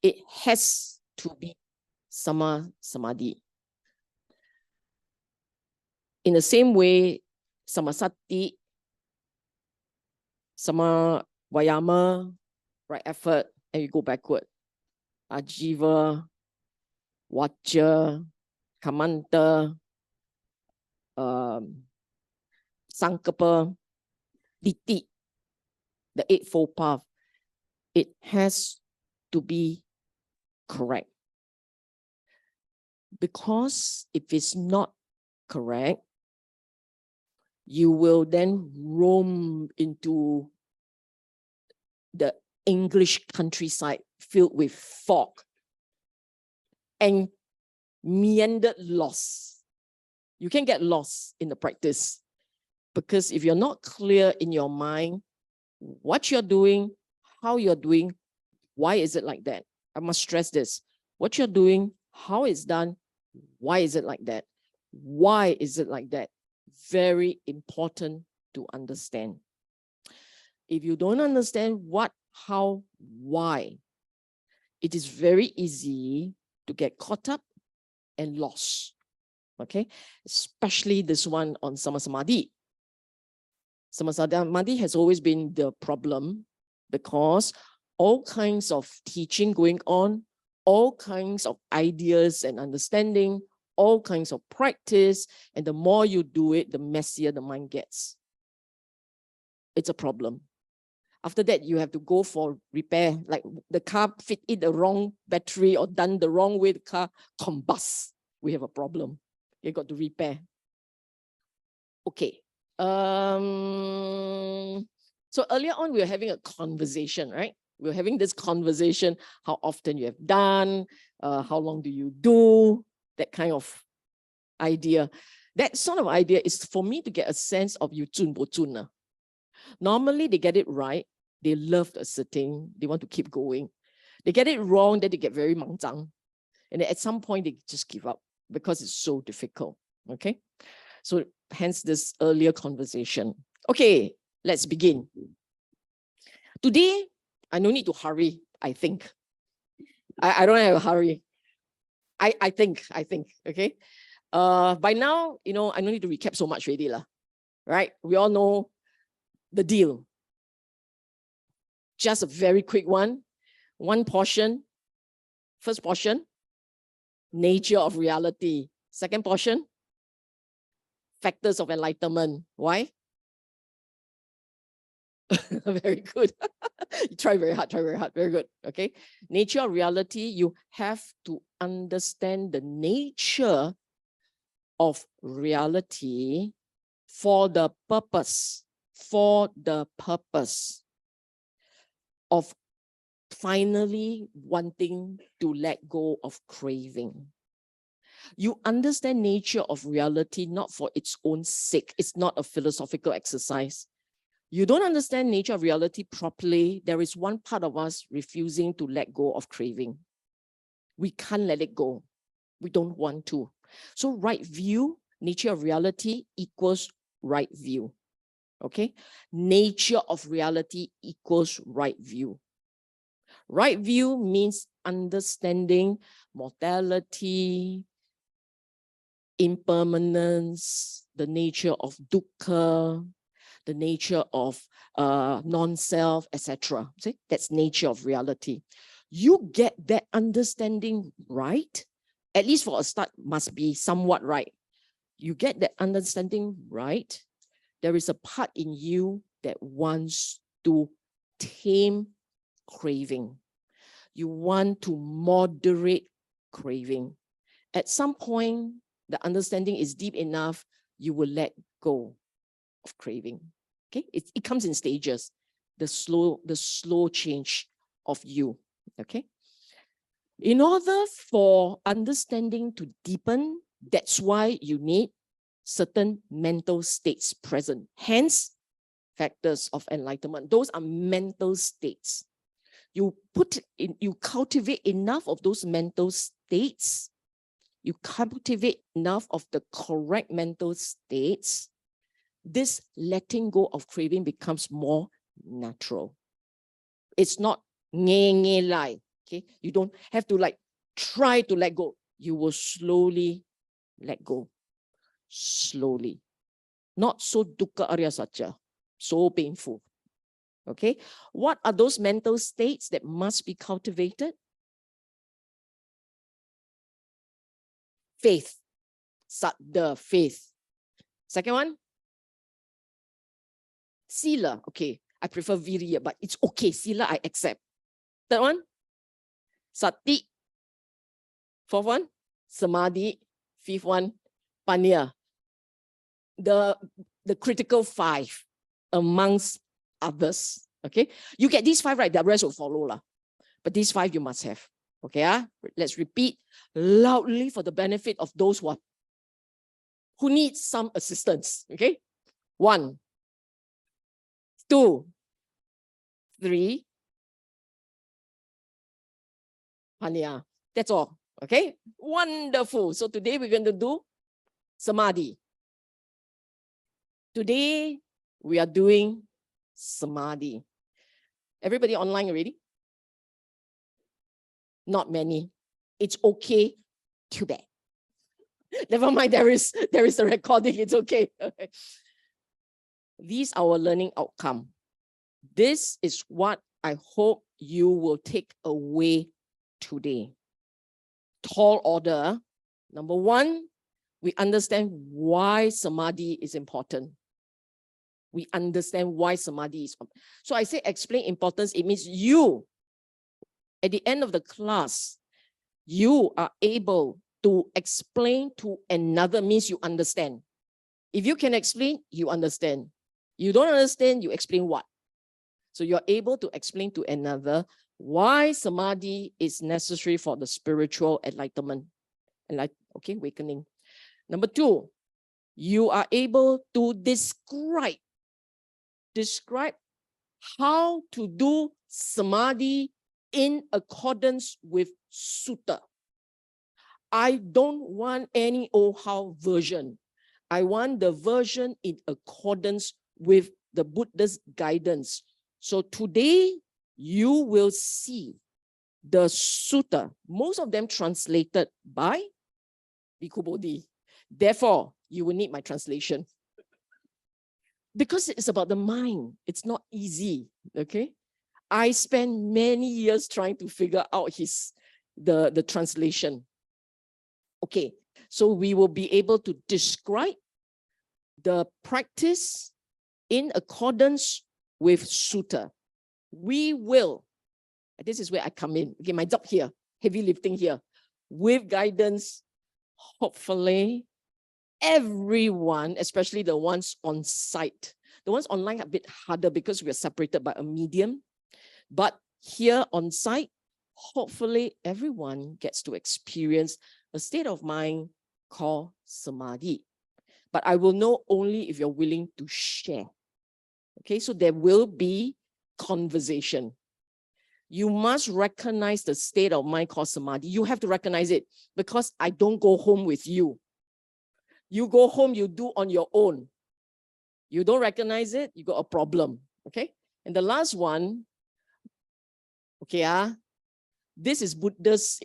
it has to be Samadhi. In the same way, Samasati, Vayama, right effort, and you go backward. Ajiva, Vacha, Kamanta, Sankapa, Diti, the Eightfold Path. It has to be correct. Because if it's not correct, you will then roam into the English countryside filled with fog and meandered lost. You can get lost in the practice because if you're not clear in your mind what you're doing, how you're doing, why is it like that? I must stress this. What you're doing, how it's done, why is it like that? Why is it like that? Very important to understand. If you don't understand what, how, why, it is very easy to get caught up and lost. Okay, especially this one on Samadhi. Samadhi has always been the problem because all kinds of teaching going on, all kinds of ideas and understanding, all kinds of practice, and the more you do it, the messier the mind gets. It's a problem. After that, you have to go for repair, like the car fit in the wrong battery or done the wrong way, the car combusts. We have a problem. You got to repair. Okay. So earlier on, we were having a conversation, right? We were having this conversation, how often you have done, how long do you do, that kind of idea. That sort of idea is for me to get a sense of you zun bo zun. Normally, they get it right. They love the sitting. They want to keep going. They get it wrong, then they get very mangzang. And then at some point, they just give up because it's so difficult. Okay? So hence this earlier conversation. Okay, let's begin. Today, I no need to hurry, I think. I don't have a hurry. I think, okay? By now, I don't need to recap so much already, right? We all know the deal. Just a very quick one. One portion. First portion, nature of reality. Second portion, factors of enlightenment. Why? Very good. You try very hard, very good. Okay. Nature of reality, you have to understand the nature of reality for the purpose of finally wanting to let go of craving. You understand nature of reality not for its own sake. It's not a philosophical exercise. You don't understand nature of reality properly, there is one part of us refusing to let go of craving. We can't let it go. We don't want to. So right view, nature of reality equals right view. Okay? Nature of reality equals right view. Right view means understanding mortality, impermanence, the nature of dukkha, the nature of non-self, etc. See, that's nature of reality. You get that understanding right, at least for a start, must be somewhat right. You get that understanding right, there is a part in you that wants to tame craving. You want to moderate craving. At some point, the understanding is deep enough, you will let go of craving. Okay, it comes in stages. The slow change of you. Okay. In order for understanding to deepen, that's why you need certain mental states present. Hence, factors of enlightenment. Those are mental states. You cultivate enough of those mental states. You cultivate enough of the correct mental states. This letting go of craving becomes more natural. It's not nge lai. Okay, you don't have to like try to let go. You will slowly let go. Slowly. Not so dukkha arya satya, so painful. Okay, what are those mental states that must be cultivated? Faith. Saddha, faith. Second one, sila. Okay, I prefer virya, but it's okay. Sila, I accept. Third one, sati. Fourth one, samadhi. Fifth one, panya. The critical 5 amongst others. Okay, you get these 5 right, the rest will follow lah. But these 5 you must have. Okay, let's repeat loudly for the benefit of those who need some assistance. Okay, 1, 2, 3, panya. That's all. Okay, wonderful. So today we're going to do samadhi. Today we are doing samadhi. Everybody online already? Not many. It's okay. Too bad. Never mind, there is a recording. It's okay. These are our learning outcome. This is what I hope you will take away today. Tall order. Number 1, we understand why samadhi is important. We understand why samadhi is. So I say explain importance. It means you, at the end of the class, you are able to explain to another, means you understand. If you can explain, you understand. You don't understand, you explain what? So you're able to explain to another why samadhi is necessary for the spiritual enlightenment. Okay, awakening. Number 2, you are able to describe how to do samadhi in accordance with sutta. I don't want any how version. I want the version in accordance with the Buddha's guidance. So today you will see the sutta, most of them translated by Bhikkhu Bodhi. Therefore, you will need my translation. Because it's about the mind. It's not easy, okay? I spent many years trying to figure out the translation. Okay, so we will be able to describe the practice in accordance with sutta. We will, this is where I come in. Okay, my job here, heavy lifting here. With guidance, hopefully, everyone, especially the ones on site. The ones online are a bit harder because we are separated by a medium. But here on site, hopefully everyone gets to experience a state of mind called samadhi. But I will know only if you're willing to share. Okay, so there will be conversation. You must recognize the state of mind called samadhi. You have to recognize it because I don't go home with you. You go home, you do on your own. You don't recognize it, you got a problem. Okay, and the last one, okay, this is Buddha's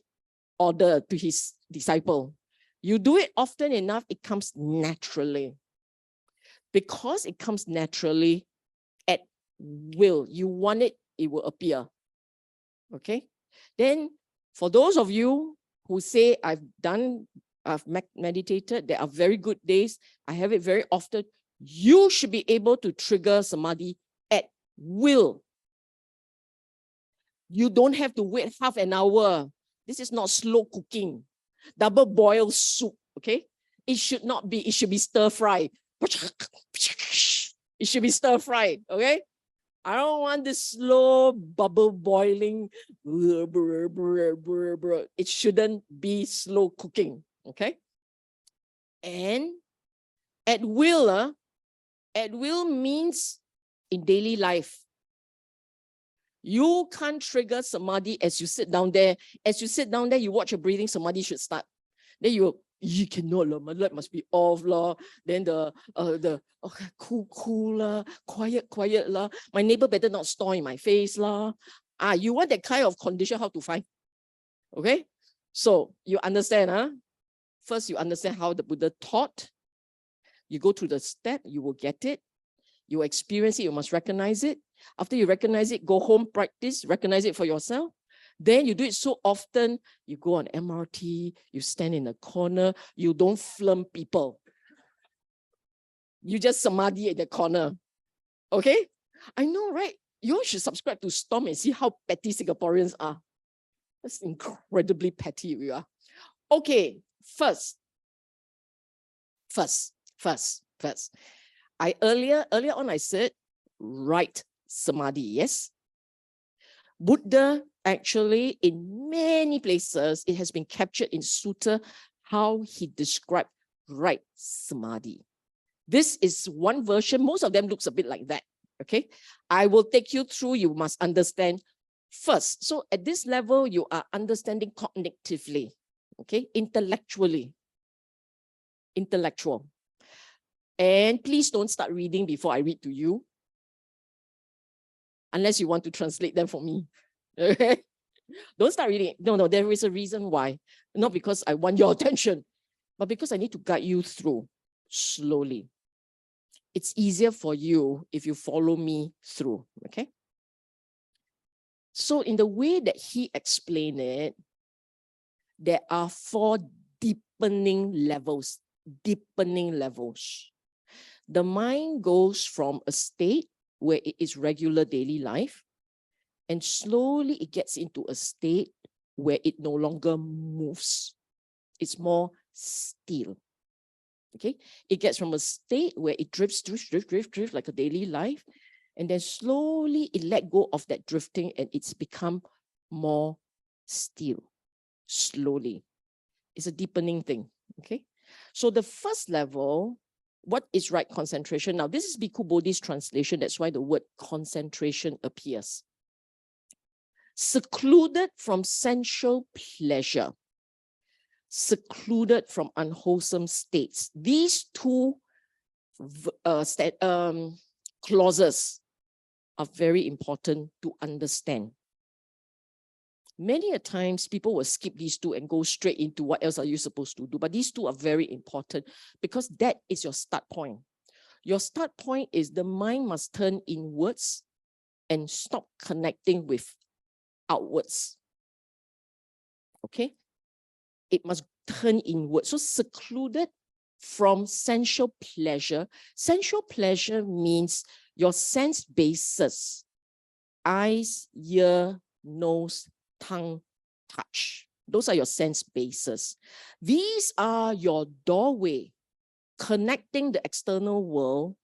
order to his disciple. You do it often enough, it comes naturally. Because it comes naturally at will. You want it, it will appear. Okay? Then for those of you who say, I've meditated, there are very good days, I have it very often, you should be able to trigger samadhi at will. You don't have to wait half an hour. This is not slow cooking. Double boiled soup, okay? It should not be, it should be stir fried. It should be stir fried, okay? I don't want this slow bubble boiling. It shouldn't be slow cooking, okay? And at will means in daily life. You can't trigger samadhi as you sit down there. As you sit down there, you watch your breathing, samadhi should start. Then you cannot, my light must be off lah. Then okay, cool lah, quiet lah. My neighbor better not storm in my face lah. You want that kind of condition, how to find? Okay, so you understand, huh? First, you understand how the Buddha taught. You go through the step, you will get it. You experience it, you must recognize it. After you recognize it, go home, practice, recognize it for yourself. Then you do it so often, you go on MRT, you stand in a corner, you don't film people. You just samadhi at the corner. Okay? I know, right? You all should subscribe to Storm and see how petty Singaporeans are. That's incredibly petty we are. Okay, first. Earlier on I said, right samadhi, yes? Buddha actually, in many places, it has been captured in sutta, how he described right samadhi. This is one version. Most of them looks a bit like that, okay? I will take you through, you must understand first. So at this level, you are understanding cognitively, okay? Intellectually. Intellectual. And please don't start reading before I read to you, unless you want to translate them for me. Okay? Don't start reading. No, there is a reason why. Not because I want your attention, but because I need to guide you through slowly. It's easier for you if you follow me through, okay? So in the way that he explained it, there are 4 deepening levels. Deepening levels. The mind goes from a state where it is regular daily life, and slowly it gets into a state where it no longer moves. It's more still. Okay, it gets from a state where it drifts like a daily life, and then slowly it let go of that drifting and it's become more still, slowly. It's a deepening thing, okay? So the first level, what is right concentration? Now, this is Bhikkhu Bodhi's translation. That's why the word concentration appears. Secluded from sensual pleasure, secluded from unwholesome states. These 2 clauses are very important to understand. Many a times people will skip these 2 and go straight into what else are you supposed to do. But these 2 are very important because that is your start point. Your start point is the mind must turn inwards and stop connecting with outwards. Okay? It must turn inward. So secluded from sensual pleasure. Sensual pleasure means your sense bases. Eyes, ear, nose, tongue, touch. Those are your sense bases. These are your doorway connecting the external world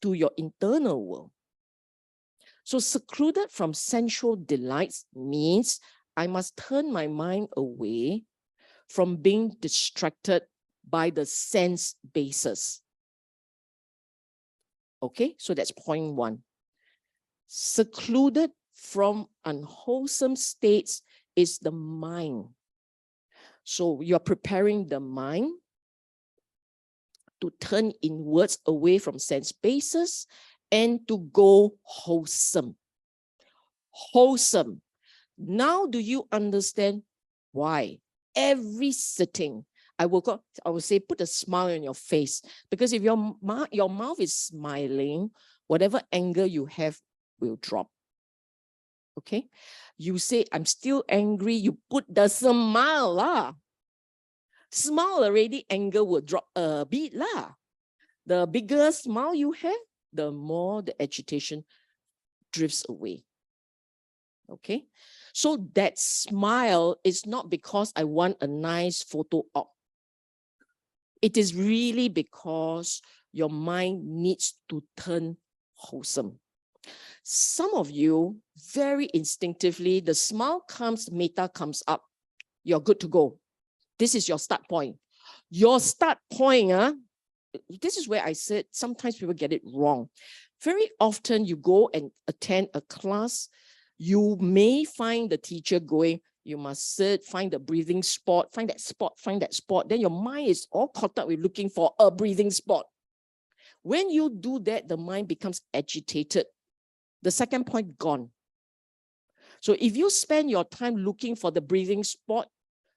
to your internal world. So secluded from sensual delights means I must turn my mind away from being distracted by the sense bases. Okay, so that's point 1. Secluded from unwholesome states is the mind. So you're preparing the mind to turn inwards away from sense bases and to go wholesome. Wholesome. Now do you understand why? Every sitting, I will say, put a smile on your face, because if your mouth is smiling, whatever anger you have will drop. Okay? You say, I'm still angry, you put the smile lah. Smile already, anger will drop a bit lah. The bigger smile you have, the more the agitation drifts away. Okay? So that smile is not because I want a nice photo op. It is really because your mind needs to turn wholesome. Some of you, very instinctively, the smile comes, metta comes up. You're good to go. This is your start point. Your start point, this is where I said sometimes people get it wrong. Very often you go and attend a class, you may find the teacher going, you must sit, find the breathing spot, find that spot, find that spot. Then your mind is all caught up with looking for a breathing spot. When you do that, the mind becomes agitated. The second point gone. So if you spend your time looking for the breathing spot,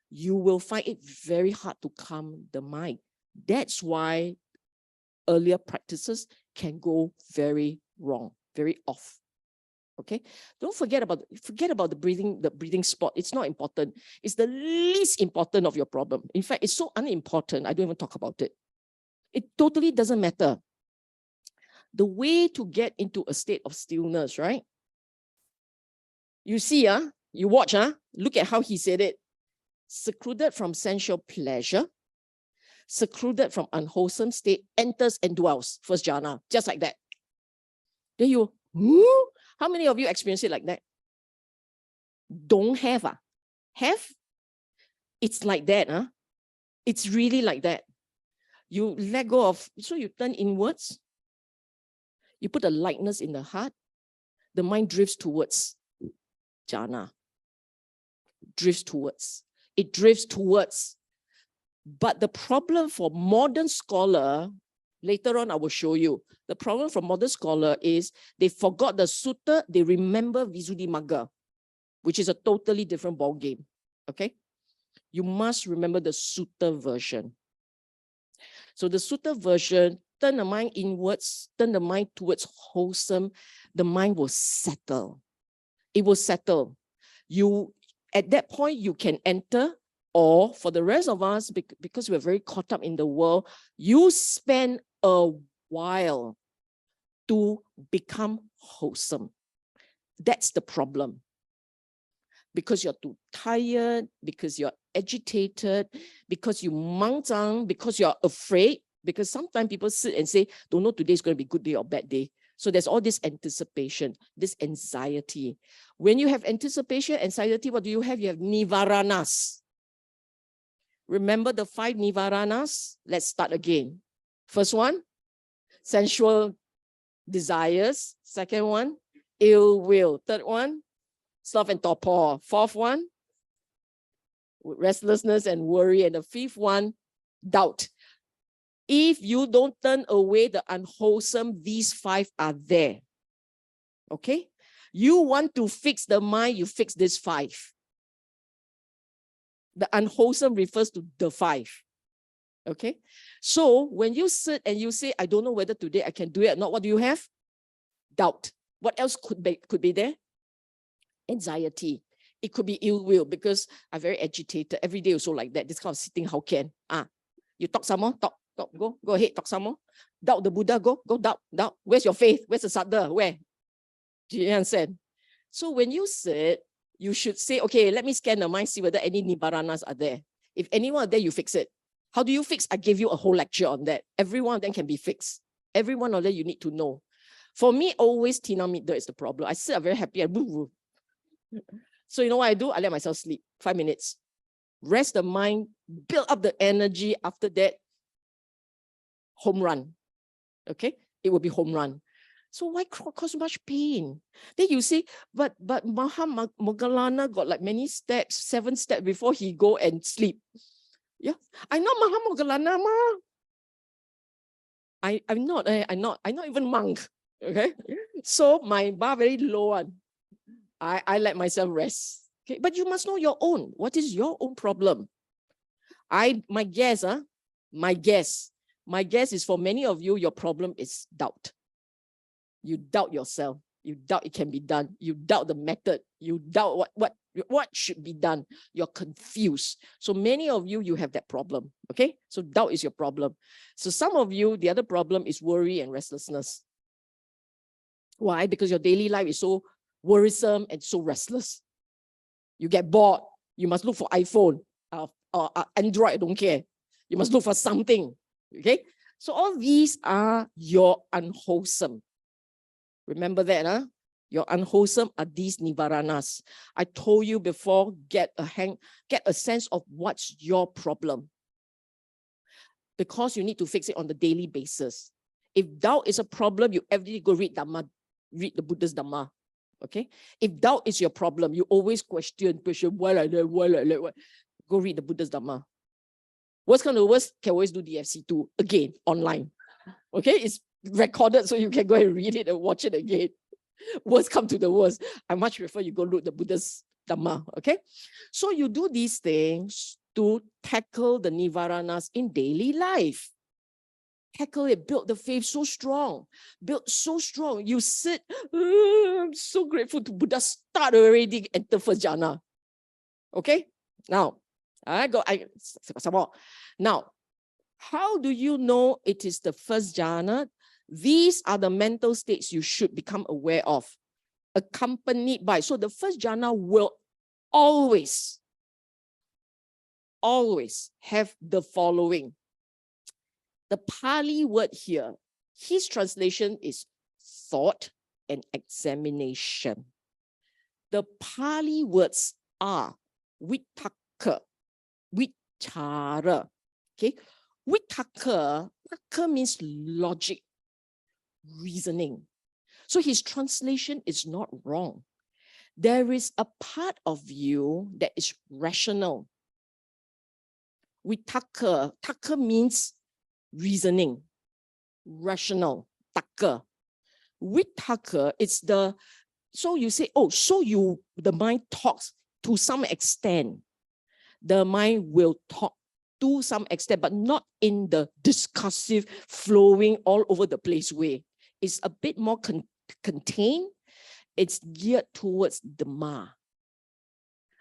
you will find it very hard to calm the mind. That's why earlier practices can go very wrong, very off. Okay, don't forget about the breathing spot. It's not important. It's the least important of your problem. In fact, it's so unimportant, I don't even talk about it. It totally doesn't matter. The way to get into a state of stillness, right? You see, you watch, look at how he said it. Secluded from sensual pleasure, secluded from unwholesome state, enters and dwells. First jhana, just like that. Then you, how many of you experience it like that? Don't have, have? It's like that, It's really like that. You let go of, so you turn inwards, you put a lightness in the heart, the mind drifts towards jhana. Drifts towards. It drifts towards. But the problem for modern scholar, later on I will show you, the problem for modern scholar is they forgot the sutta, they remember Visuddhimagga, which is a totally different ball game. Okay? You must remember the sutta version. So the sutta version, turn the mind inwards, turn the mind towards wholesome, the mind will settle. It will settle. You, at that point, you can enter, or for the rest of us, because we're very caught up in the world, you spend a while to become wholesome. That's the problem. Because you're too tired, because you're agitated, because you mangzang, because you're afraid, because sometimes people sit and say, don't know today is going to be a good day or bad day. So there's all this anticipation, this anxiety. When you have anticipation, anxiety, what do you have? You have nivaranas. Remember the 5 nivaranas? Let's start again. First one, sensual desires. Second one, ill will. Third one, sloth and torpor. Fourth one, restlessness and worry. And the fifth one, doubt. If you don't turn away the unwholesome, these 5 are there. Okay? You want to fix the mind, you fix these 5. The unwholesome refers to the 5. Okay? So when you sit and you say, I don't know whether today I can do it or not, what do you have? Doubt. What else could be there? Anxiety. It could be ill will because I'm very agitated. Every day also like that. This kind of sitting, how can? You talk some more? Talk, go ahead, talk some more. Doubt the Buddha, go doubt. Where's your faith? Where's the Saddha? Where? Do you understand? So when you sit, you should say, okay, let me scan the mind, see whether any nibbaranas are there. If anyone are there, you fix it. How do you fix? I gave you a whole lecture on that. Every one of them can be fixed. Every one of them you need to know. For me, always Tina Midder is the problem. I sit, I'm very happy. So you know what I do? I let myself sleep 5 minutes. Rest the mind, build up the energy. After that, home run. Okay? It will be home run. So why cause much pain? Then you say, but Moggallana got like many steps, 7 steps before he go and sleep. Yeah, I know Moggallana ma. I'm not even monk. Okay, so my bar very low one. I let myself rest. Okay, but you must know your own. What is your own problem? My guess is for many of you, your problem is doubt. You doubt yourself. You doubt it can be done. You doubt the method. You doubt what should be done. You're confused. So many of you, you have that problem. Okay? So doubt is your problem. So some of you, the other problem is worry and restlessness. Why? Because your daily life is so worrisome and so restless. You get bored. You must look for iPhone or Android, I don't care. You must look for something. Okay? So all these are your unwholesome. Remember that, Your unwholesome are these nivaranas. I told you before, get a sense of what's your problem. Because you need to fix it on the daily basis. If doubt is a problem, you every day go read Dhamma, read the Buddha's Dhamma. Okay? If doubt is your problem, you always question, why like that, why like that, why? Go read the Buddha's Dhamma. Worst come to worst, can always do DFC2 again, online. Okay? It's recorded so you can go and read it and watch it again. Worst come to the worst. I much prefer you go look the Buddhist Dhamma, okay? So you do these things to tackle the nivaranas in daily life. Tackle it, build the faith so strong, build so strong. You sit, I'm so grateful to Buddha, start already, enter first jhana. Okay? Now, some more. Now, how do you know it is the first jhana? These are the mental states you should become aware of, accompanied by. So the first jhana will always have the following. The Pali word here, his translation is thought and examination. The Pali words are vitakka, vichara. Okay, vitakka means logic, reasoning. So his translation is not wrong. There is a part of you that is rational. Vitakka, taka means reasoning, rational, taka. Vitakka, it's the, so you say, oh, so the mind talks to some extent. The mind will talk to some extent, but not in the discursive, flowing all over the place way. It's a bit more contained. It's geared towards Dhamma.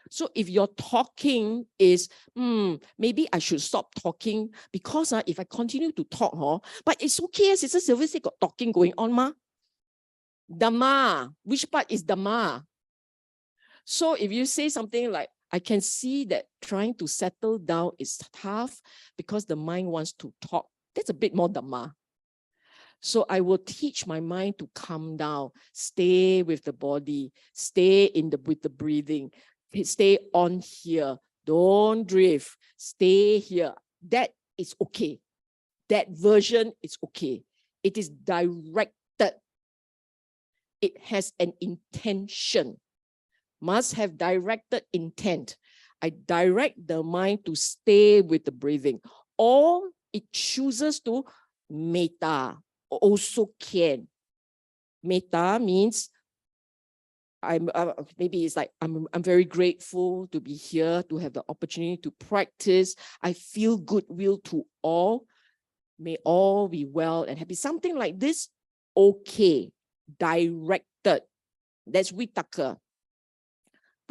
So if your talking is, maybe I should stop talking because if I continue to talk, but it's okay, as Sister Sylvia said, got talking going on, ma. Dhamma, which part is Dhamma? So if you say something like, I can see that trying to settle down is tough because the mind wants to talk, that's a bit more Dhamma. So I will teach my mind to calm down, stay with the body, stay with the breathing, stay on here, don't drift, stay here. That is okay. That version is okay. It is directed. It has an intention. Must have directed intent. I direct the mind to stay with the breathing. Or it chooses to metta, also can. Metta means maybe it's like I'm very grateful to be here, to have the opportunity to practice. I feel goodwill to all. May all be well and happy. Something like this, okay, directed. That's vitakka.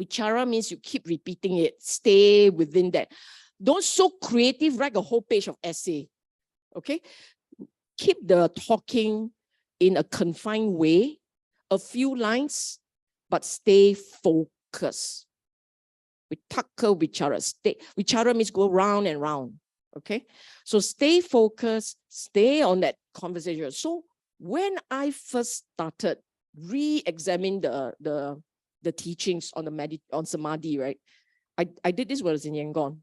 Vichara means you keep repeating it, stay within that. Don't so creative, write a whole page of essay. Okay? Keep the talking in a confined way, a few lines, but stay focused. Vitakka, vichara. Vichara means go round and round. Okay? So stay focused, stay on that conversation. So when I first started re-examining the teachings on on Samadhi, right? I did this when I was in Yangon.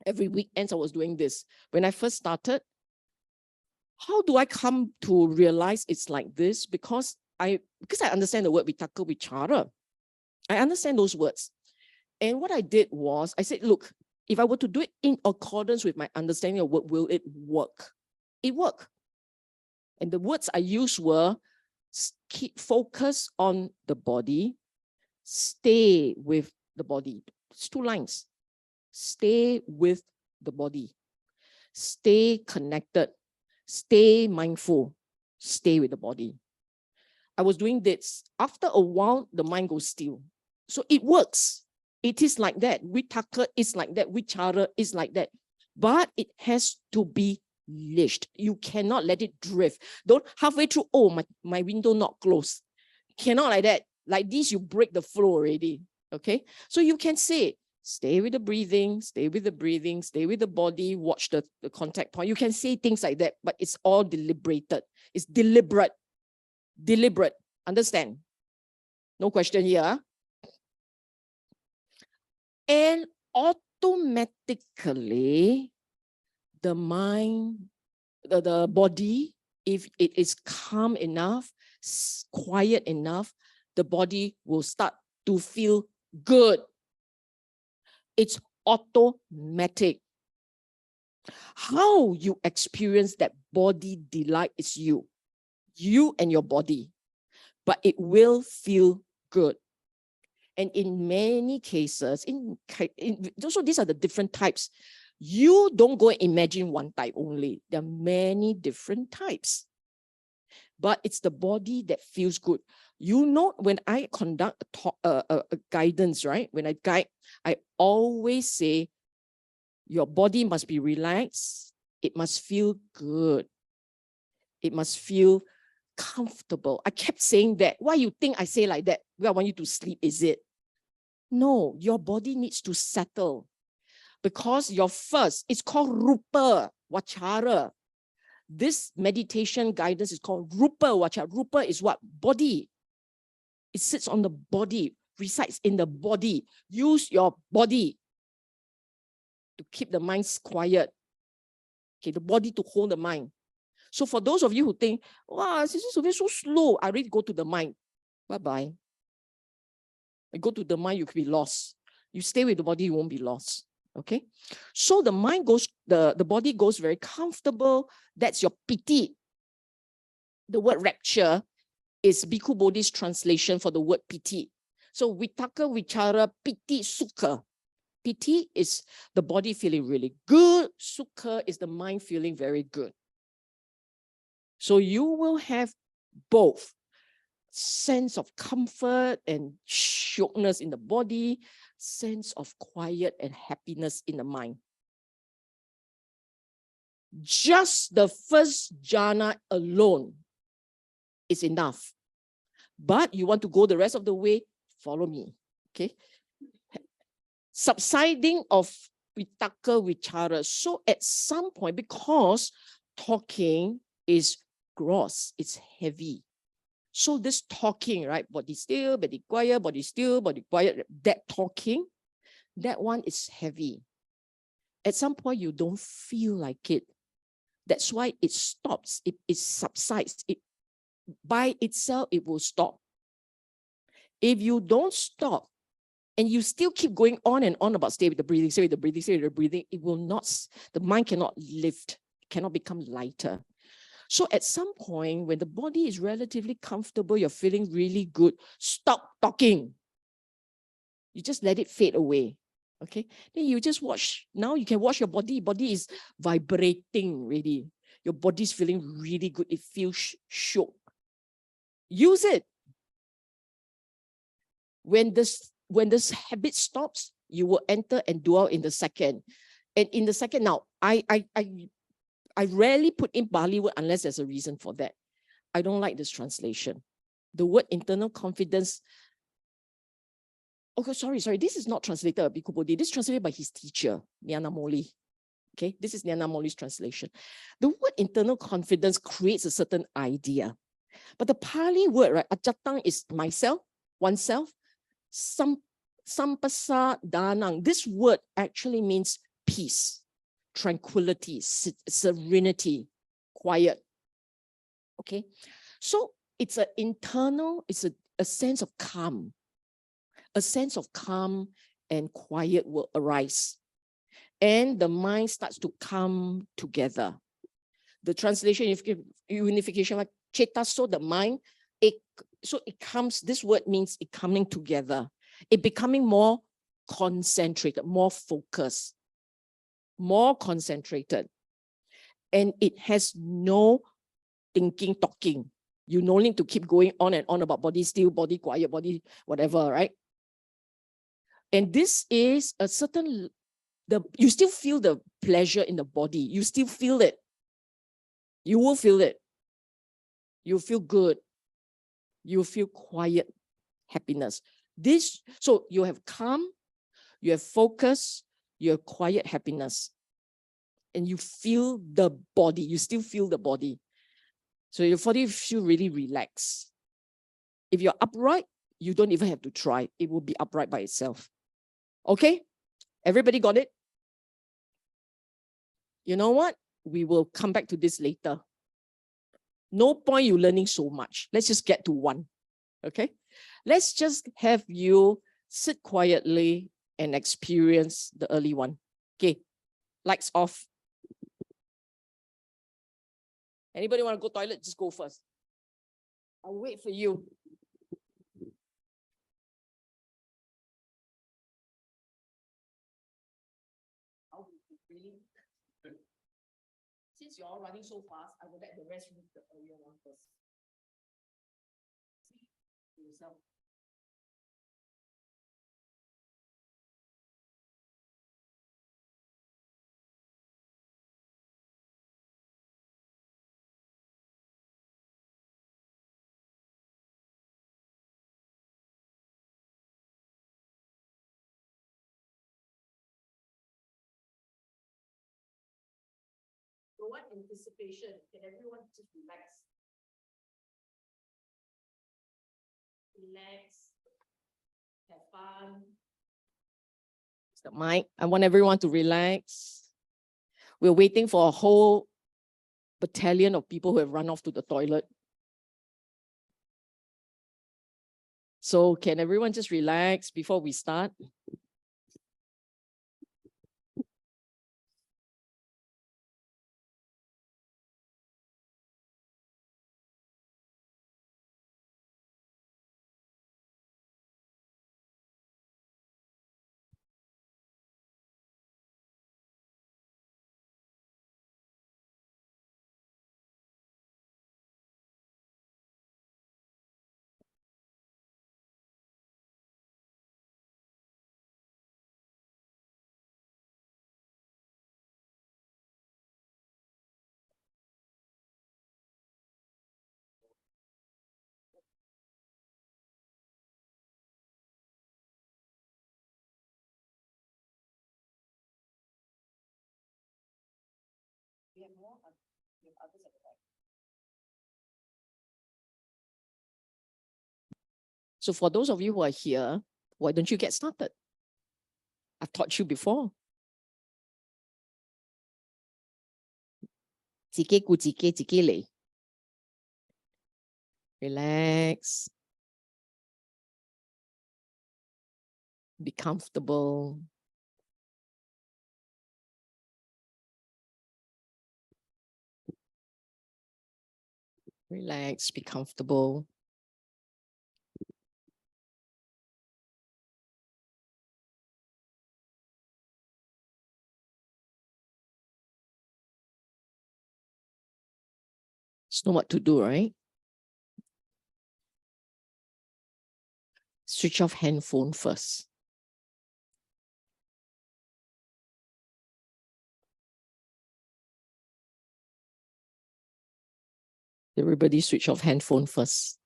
Every weekend I was doing this. When I first started, how do I come to realize it's like this? Because I understand the word vitakka, vichara. I understand those words. And what I did was, I said, look, if I were to do it in accordance with my understanding of what will it work? It worked. And the words I used were, keep focus on the body, stay with the body. It's 2 lines. Stay with the body. Stay connected. Stay mindful. Stay with the body. I was doing this. After a while, the mind goes still. So it works. It is like that. Vitakka is like that. Vichara is like that. But it has to be leashed. You cannot let it drift. Don't halfway through, oh, my window not closed. Cannot like that. Like this, you break the flow already. Okay? So you can say, stay with the breathing, stay with the breathing, stay with the body, watch the contact point. You can say things like that, but it's all deliberated. It's deliberate. Deliberate. Understand? No question here. And automatically, the mind, the body, if it is calm enough, quiet enough, the body will start to feel good. It's automatic. How you experience that body delight is you and your body. but it will feel good. And in many cases, also these are the different types. You don't go and imagine one type only. There are many different types. But it's the body that feels good. You know, when I conduct a guidance, right? When I guide, I always say, your body must be relaxed. It must feel good. It must feel comfortable. I kept saying that. Why you think I say like that? Well, I want you to sleep, is it? No, your body needs to settle. Because your first, it's called Rupa Vachara. This meditation guidance is called Rupa Vachara. Rupa is what? Body. It sits on the body, resides in the body. Use your body to keep the mind quiet. Okay, the body to hold the mind. So for those of you who think, wow, this is so slow, I really go to the mind. Bye-bye. You go to the mind, you could be lost. You stay with the body, you won't be lost. Okay, so the mind goes, the body goes very comfortable. That's your piti. The word rapture is Bhikkhu Bodhi's translation for the word piti. So vitaka, vichara, piti, sukha. Piti is the body feeling really good. Sukha is the mind feeling very good. So you will have both sense of comfort and shockness in the body, sense of quiet and happiness in the mind. Just the first jhana alone is enough. But you want to go the rest of the way, follow me. Okay. Subsiding of vitaka vichara. So at some point, because talking is gross, it's heavy. So this talking, right? Body still, body quiet, body still, body quiet. That talking, that one is heavy. At some point, you don't feel like it. That's why it stops. It subsides. By itself, it will stop. If you don't stop, and you still keep going on and on about stay with the breathing, stay with the breathing, stay with the breathing, it will not, the mind cannot lift, cannot become lighter. So at some point, when the body is relatively comfortable, you're feeling really good, stop talking. You just let it fade away. Okay. Then you just watch. Now you can watch your body. Body is vibrating really. Your body is feeling really good. It feels shook. Use it. When this habit stops, you will enter and dwell in the second. And in the second, now, I rarely put in Bali word unless there's a reason for that. I don't like this translation. The word internal confidence. Okay, sorry. This is not translated by Bhikkhu Bodhi. This is translated by his teacher, Nyanamoli. Okay, this is Nyanamoli's translation. The word internal confidence creates a certain idea. But the Pali word, right, ajatang is myself, oneself. Sampasa danang. This word actually means peace, tranquility, serenity, quiet. Okay, so it's an internal, it's a sense of calm. A sense of calm and quiet will arise. And the mind starts to come together. The translation, unification, like chetaso, the mind, so it comes, this word means it coming together. It becoming more concentrated, more focused, more concentrated. And it has no thinking, talking. You no need to keep going on and on about body still, body quiet, body whatever, right? And this is a certain, you still feel the pleasure in the body. You still feel it. You will feel it. You feel good. You feel quiet, happiness. So you have calm, you have focus, you have quiet happiness. And you feel the body. You still feel the body. So your body feel really relaxed. If you're upright, you don't even have to try. It will be upright by itself. Okay? Everybody got it? You know what? We will come back to this later. No point you learning so much. Let's just get to one. Okay? Let's just have you sit quietly and experience the early one. Okay. Lights off. Anybody want to go toilet? Just go first. I'll wait for you. Really? Since you're all running so fast, I will let the rest read the earlier one first. See yourself. So what anticipation? Can everyone just relax? Relax. Have fun. The mic. I want everyone to relax. We're waiting for a whole battalion of people who have run off to the toilet. So can everyone just relax before we start? We have more. We have others at the back. So for those of you who are here, why don't you get started? I've taught you before. Relax. Be comfortable. Relax, be comfortable. Just know what to do, right? Switch off handphone first. Everybody switch off handphone first.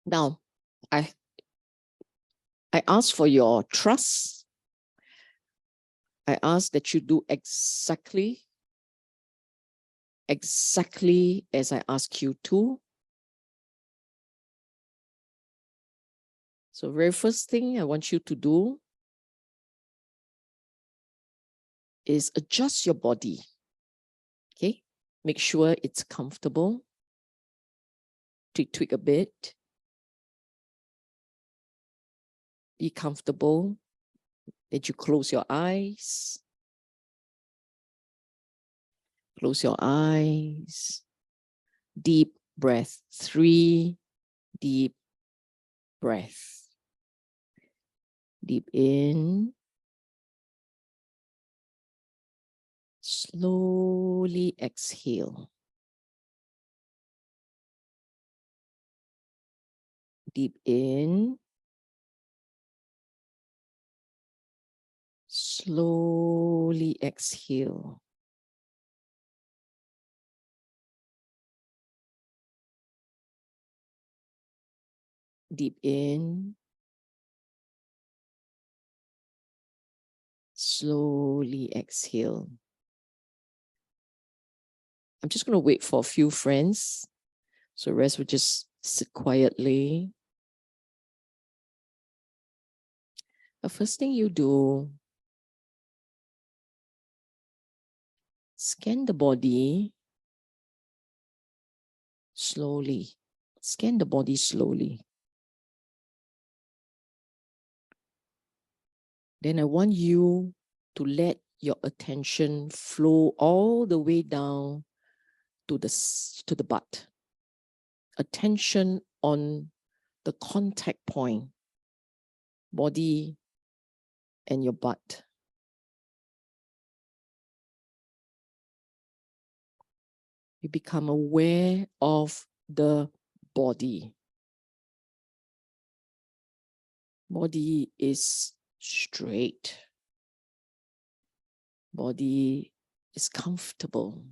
Now, I ask for your trust. I ask that you do exactly as I ask you to. So very first thing I want you to do is adjust your body. Okay? Make sure it's comfortable. Tweak a bit. Be comfortable. That you close your eyes. Close your eyes. Deep breath. 3 deep breath. Deep in. Slowly exhale. Deep in. Slowly exhale. Deep in. Slowly exhale. I'm just going to wait for a few friends. So the rest will just sit quietly. The first thing you do, scan the body slowly. Scan the body slowly. Then I want you to let your attention flow all the way down to the butt. Attention on the contact point, body and your butt. You become aware of the body. Body is straight. Body is comfortable.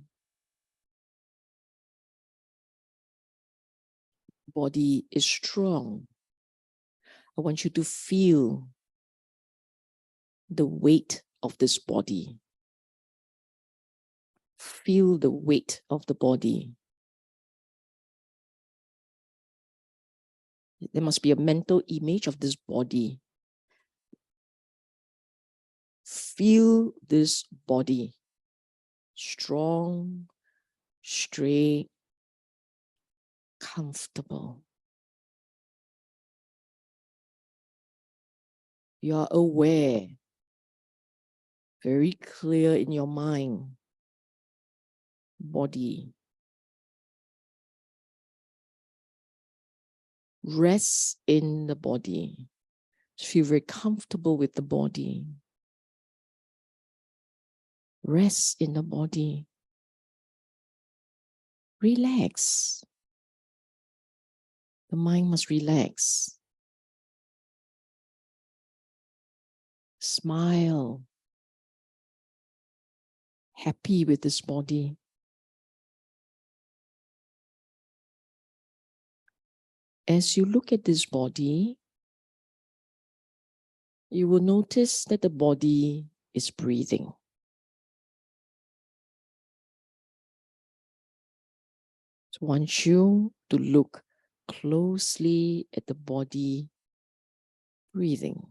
Body is strong. I want you to feel the weight of this body. Feel the weight of the body. There must be a mental image of this body. Feel this body. Strong, straight, comfortable. You are aware, very clear in your mind. Body. Rest in the body. Feel very comfortable with the body. Rest in the body. Relax. The mind must relax. Smile. Happy with this body. As you look at this body, you will notice that the body is breathing. So I want you to look closely at the body breathing.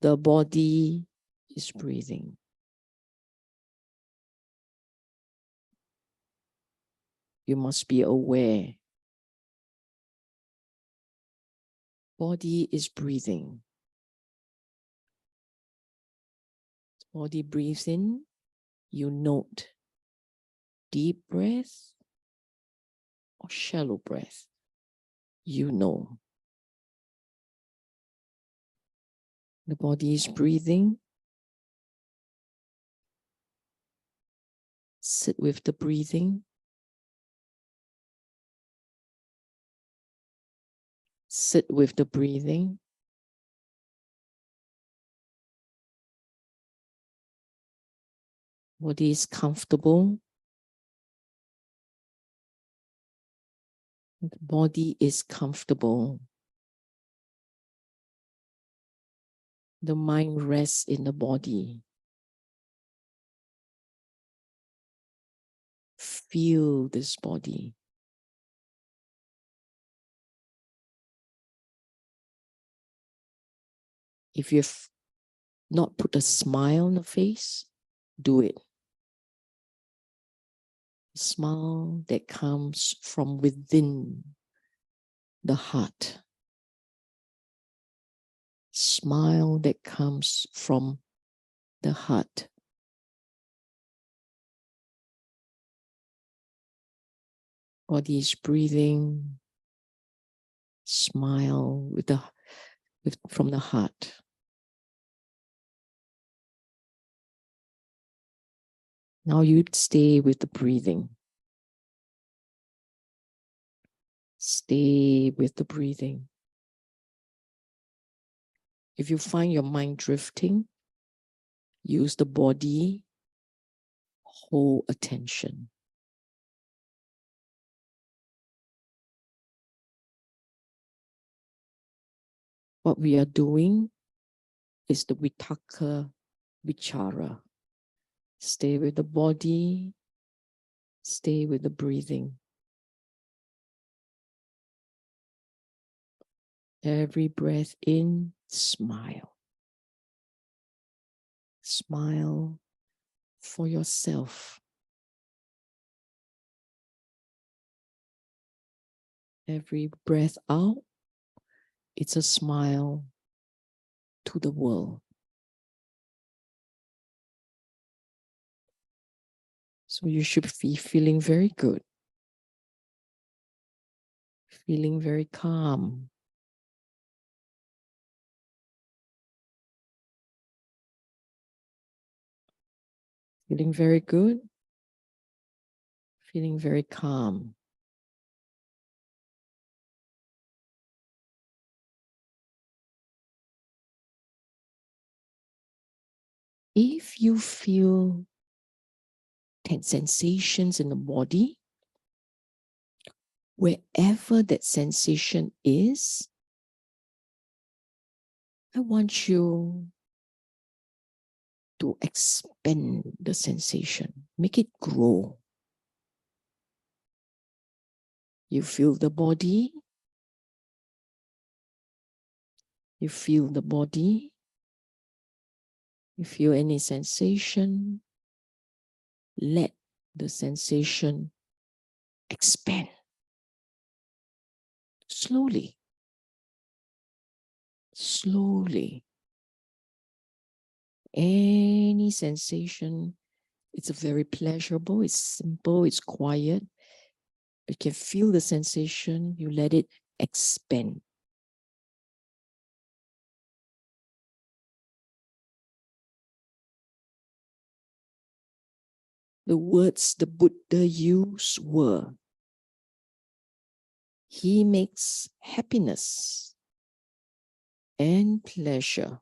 The body is breathing. You must be aware. Body is breathing. Body breathes in. You note deep breath or shallow breath. You know. The body is breathing. Sit with the breathing. Sit with the breathing. Body is comfortable. The body is comfortable. The mind rests in the body. Feel this body. If you've not put a smile on the face, do it. A smile that comes from within the heart. Smile that comes from the heart. Body is breathing. Smile from the heart. Now you stay with the breathing. Stay with the breathing. If you find your mind drifting, use the body, hold attention. What we are doing is the Vitakka Vichara. Stay with the body, stay with the breathing. Every breath in, smile. Smile for yourself. Every breath out, it's a smile to the world. So you should be feeling very good, feeling very calm. Feeling very good, feeling very calm. If you feel sensations in the body, wherever that sensation is, I want you to expand the sensation, make it grow. You feel the body, you feel the body, you feel any sensation, let the sensation expand slowly, slowly. Any sensation, it's very pleasurable, it's simple, it's quiet. You can feel the sensation, you let it expand. The words the Buddha used were, he makes happiness and pleasure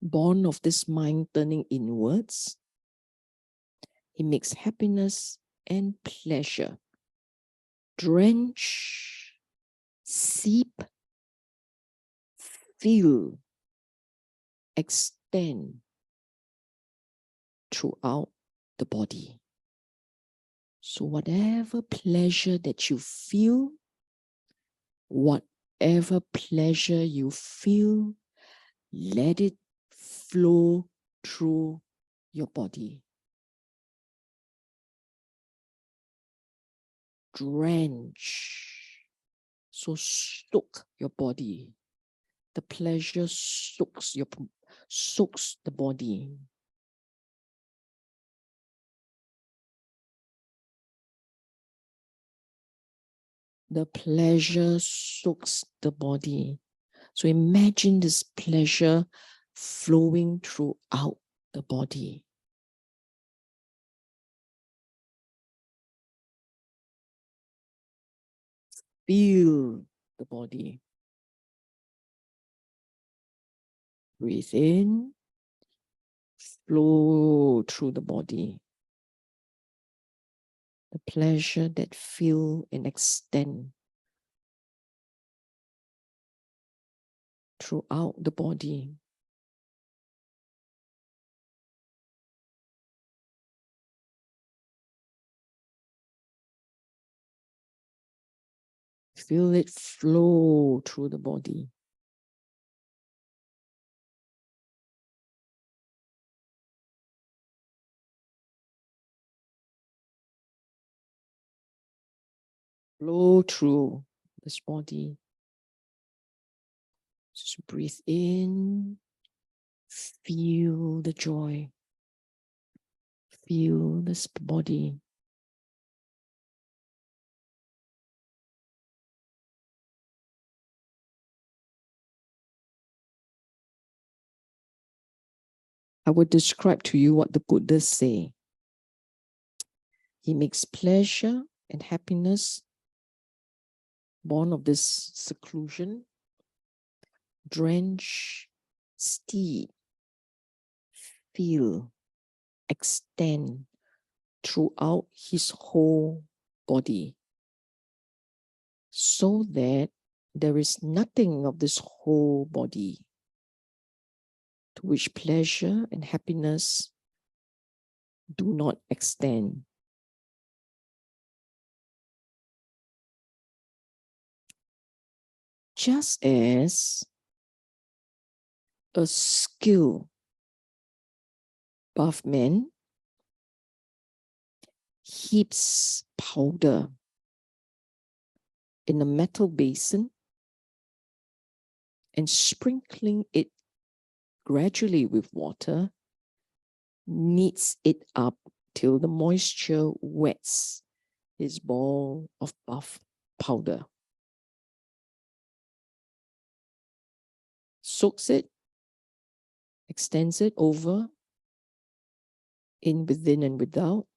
born of this mind turning inwards. He makes happiness and pleasure drench, seep, fill, extend throughout the body. So whatever pleasure that you feel, whatever pleasure you feel, let it flow through your body. Drench. So soak your body. The pleasure soaks the body. The pleasure soaks the body. So imagine this pleasure flowing throughout the body. Feel the body. Breathe in, flow through the body. The pleasure that fill and extend throughout the body. Feel it flow through the body. Flow through this body. Just breathe in, feel the joy. Feel this body. I would describe to you what the Buddhists say. He makes pleasure and happiness born of this seclusion, drench, steep, feel, extend throughout his whole body, so that there is nothing of this whole body to which pleasure and happiness do not extend. Just as a skilled buff man heaps powder in a metal basin and sprinkling it gradually with water, kneads it up till the moisture wets his ball of buff powder. Soaks it, extends it over, in, within, and without.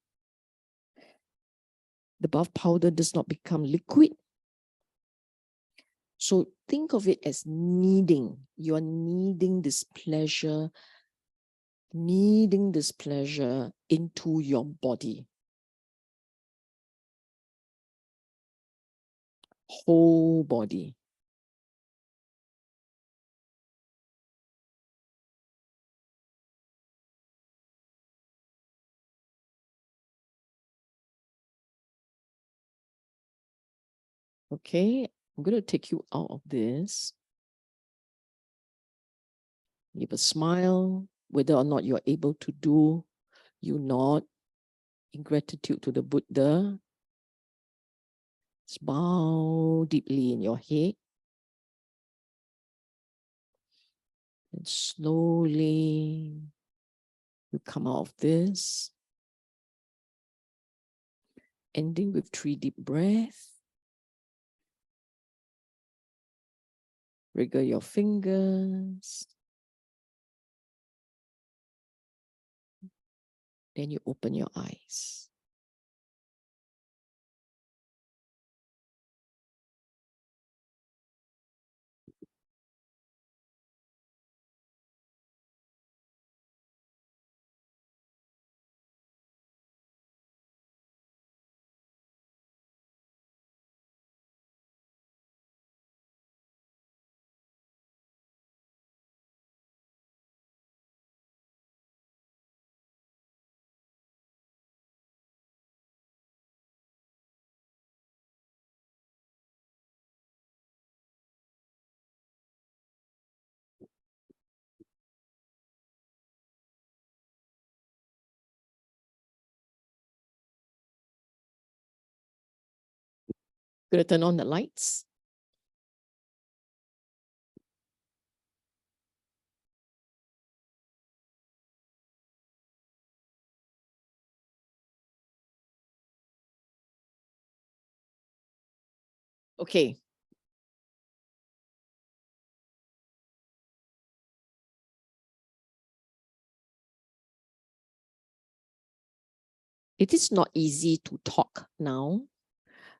The buff powder does not become liquid. So think of it as kneading. You are kneading this pleasure into your body. Whole body. Okay, I'm going to take you out of this. Give a smile, whether or not you're able to do, you nod in gratitude to the Buddha. Bow deeply in your head. And slowly you come out of this, ending with 3 deep breaths. Wriggle your fingers. Then you open your eyes. Gonna turn on the lights. Okay. It is not easy to talk now.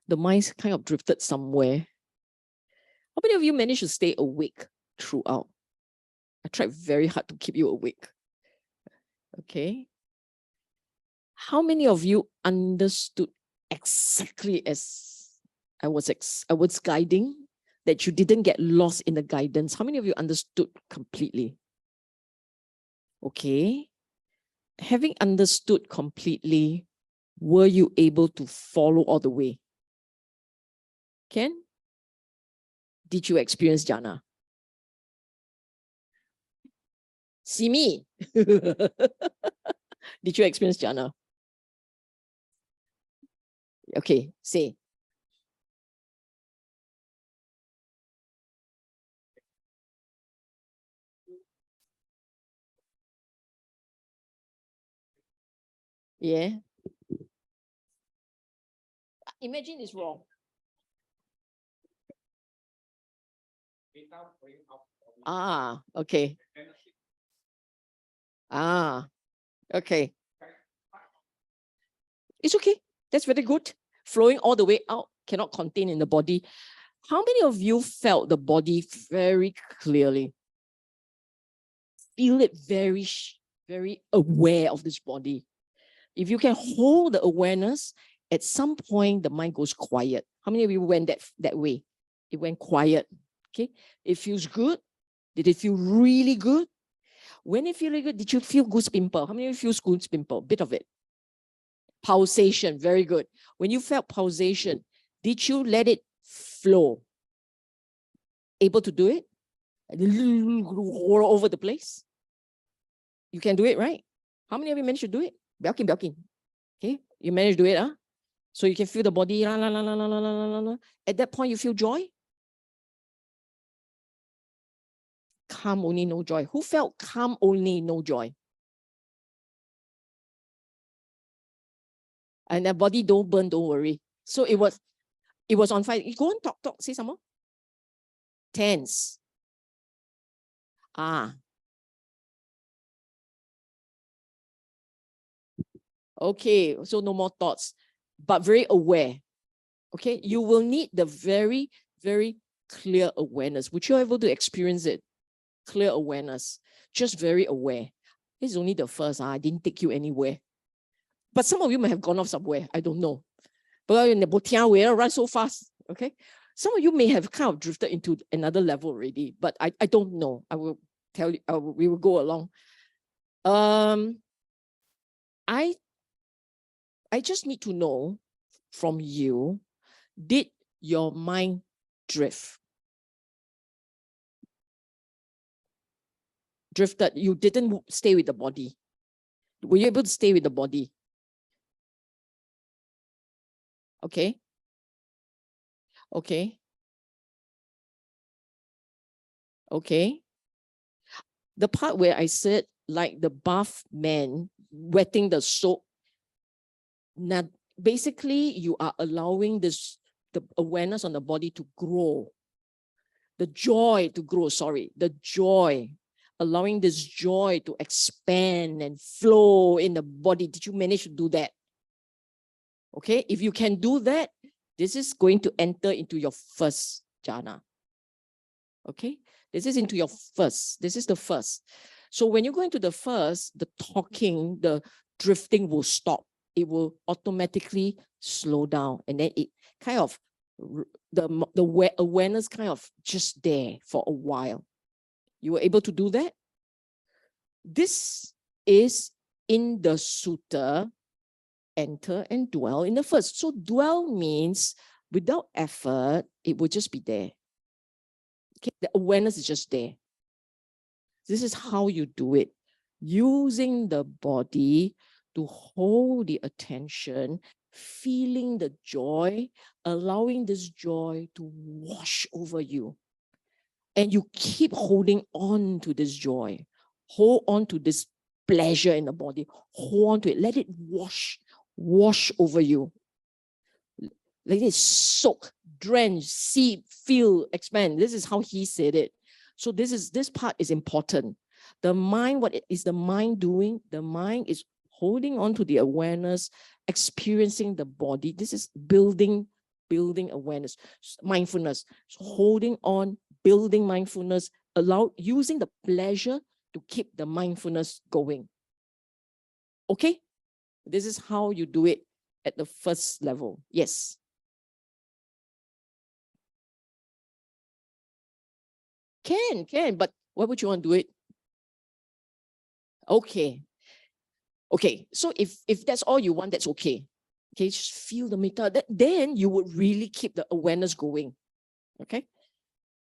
The mind's kind of drifted somewhere. How many of you managed to stay awake throughout? I tried very hard to keep you awake. Okay. How many of you understood exactly as I was guiding, that you didn't get lost in the guidance? How many of you understood completely? Okay. Having understood completely, were you able to follow all the way? Ken? Did you experience jhana? See me. Did you experience jhana? Okay, say. Yeah. Imagine it's wrong. Ah, okay. Ah, okay. It's okay. That's very good. Flowing all the way out, cannot contain in the body. How many of you felt the body very clearly? Feel it very, very aware of this body. If you can hold the awareness, at some point the mind goes quiet. How many of you went that way? It went quiet. Okay. It feels good. Did it feel really good? When it feel really good, did you feel goose pimple? How many of you feel goose pimple? Bit of it. Pulsation, very good. When you felt pulsation, did you let it flow? Able to do it? All over the place? You can do it, right? How many of you managed to do it? Belkin. Okay. You manage to do it, huh? So you can feel the body. La, la, la, la, la, la, la, la, la. At that point, you feel joy? Calm only, no joy. Who felt calm only, no joy? And the body don't burn, don't worry. So it was on fire. You go on, talk, say some more. Tense. Okay, so no more thoughts, but very aware. Okay, you will need the very, very clear awareness. Would you be able to experience it? Clear awareness, just very aware. This is only the first. I didn't take you anywhere. But some of you may have gone off somewhere. I don't know. But in the Botian way, run so fast. Okay. Some of you may have kind of drifted into another level already, but I don't know. I will tell you, we will go along. I just need to know from you, did your mind drift? Drifted, you didn't stay with the body. Were you able to stay with the body? Okay. Okay. Okay. The part where I said, like the bath man wetting the soap, now basically you are allowing the awareness on the body to grow. The joy to grow, the joy. Allowing this joy to expand and flow in the body. Did you manage to do that? Okay, if you can do that, this is going to enter into your first jhana. Okay, this is into your first. This is the first. So when you go into the first, the talking, the drifting will stop. It will automatically slow down, and then it kind of the awareness kind of just there for a while. You were able to do that? This is in the sutta, enter and dwell in the first. So dwell means without effort, it will just be there. Okay, the awareness is just there. This is how you do it. Using the body to hold the attention, feeling the joy, allowing this joy to wash over you. And you keep holding on to this joy. Hold on to this pleasure in the body. Hold on to it. Let it wash over you. Let it soak, drench, seep, feel, expand. This is how he said it. So this part is important. The mind, what is the mind doing? The mind is holding on to the awareness, experiencing the body. This is building awareness, mindfulness. So holding on, building mindfulness, using the pleasure to keep the mindfulness going. Okay? This is how you do it at the first level. Yes. Can, but why would you want to do it? Okay. Okay, so if that's all you want, that's okay. Okay, just feel the metta. Then you would really keep the awareness going. Okay?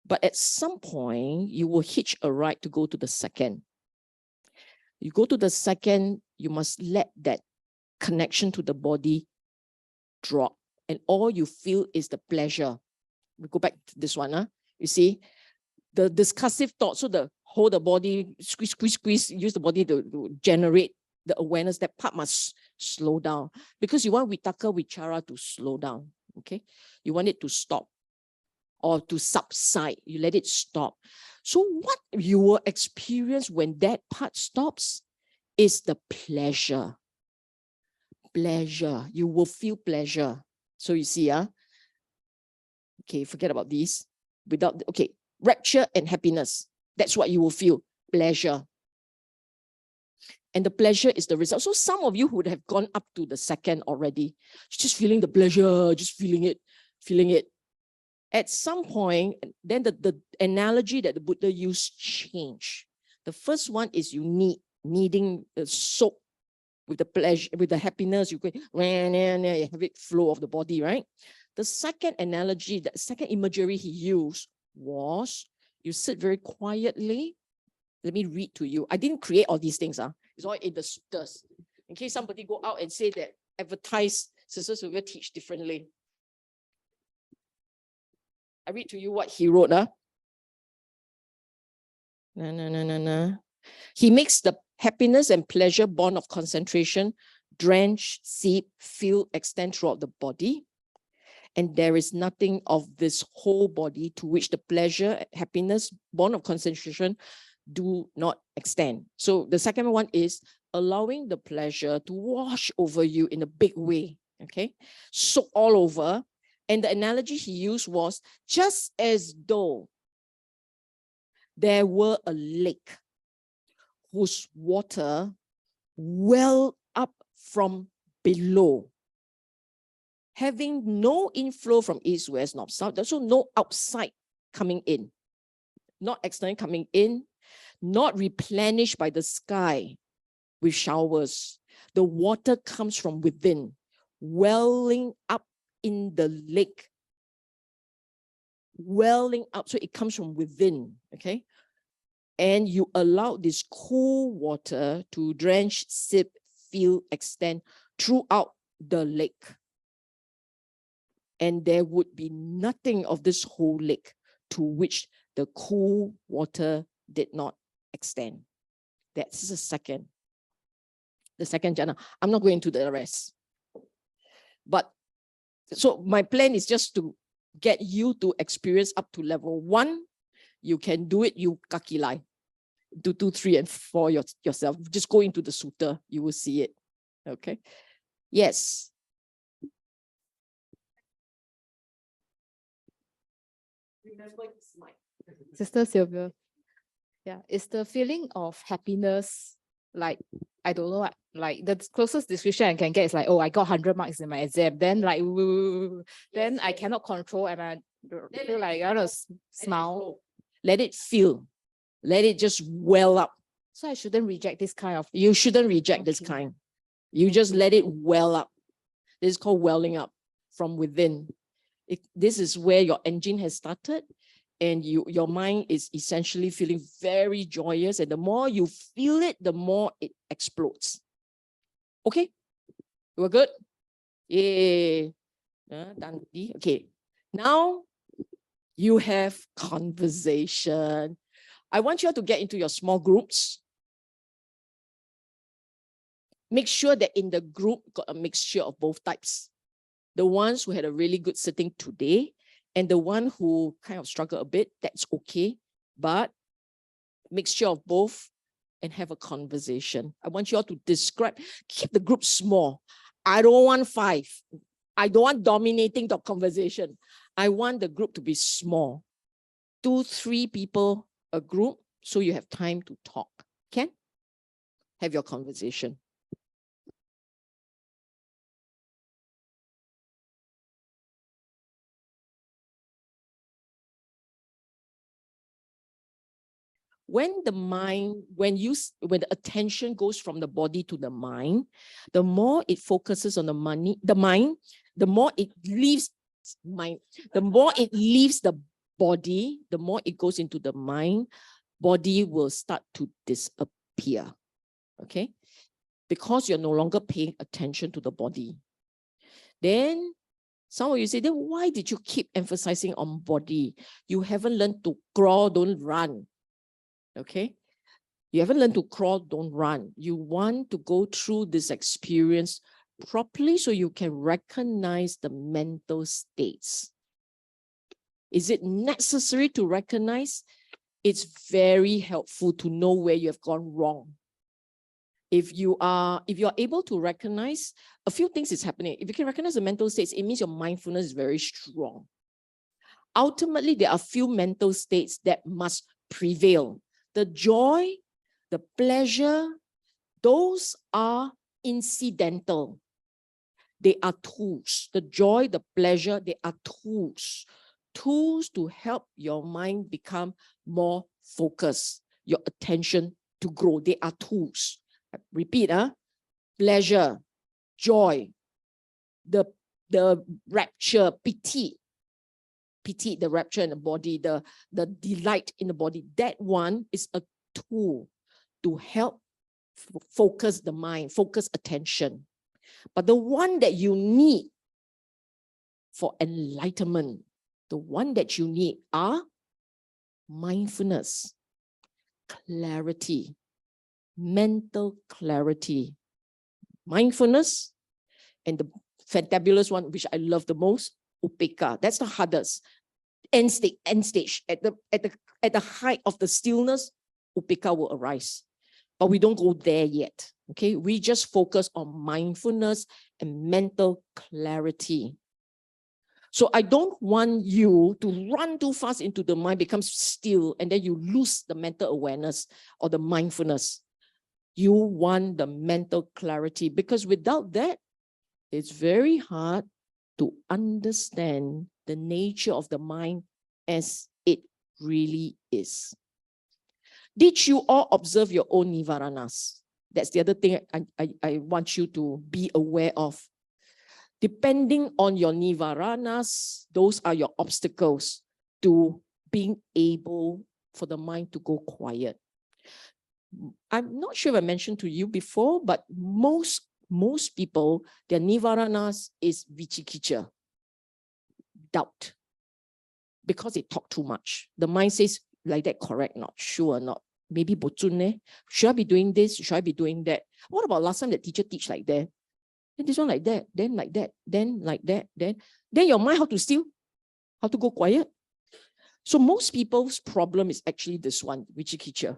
But at some point, you will hitch a ride to go to the second. You go to the second, you must let that connection to the body drop. And all you feel is the pleasure. We go back to this one. You see, the discursive thought, so hold the body, squeeze, use the body to generate the awareness. That part must slow down. Because you want vitaka, vichara to slow down. Okay? You want it to stop or to subside. You let it stop. So what you will experience when that part stops is the pleasure. Pleasure. You will feel pleasure. So you see, okay, forget about these. Okay, rapture and happiness. That's what you will feel. Pleasure. And the pleasure is the result. So some of you would have gone up to the second already, just feeling the pleasure, just feeling it. At some point, then the analogy that the Buddha used changed. The first one is you needing the soak with the pleasure, with the happiness, you have it flow of the body, right? The second analogy, the second imagery he used was you sit very quietly. Let me read to you. I didn't create all these things. It's all in the suttas. In case somebody go out and say that advertise Sister Sylvia teach differently. I read to you what he wrote. He makes the happiness and pleasure bond of concentration drench, seep, feel, extend throughout the body. And there is nothing of this whole body to which the pleasure, happiness, bond of concentration do not extend. So the second one is allowing the pleasure to wash over you in a big way, okay? Soak all over. And the analogy he used was just as though there were a lake whose water well up from below, having no inflow from east, west, north, south. There's also no outside coming in, not external coming in, not replenished by the sky with showers. The water comes from within, welling up in the lake, welling up. So it comes from within, okay? And you allow this cool water to drench, sip, feel, extend throughout the lake. And there would be nothing of this whole lake to which the cool water did not extend. That's the second jhana. I'm not going to the rest. But so my plan is just to get you to experience up to level 1. You can do it, you kakilai. Do 2, 3, and 4 yourself. Just go into the sutta, you will see it. Okay. Yes. Remember this mic. Sister Sylvia. Yeah, it's the feeling of happiness, like, I don't know what, like the closest description I can get is like, oh, I got 100 marks in my exam. Then like, then I cannot control and I feel like I want to smile. Let it feel. Let it just well up. So I shouldn't reject this kind of. You shouldn't reject this kind. You just let it well up. This is called welling up from within. This is where your engine has started, and your mind is essentially feeling very joyous. And the more you feel it, the more it explodes. Okay? We're good? Yeah. Okay. Now you have conversation. I want you all to get into your small groups. Make sure that in the group got a mixture of both types. The ones who had a really good sitting today and the one who kind of struggled a bit, that's okay. But mixture of both and have a conversation. I want you all to describe, keep the group small. I don't want 5. I don't want dominating the conversation. I want the group to be small. 2, 3 people a group, so you have time to talk. Can? Have your conversation. When the mind, when the attention goes from the body to the mind, the more it focuses on the mind, the more it leaves the more it leaves the body, the more it goes into the mind, body will start to disappear. Okay? Because you're no longer paying attention to the body. Then some of you say, then why did you keep emphasizing on body? You haven't learned to crawl, don't run. Okay? You haven't learned to crawl, don't run. You want to go through this experience properly so you can recognize the mental states. Is it necessary to recognize? It's very helpful to know where you have gone wrong. If you are able to recognize, a few things is happening. If you can recognize the mental states, it means your mindfulness is very strong. Ultimately, there are few mental states that must prevail. The joy, the pleasure, those are incidental. They are tools. The joy, the pleasure, they are tools. Tools to help your mind become more focused, your attention to grow. They are tools. Repeat, pleasure, joy, the rapture, piti, the rapture in the body, the delight in the body. That one is a tool to help focus the mind, focus attention. But the one that you need for enlightenment, the one that you need are mindfulness, clarity, mental clarity. Mindfulness, and the fantabulous one, which I love the most, upekkha. That's the hardest. End stage. At the height of the stillness, upekkha will arise. But we don't go there yet. Okay, we just focus on mindfulness and mental clarity. So I don't want you to run too fast into the mind, becomes still, and then you lose the mental awareness or the mindfulness. You want the mental clarity, because without that, it's very hard to understand the nature of the mind as it really is. Did you all observe your own nivaranas? That's the other thing I want you to be aware of. Depending on your nivaranas, those are your obstacles to being able for the mind to go quiet. I'm not sure if I mentioned to you before, but most people, their nivaranas is vicikiccha, doubt, because they talk too much. The mind says, like that correct, not sure, not maybe bocun eh? Should I be doing this? Should I be doing that? What about last time the teacher teach like that? Then this one like that, then like that, then like that, then your mind how to still, how to go quiet. So most people's problem is actually this one, vicikiccha.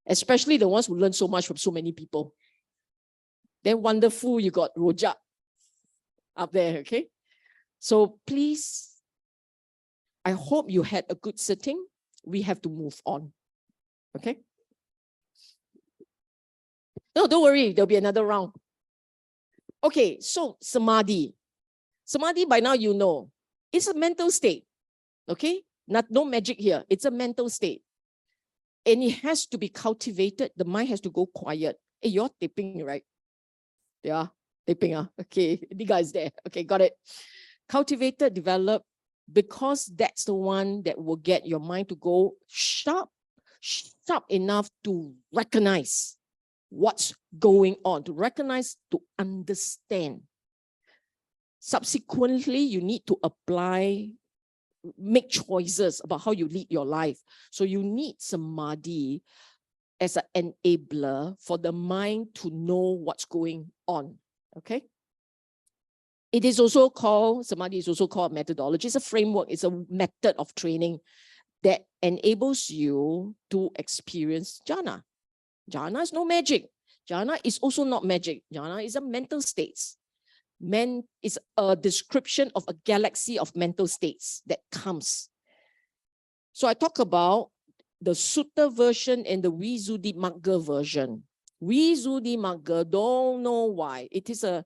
Especially the ones who learn so much from so many people. Then wonderful, you got Rojak up there, okay? So please, I hope you had a good sitting. We have to move on, okay? No, don't worry, there'll be another round. Okay, so Samadhi. Samadhi, by now you know, it's a mental state, okay? No magic here, it's a mental state. And it has to be cultivated. The mind has to go quiet. Hey, you're tipping, right? Yeah, tipping. Okay, the guy's there. Okay, got it. Cultivated, developed, because that's the one that will get your mind to go sharp enough to recognize what's going on, to recognize, to understand. Subsequently, you need to apply, make choices about how you lead your life. So you need Samadhi as an enabler for the mind to know what's going on, okay? It is also called, Samadhi is also called a methodology. It's a framework, it's a method of training that enables you to experience jhana. Jhana is no magic. Jhana is also not magic. Jhana is a mental states. Is a description of a galaxy of mental states that comes. So I talk about the Sutta version and the Visuddhimagga version. Visuddhimagga, don't know why. It is a,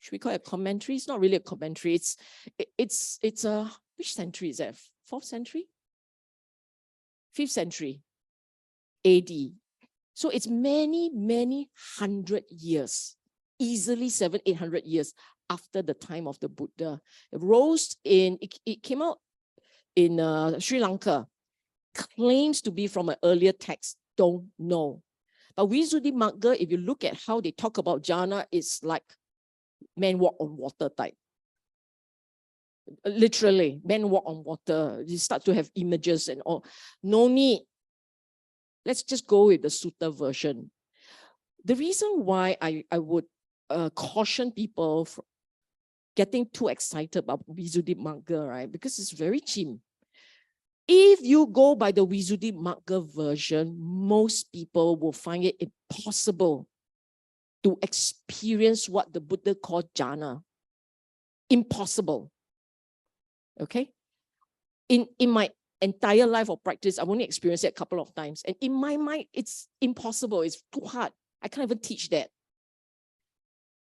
should we call it a commentary? It's not really a commentary. It's a, which century is that? 4th century? 5th century AD. So it's many hundred years. Easily 700-800 years after the time of the Buddha. It came out in Sri Lanka. Claims to be from an earlier text, don't know. But Visuddhimagga, if you look at how they talk about jhana, it's like men walk on water type. Literally, men walk on water. You start to have images and all. No need. Let's just go with the Sutta version. The reason why I would caution people from getting too excited about Visuddhimagga, right? Because it's very cheap. If you go by the Visuddhimagga version, most people will find it impossible to experience what the Buddha called jhana. Impossible. Okay? In my entire life of practice, I've only experienced it a couple of times. And in my mind, it's impossible. It's too hard. I can't even teach that.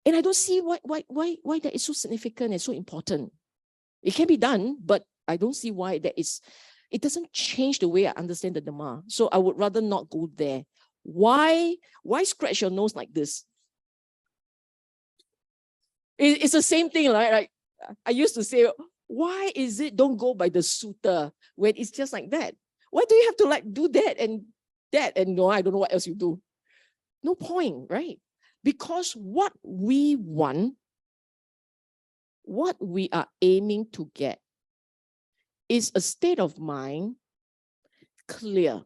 And I don't see why that is so significant and so important. It can be done, but I don't see why that is. It doesn't change the way I understand the Dhamma. So I would rather not go there. Why scratch your nose like this? It's the same thing, right? Like I used to say, why is it don't go by the sutta when it's just like that? Why do you have to like do that and no, I don't know what else you do. No point, right? Because what we want, what we are aiming to get, is a state of mind clear,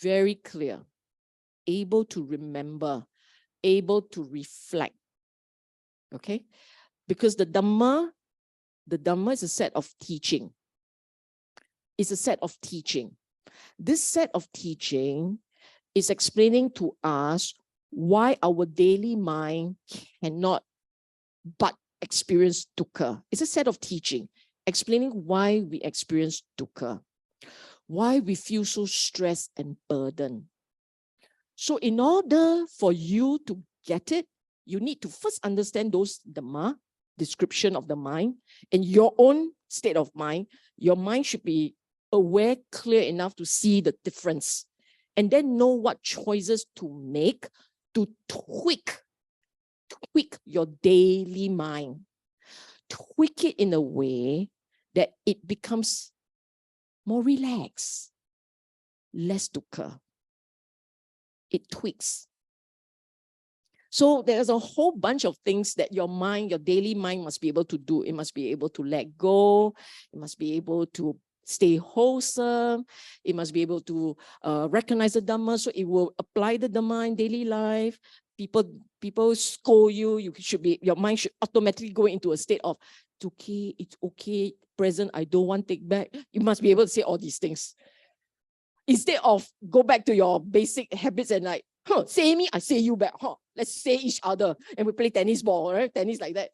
very clear, able to remember, able to reflect. Okay? Because the Dhamma is a set of teaching. It's a set of teaching. This set of teaching is explaining to us why our daily mind cannot but experience dukkha. It's a set of teaching explaining why we experience dukkha, why we feel so stressed and burdened. So in order for you to get it, you need to first understand those Dhamma, description of the mind, and your own state of mind. Your mind should be aware, clear enough to see the difference, and then know what choices to make to tweak your daily mind. Tweak it in a way that it becomes more relaxed, less dukkha. It tweaks. So there's a whole bunch of things that your mind, your daily mind must be able to do. It must be able to let go. It must be able to stay wholesome. It must be able to recognize the Dhamma, so it will apply the Dhamma in daily life. People scold you, your mind should automatically go into a state of, it's okay, present, I don't want to take back. You must be able to say all these things. Instead of go back to your basic habits and like, say me, I say you back. Let's say each other. And we play tennis ball, right? Tennis like that.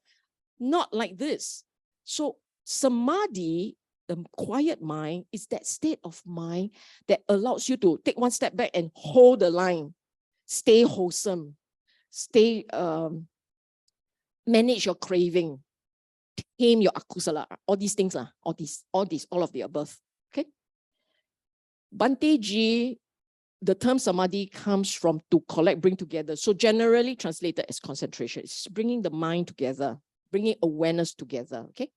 Not like this. So Samadhi, the quiet mind, is that state of mind that allows you to take one step back and hold the line. Stay wholesome. Stay, manage your craving. Tame your akusala. All these things, all of the above. Okay? Bhante Ji, the term Samadhi comes from to collect, bring together. So generally translated as concentration. It's bringing the mind together, bringing awareness together, okay?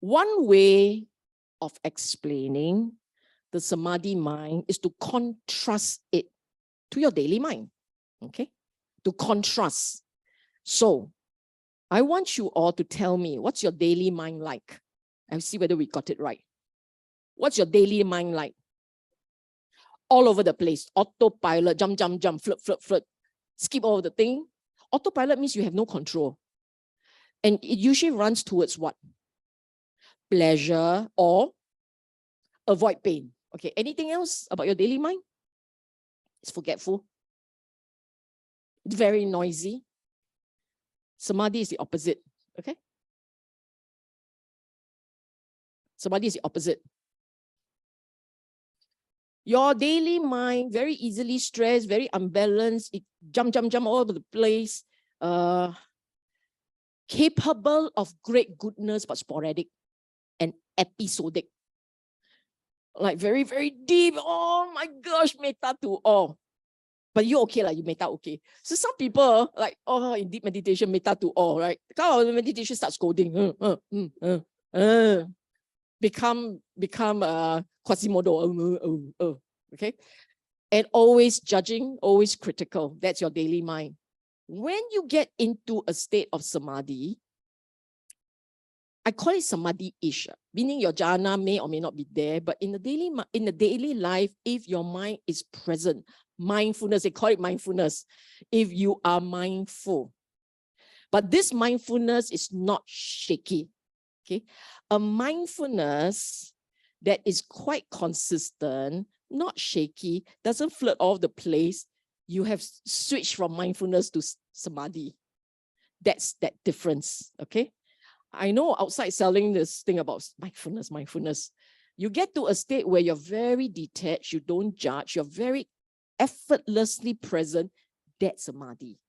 One way of explaining the Samadhi mind is to contrast it to your daily mind, okay? To contrast. So I want you all to tell me, what's your daily mind like? I'll see whether we got it right. What's your daily mind like? All over the place. Autopilot, jump, jump, jump, flirt. Skip all the thing. Autopilot means you have no control. And it usually runs towards what? Pleasure or avoid pain. Okay, anything else about your daily mind? It's forgetful. It's very noisy. Samadhi is the opposite. Okay? Samadhi is the opposite. Your daily mind, very easily stressed, very unbalanced, it jump all over the place, capable of great goodness, but sporadic and episodic. Like very, very deep. Oh my gosh, metta to all. But you okay, like you metta okay. So some people like, in deep meditation, metta to all, right? Because the meditation starts scolding. Become Quasimodo. Okay? And always judging, always critical. That's your daily mind. When you get into a state of Samadhi, I call it Samadhi-ish, meaning your jhana may or may not be there, but in the daily life, if your mind is present, mindfulness, they call it mindfulness, if you are mindful. But this mindfulness is not shaky. Okay, a mindfulness that is quite consistent, not shaky, doesn't flirt all over the place. You have switched from mindfulness to Samadhi. That's that difference, okay? I know outside selling this thing about mindfulness. You get to a state where you're very detached, you don't judge, you're very effortlessly present. That's Samadhi.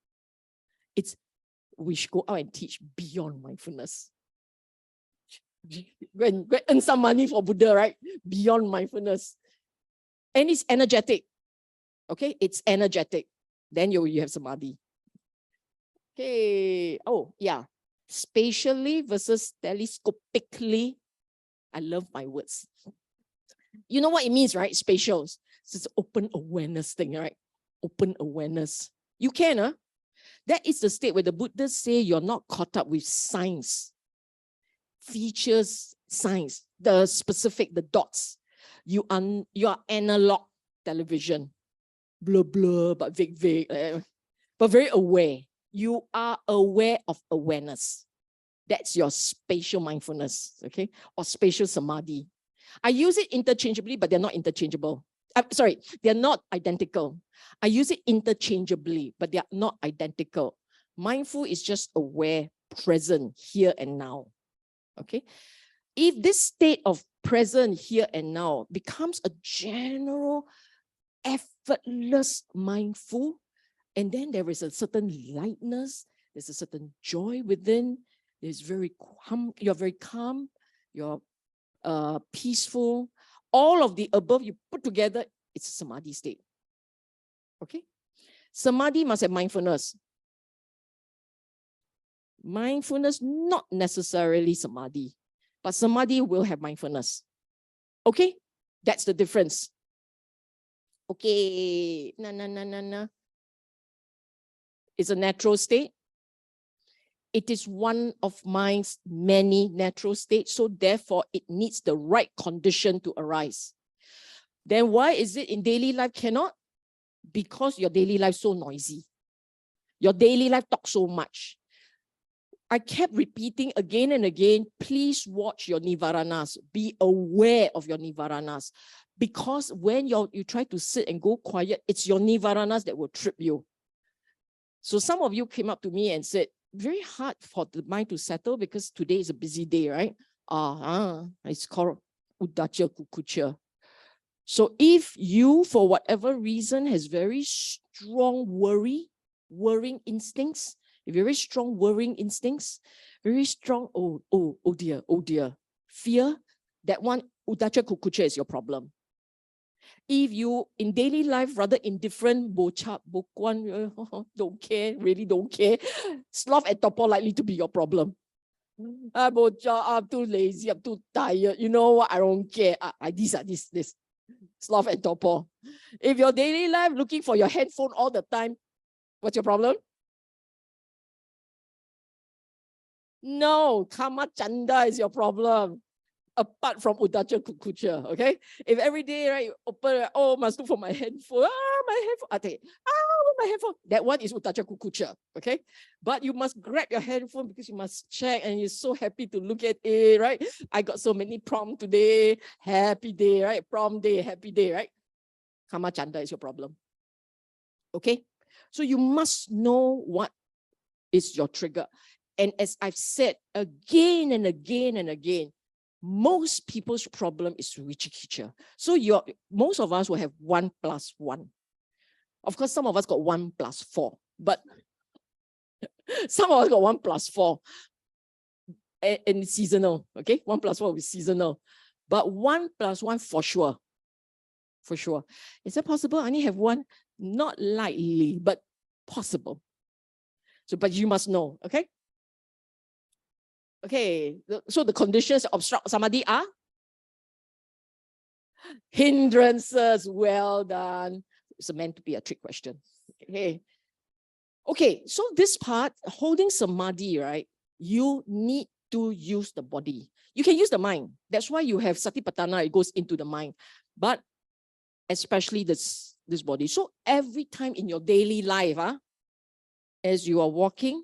We should go out and teach beyond mindfulness. Go earn some money for Buddha, right? Beyond mindfulness. And it's energetic. Okay, it's energetic. Then you have Samadhi. Okay. Oh, yeah. Spatially versus telescopically. I love my words. You know what it means, right? Spatial. It's open awareness thing, right? Open awareness. You can, huh? That is the state where the Buddhists say you're not caught up with science, features, science, the specific, the dots. You are analog television, blah blah, but vague, but very aware. You are aware of awareness. That's your spatial mindfulness, okay, or spatial samadhi. I use it interchangeably, but they're not interchangeable. Sorry, they're not identical. I use it interchangeably, but they're not identical. Mindful is just aware, present, here and now. Okay. If this state of present, here and now becomes a general, effortless mindful, and then there is a certain lightness, there's a certain joy within, there's very calm, you're very calm, you're peaceful, all of the above you put together, it's a samadhi state. Okay? Samadhi must have mindfulness. Mindfulness, not necessarily samadhi, but samadhi will have mindfulness. Okay? That's the difference. Okay. Na. It's a natural state. It is one of mind's many natural states, so therefore it needs the right condition to arise. Then why is it in daily life cannot? Because your daily life is so noisy. Your daily life talks so much. I kept repeating again and again, please watch your nivaranas. Be aware of your nivaranas. Because when you try to sit and go quiet, it's your nivaranas that will trip you. So some of you came up to me and said, very hard for the mind to settle because today is a busy day, right? It's called Uddhacca Kukucca. So if you, for whatever reason, has very strong worrying instincts, very strong worrying instincts, very strong, oh dear, fear, that one, Uddhacca Kukucca is your problem. If you, in daily life, rather indifferent, bochap, bokwan, don't care, really don't care, sloth and torpor likely to be your problem. I'm too lazy, I'm too tired, you know what, I don't care. This. Sloth and torpor. If your daily life looking for your headphone all the time, what's your problem? No, Kama Chanda is your problem. Apart from Uddhacca Kukucca, okay? If every day, right, you open, must look for my headphone. My headphone. My headphone. That one is Uddhacca Kukucca, okay? But you must grab your headphone because you must check and you're so happy to look at it, right? I got so many prom today. Happy day, right? Prom day, happy day, right? Kama Chanda is your problem. Okay? So you must know what is your trigger. And as I've said again and again and again, most people's problem is Vichikicca. So most of us will have 1 + 1. Of course, some of us got 1 + 4, but some of us got 1 + 4. And it's seasonal, okay? 1 + 4 will be seasonal. But 1 + 1 for sure. For sure. Is it possible? I only have 1? Not likely, but possible. So, but you must know, okay? Okay, so the conditions of obstruct samadhi are hindrances. Well done. It's meant to be a trick question. Okay, so this part, holding samadhi, right? You need to use the body. You can use the mind. That's why you have satipatthana, it goes into the mind. But especially this body. So every time in your daily life, as you are walking,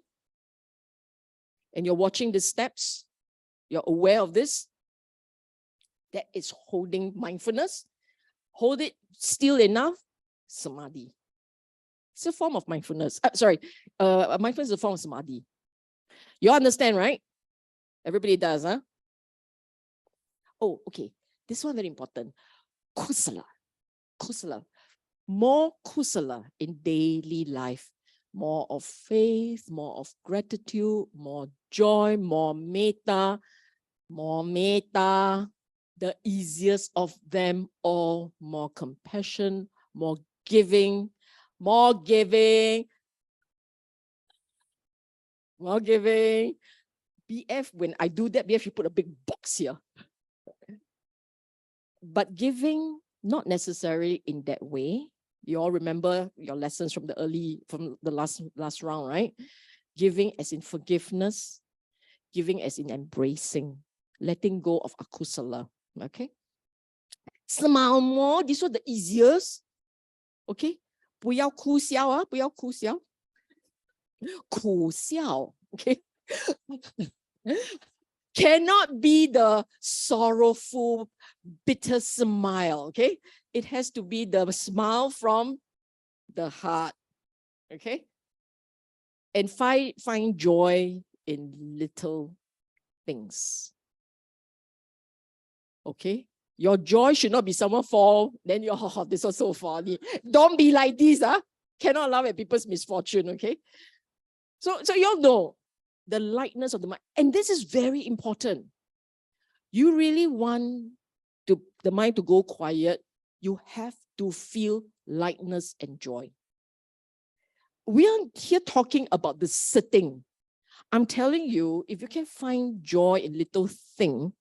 and you're watching the steps, you're aware of this, that is holding mindfulness. Hold it still enough, samadhi. It's a form of mindfulness. Mindfulness is a form of samadhi. You understand, right? Everybody does, huh? Oh, okay. This one very important. Kusala. More kusala in daily life. More of faith, more of gratitude, more joy, more metta. The easiest of them all, more compassion, more giving. BF, when I do that, BF, you put a big box here. but giving not necessarily in that way. You all remember your lessons from the last round, right? Giving as in forgiveness, giving as in embracing, letting go of akusala. Okay. Smile more. This was the easiest. Okay. 不要哭笑啊，不要哭笑。苦笑. Okay. Cannot be the sorrowful, bitter smile. Okay. It has to be the smile from the heart. Okay. And find joy in little things. Okay. Your joy should not be someone fall, then you're, oh, this was so funny. Don't be like this, huh? Cannot laugh at people's misfortune, okay? So you all know the lightness of the mind. And this is very important. You really want the mind to go quiet, you have to feel lightness and joy. We are here talking about the sitting. I'm telling you, if you can find joy in little thing,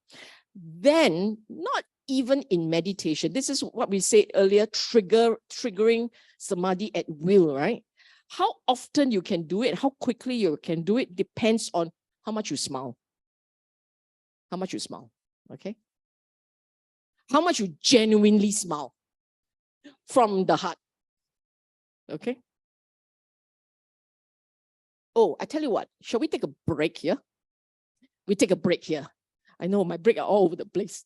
then not even in meditation, this is what we said earlier, triggering samadhi at will, right? How often you can do it, how quickly you can do it depends on how much you smile. How much you smile, okay? How much you genuinely smile from the heart, okay? Oh, I tell you what, shall we take a break here? We take a break here. I know my break are all over the place.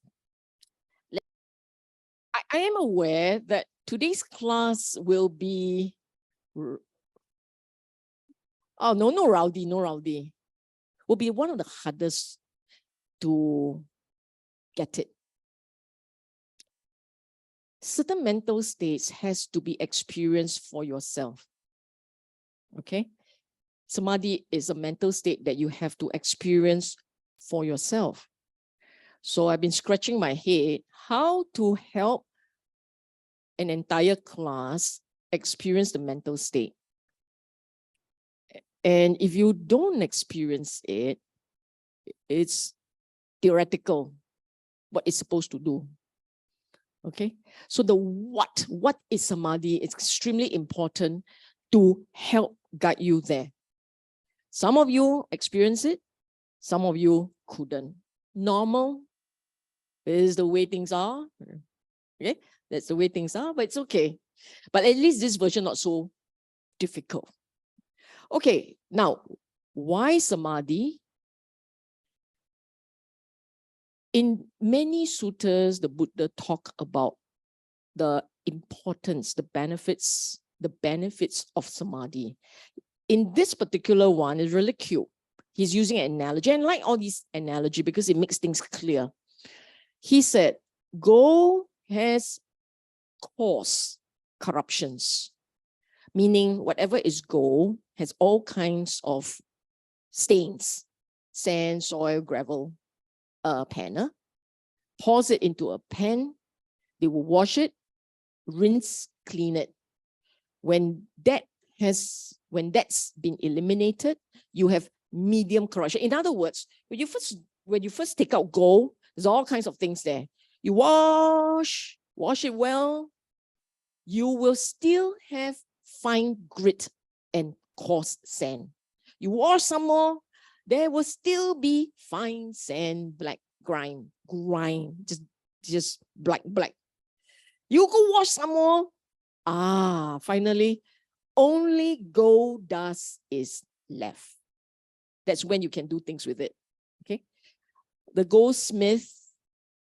I am aware that today's class will be, oh, no rowdy. Will be one of the hardest to get it. Certain mental states has to be experienced for yourself. Okay? Samadhi is a mental state that you have to experience for yourself. So I've been scratching my head how to help an entire class experience the mental state. And if you don't experience it, it's theoretical, what it's supposed to do. Okay, so the what is samadhi is extremely important to help guide you there. Some of you experience it, some of you couldn't. Normal is the way things are. Okay, that's the way things are, but it's okay. But at least this version not so difficult. Okay, now, why samadhi? In many suttas, the Buddha talk about the importance, the benefits of samadhi. In this particular one, it's really cute. He's using an analogy, and I like all these analogy because it makes things clear. He said, gold has caused corruptions, meaning whatever is gold has all kinds of stains, sand, soil, gravel, panna. Pours it into a pan, they will wash it, rinse, clean it. When that's been eliminated, you have medium corruption. In other words, when you first take out gold, there's all kinds of things there. You wash it well, you will still have fine grit and coarse sand. You wash some more, there will still be fine sand, black grime, just black. You go wash some more, finally, only gold dust is left. That's when you can do things with it, okay? The goldsmith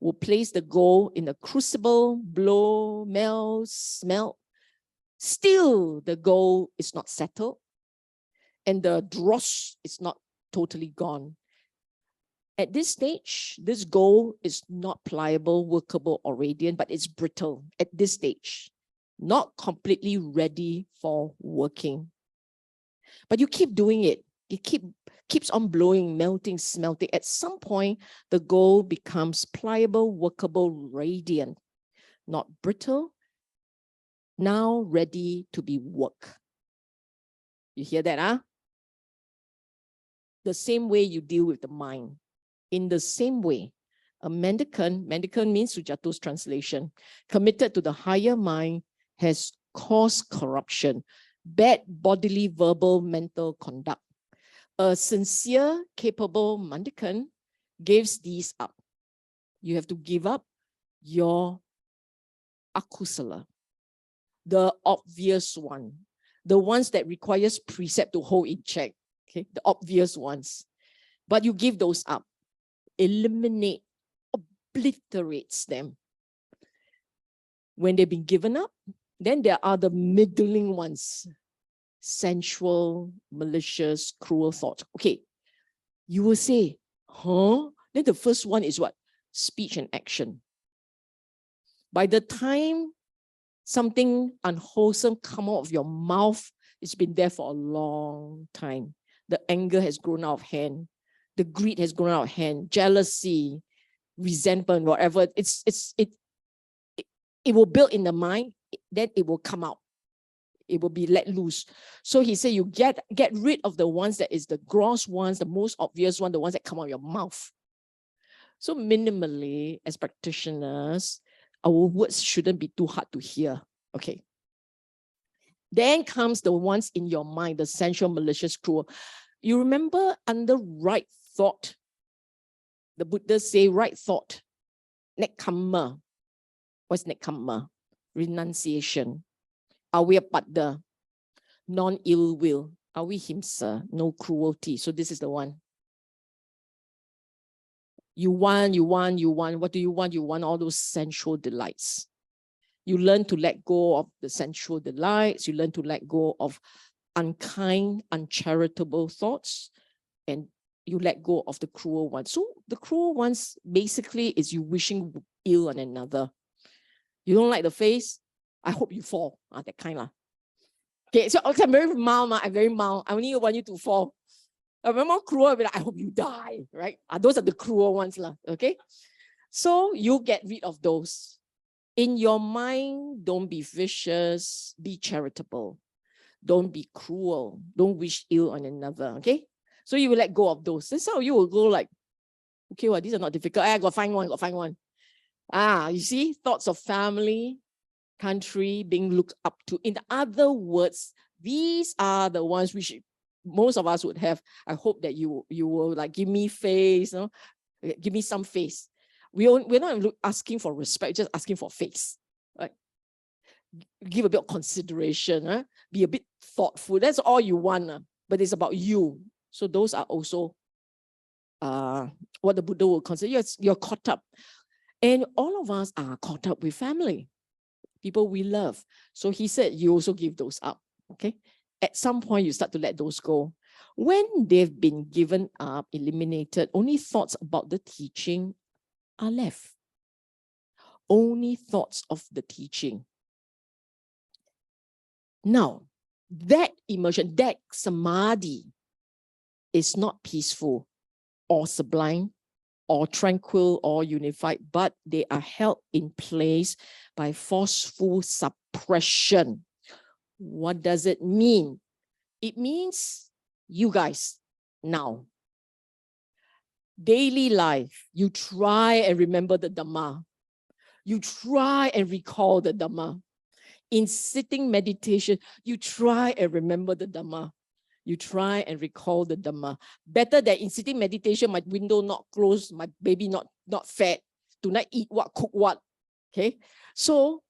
will place the gold in a crucible, blow, melt, smelt. Still, the gold is not settled and the dross is not totally gone. At this stage, this gold is not pliable, workable, or radiant, but it's brittle at this stage, not completely ready for working. But you keep doing it. It keeps on blowing, melting, smelting. At some point, the gold becomes pliable, workable, radiant, not brittle, now ready to be worked. You hear that, huh? The same way you deal with the mind. In the same way, A mendicant means Sujato's translation, committed to the higher mind, has caused corruption, bad bodily, verbal, mental conduct. A sincere, capable mendicant gives these up. You have to give up your akusala, the obvious one, the ones that requires precept to hold in check, okay, the obvious ones. But you give those up, eliminate, obliterates them. When they've been given up, then there are the middling ones, sensual, malicious, cruel thoughts. Okay, you will say, huh? Then the first one is what? Speech and action. By the time something unwholesome come out of your mouth, it's been there for a long time. The anger has grown out of hand. The greed has grown out of hand. Jealousy, resentment, whatever. It will build in the mind, then it will come out. It will be let loose. So he said, you get rid of the ones that is the gross ones, the most obvious one, the ones that come out of your mouth. So minimally, as practitioners, our words shouldn't be too hard to hear. Okay. Then comes the ones in your mind, the sensual, malicious, cruel. You remember under right thought, the Buddha say right thought, nekkhamma. What's nekkhamma? Renunciation. Aviyapada, non-ill will. Avihimsa, no cruelty. So this is the one. You want. What do you want? You want all those sensual delights. You learn to let go of the sensual delights. You learn to let go of unkind, uncharitable thoughts. And you let go of the cruel ones. So the cruel ones basically is you wishing ill on another. You don't like the face? I hope you fall. That kind of. Okay, so I'm very mild. I'm very mild. I only want you to fall. I'm more cruel. I'll be like, I hope you die, right? Those are the cruel ones, okay? So you get rid of those. In your mind, don't be vicious, be charitable. Don't be cruel. Don't wish ill on another, okay? So you will let go of those. That's how you will go like, okay, well, these are not difficult. I got to find one. You see, thoughts of family, country, being looked up to. In other words, these are the ones which most of us would have. I hope that you will like give me face, give me some face. We're not asking for respect, just asking for face. Right? Give a bit of consideration, be a bit thoughtful. That's all you want, but it's about you. So those are also what the Buddha will consider. You're caught up. And all of us are caught up with family, people we love. So he said, you also give those up, okay? At some point, you start to let those go. When they've been given up, eliminated, only thoughts about the teaching are left. Only thoughts of the teaching. Now, that immersion, that samadhi is not peaceful or sublime or tranquil or unified, but they are held in place by forceful suppression. What does it mean? It means you guys now, daily life, you try and remember the Dhamma. You try and recall the Dhamma. In sitting meditation, you try and remember the Dhamma. You try and recall the Dhamma. Better than in sitting meditation, my window not closed, my baby not fed, do not eat what, cook what. Okay? So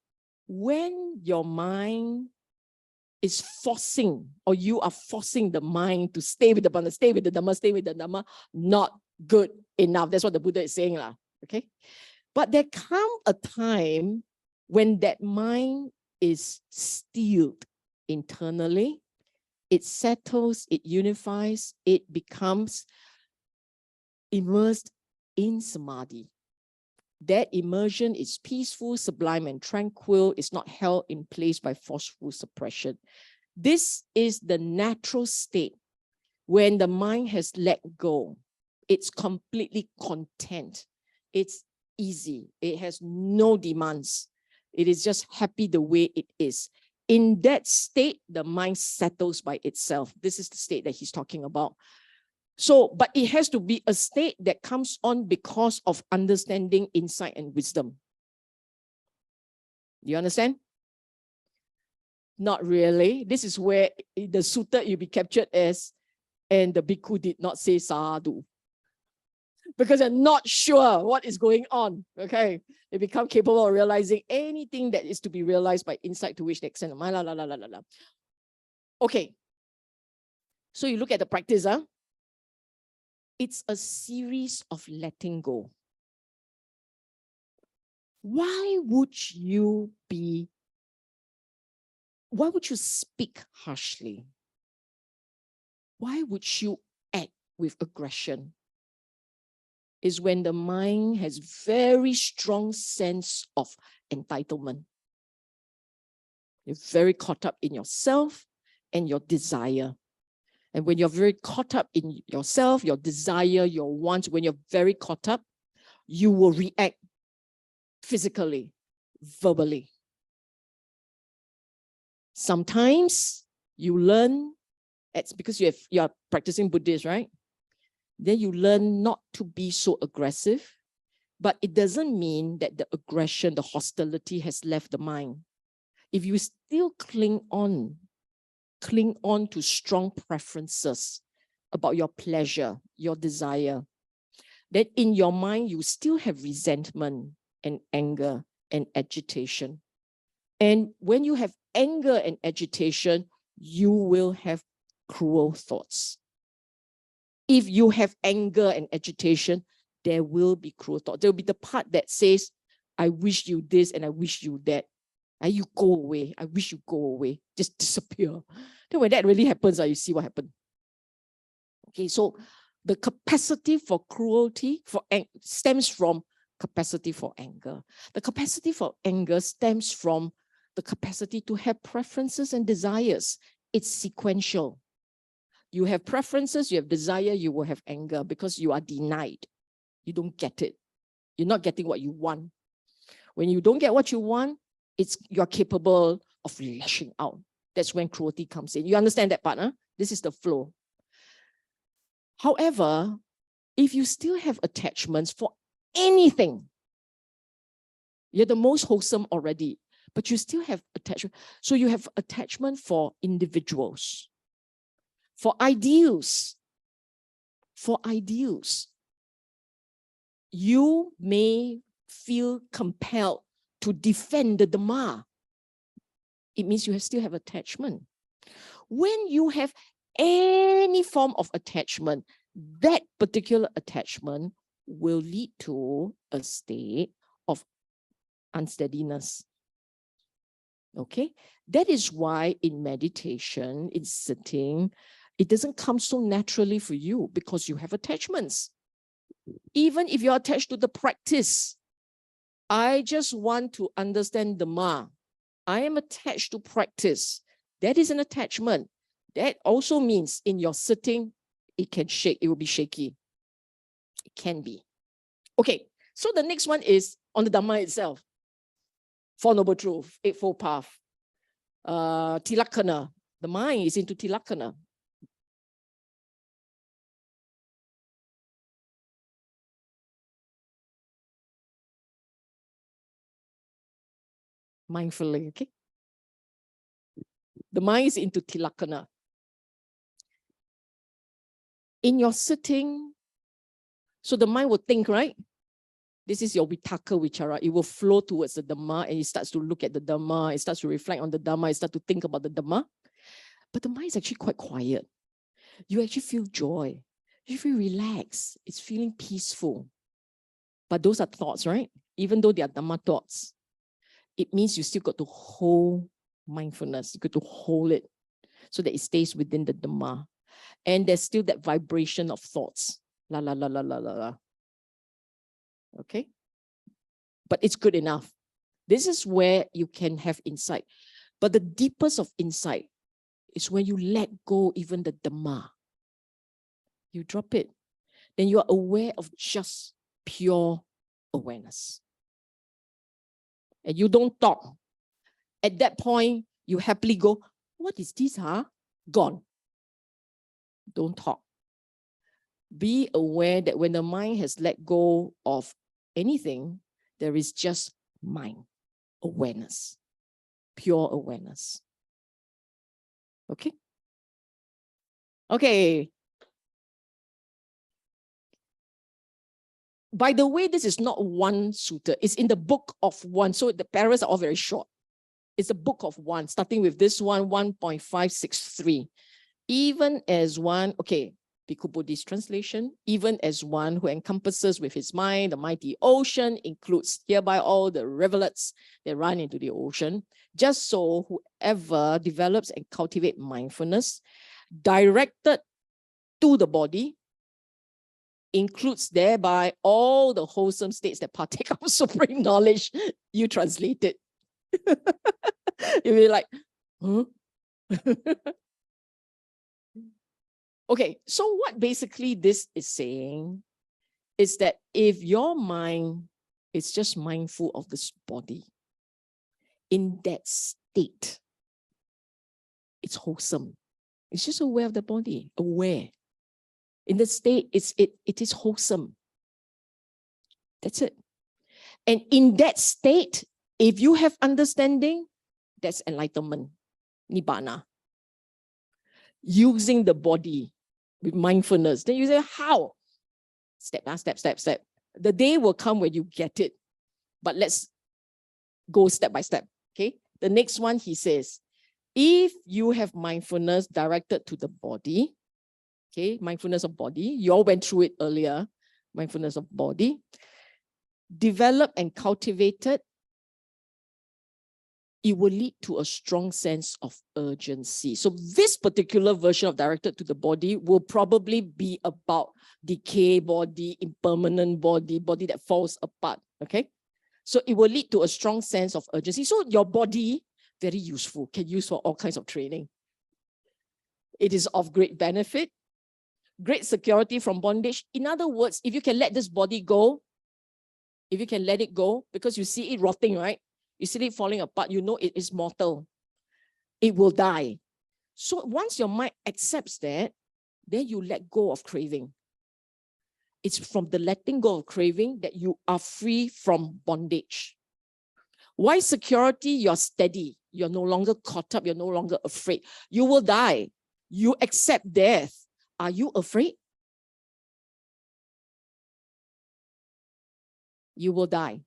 when your mind is forcing, or you are forcing the mind to stay with the Dhamma, stay with the Dhamma, stay with the Dhamma, not good enough. That's what the Buddha is saying. Okay? But there comes a time when that mind is stilled internally, it settles, it unifies, it becomes immersed in samadhi. That immersion is peaceful, sublime, and tranquil. It's not held in place by forceful suppression. This is the natural state when the mind has let go. It's completely content. It's easy. It has no demands. It is just happy the way it is. In that state, the mind settles by itself. This is the state that he's talking about. So, but it has to be a state that comes on because of understanding, insight, and wisdom. You understand? Not really. This is where the sutta you'll be captured as, and the bhikkhu did not say sadhu. Because they're not sure what is going on. Okay. They become capable of realizing anything that is to be realized by insight, to which they extend. Okay. So you look at the practice, huh? It's a series of letting go. Why would you speak harshly? Why would you act with aggression? Is when the mind has very strong sense of entitlement. You're very caught up in yourself and your desire. And when you're very caught up in yourself, your desire, your wants, when you're very caught up, you will react physically, verbally. Sometimes you learn, it's because you are practicing Buddhist, right? Then you learn not to be so aggressive, but it doesn't mean that the aggression, the hostility has left the mind. If you still cling on to strong preferences about your pleasure, your desire, then in your mind, you still have resentment and anger and agitation. And when you have anger and agitation, you will have cruel thoughts. If you have anger and agitation, there will be cruel thoughts. There will be the part that says, I wish you this and I wish you that. And you go away. I wish you go away. Just disappear. Then when that really happens, you see what happened. Okay, so the capacity for cruelty stems from capacity for anger. The capacity for anger stems from the capacity to have preferences and desires. It's sequential. You have preferences, you have desire, you will have anger because you are denied. You don't get it. You're not getting what you want. When you don't get what you want, you're capable of lashing out. That's when cruelty comes in. You understand that part, huh? This is the flow. However, if you still have attachments for anything, you're the most wholesome already, but you still have attachment. So you have attachment for individuals, for ideals. You may feel compelled to defend the Dhamma. It means you still have attachment. When you have any form of attachment, that particular attachment will lead to a state of unsteadiness. Okay? That is why in meditation, in sitting, it doesn't come so naturally for you because you have attachments. Even if you're attached to the practice, I just want to understand Dhamma. I am attached to practice. That is an attachment. That also means in your sitting, it can shake. It will be shaky. It can be. Okay, so the next one is on the Dhamma itself. Four Noble Truths, Eightfold Path. Tilakkhana. The mind is into Tilakkhana. Mindfully, okay? The mind is into Tilakkhana. In your sitting, so the mind will think, right? This is your vitaka vichara. It will flow towards the Dhamma and it starts to look at the Dhamma. It starts to reflect on the Dhamma. It starts to think about the Dhamma. But the mind is actually quite quiet. You actually feel joy. You feel relaxed. It's feeling peaceful. But those are thoughts, right? Even though they are Dhamma thoughts, it means you still got to hold mindfulness. You got to hold it so that it stays within the Dhamma. And there's still that vibration of thoughts. La, la, la, la, la, la, la. Okay? But it's good enough. This is where you can have insight. But the deepest of insight is when you let go even the Dhamma. You drop it. Then you are aware of just pure awareness. And you don't talk. At that point, you happily go, what is this, huh? Gone. Don't talk. Be aware that when the mind has let go of anything, there is just mind, awareness, pure awareness. Okay? Okay. By the way, this is not one sutta. It's in the book of one. So the paras are all very short. It's a book of one, starting with this one, 1.563. Even as one, okay, Bhikkhu Buddhist translation, even as one who encompasses with his mind the mighty ocean, includes hereby all the rivulets that run into the ocean, just so whoever develops and cultivates mindfulness, directed to the body, includes thereby all the wholesome states that partake of supreme knowledge. You translate it. You'll be like, huh? Okay, so what basically this is saying is that if your mind is just mindful of this body, in that state, it's wholesome. It's just aware of the body, aware. In the state, it is wholesome. That's it. And in that state, if you have understanding, that's enlightenment, nibbana. Using the body with mindfulness. Then you say, how? Step by step, step, step. The day will come when you get it. But let's go step by step. Okay. The next one, he says, if you have mindfulness directed to the body, okay, mindfulness of body, you all went through it earlier, mindfulness of body, develop and cultivated, it will lead to a strong sense of urgency. So this particular version of directed to the body will probably be about decay body, impermanent body, body that falls apart, okay? So it will lead to a strong sense of urgency. So your body, very useful, can use for all kinds of training. It is of great benefit, great security from bondage. In other words, if you can let this body go, if you can let it go, because you see it rotting, right? You see it falling apart, you know it is mortal. It will die. So once your mind accepts that, then you let go of craving. It's from the letting go of craving that you are free from bondage. Why security? You're steady. You're no longer caught up. You're no longer afraid. You will die. You accept death. Are you afraid? You will die.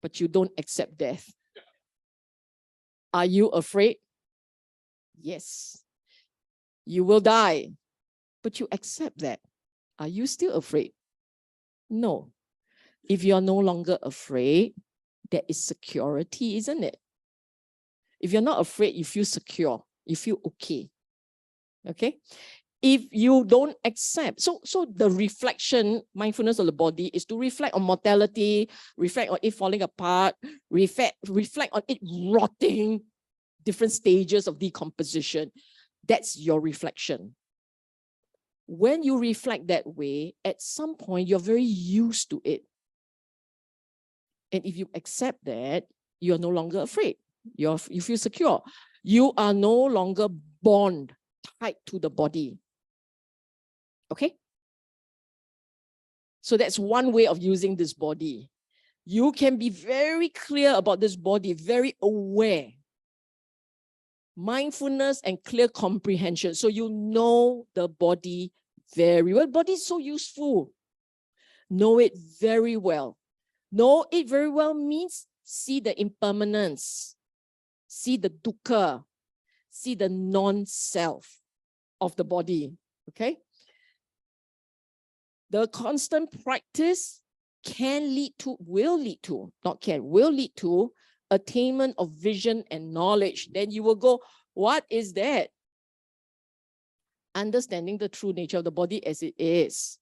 But you don't accept death. Are you afraid? Yes. You will die. But you accept that. Are you still afraid? No. If you're no longer afraid, that is security, isn't it? If you're not afraid, you feel secure. You feel okay. Okay? If you don't accept, so the reflection, mindfulness of the body is to reflect on mortality, reflect on it falling apart, reflect on it rotting, different stages of decomposition. That's your reflection. When you reflect that way, at some point, you're very used to it. And if you accept that, you're no longer afraid. You feel secure. You are no longer bound, tied to the body. Okay? So that's one way of using this body. You can be very clear about this body, very aware. Mindfulness and clear comprehension. So you know the body very well. Body is so useful. Know it very well. Know it very well means see the impermanence, see the dukkha, see the non-self of the body, okay? The constant practice will lead to attainment of vision and knowledge. Then you will go, what is that? Understanding the true nature of the body as it is,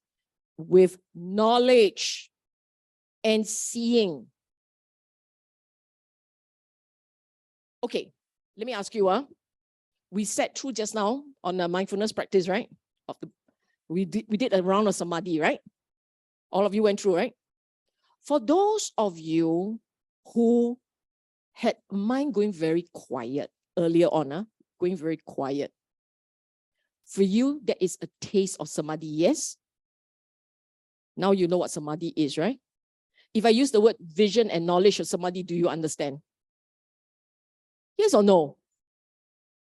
with knowledge and seeing. Okay, let me ask you, we sat through just now on the mindfulness practice, right? We did a round of Samadhi, right? All of you went through, right? For those of you who had mind going very quiet earlier on, going very quiet, For you, that is a taste of Samadhi, yes? Now you know what Samadhi is, right? If I use the word vision and knowledge of Samadhi, do you understand? Yes or no?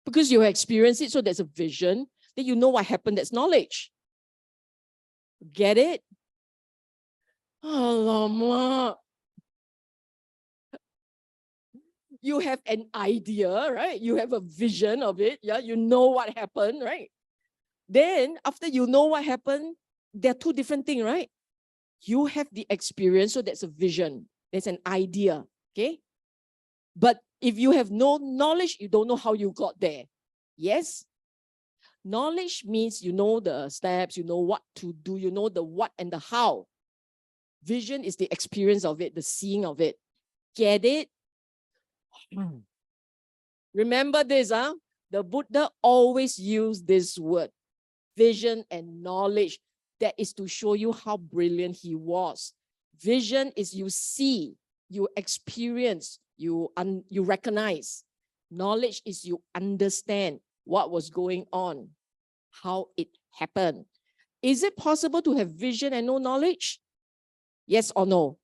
Because you experience it, so there's a vision, then you know what happened, that's knowledge. Get it? Alamak. You have an idea, right? You have a vision of it, yeah? You know what happened, right? Then, after you know what happened, there are two different things, right? You have the experience, so that's a vision. There's an idea, okay? But if you have no knowledge, you don't know how you got there. Yes? Knowledge means you know the steps, you know what to do, you know the what and the how. Vision is the experience of it, the seeing of it. Get it? Remember this, huh? The Buddha always used this word, vision and knowledge. That is to show you how brilliant he was. Vision is you see, you experience, you recognize. Knowledge is you understand what was going on, how it happened. Is it possible to have vision and no knowledge? Yes or no?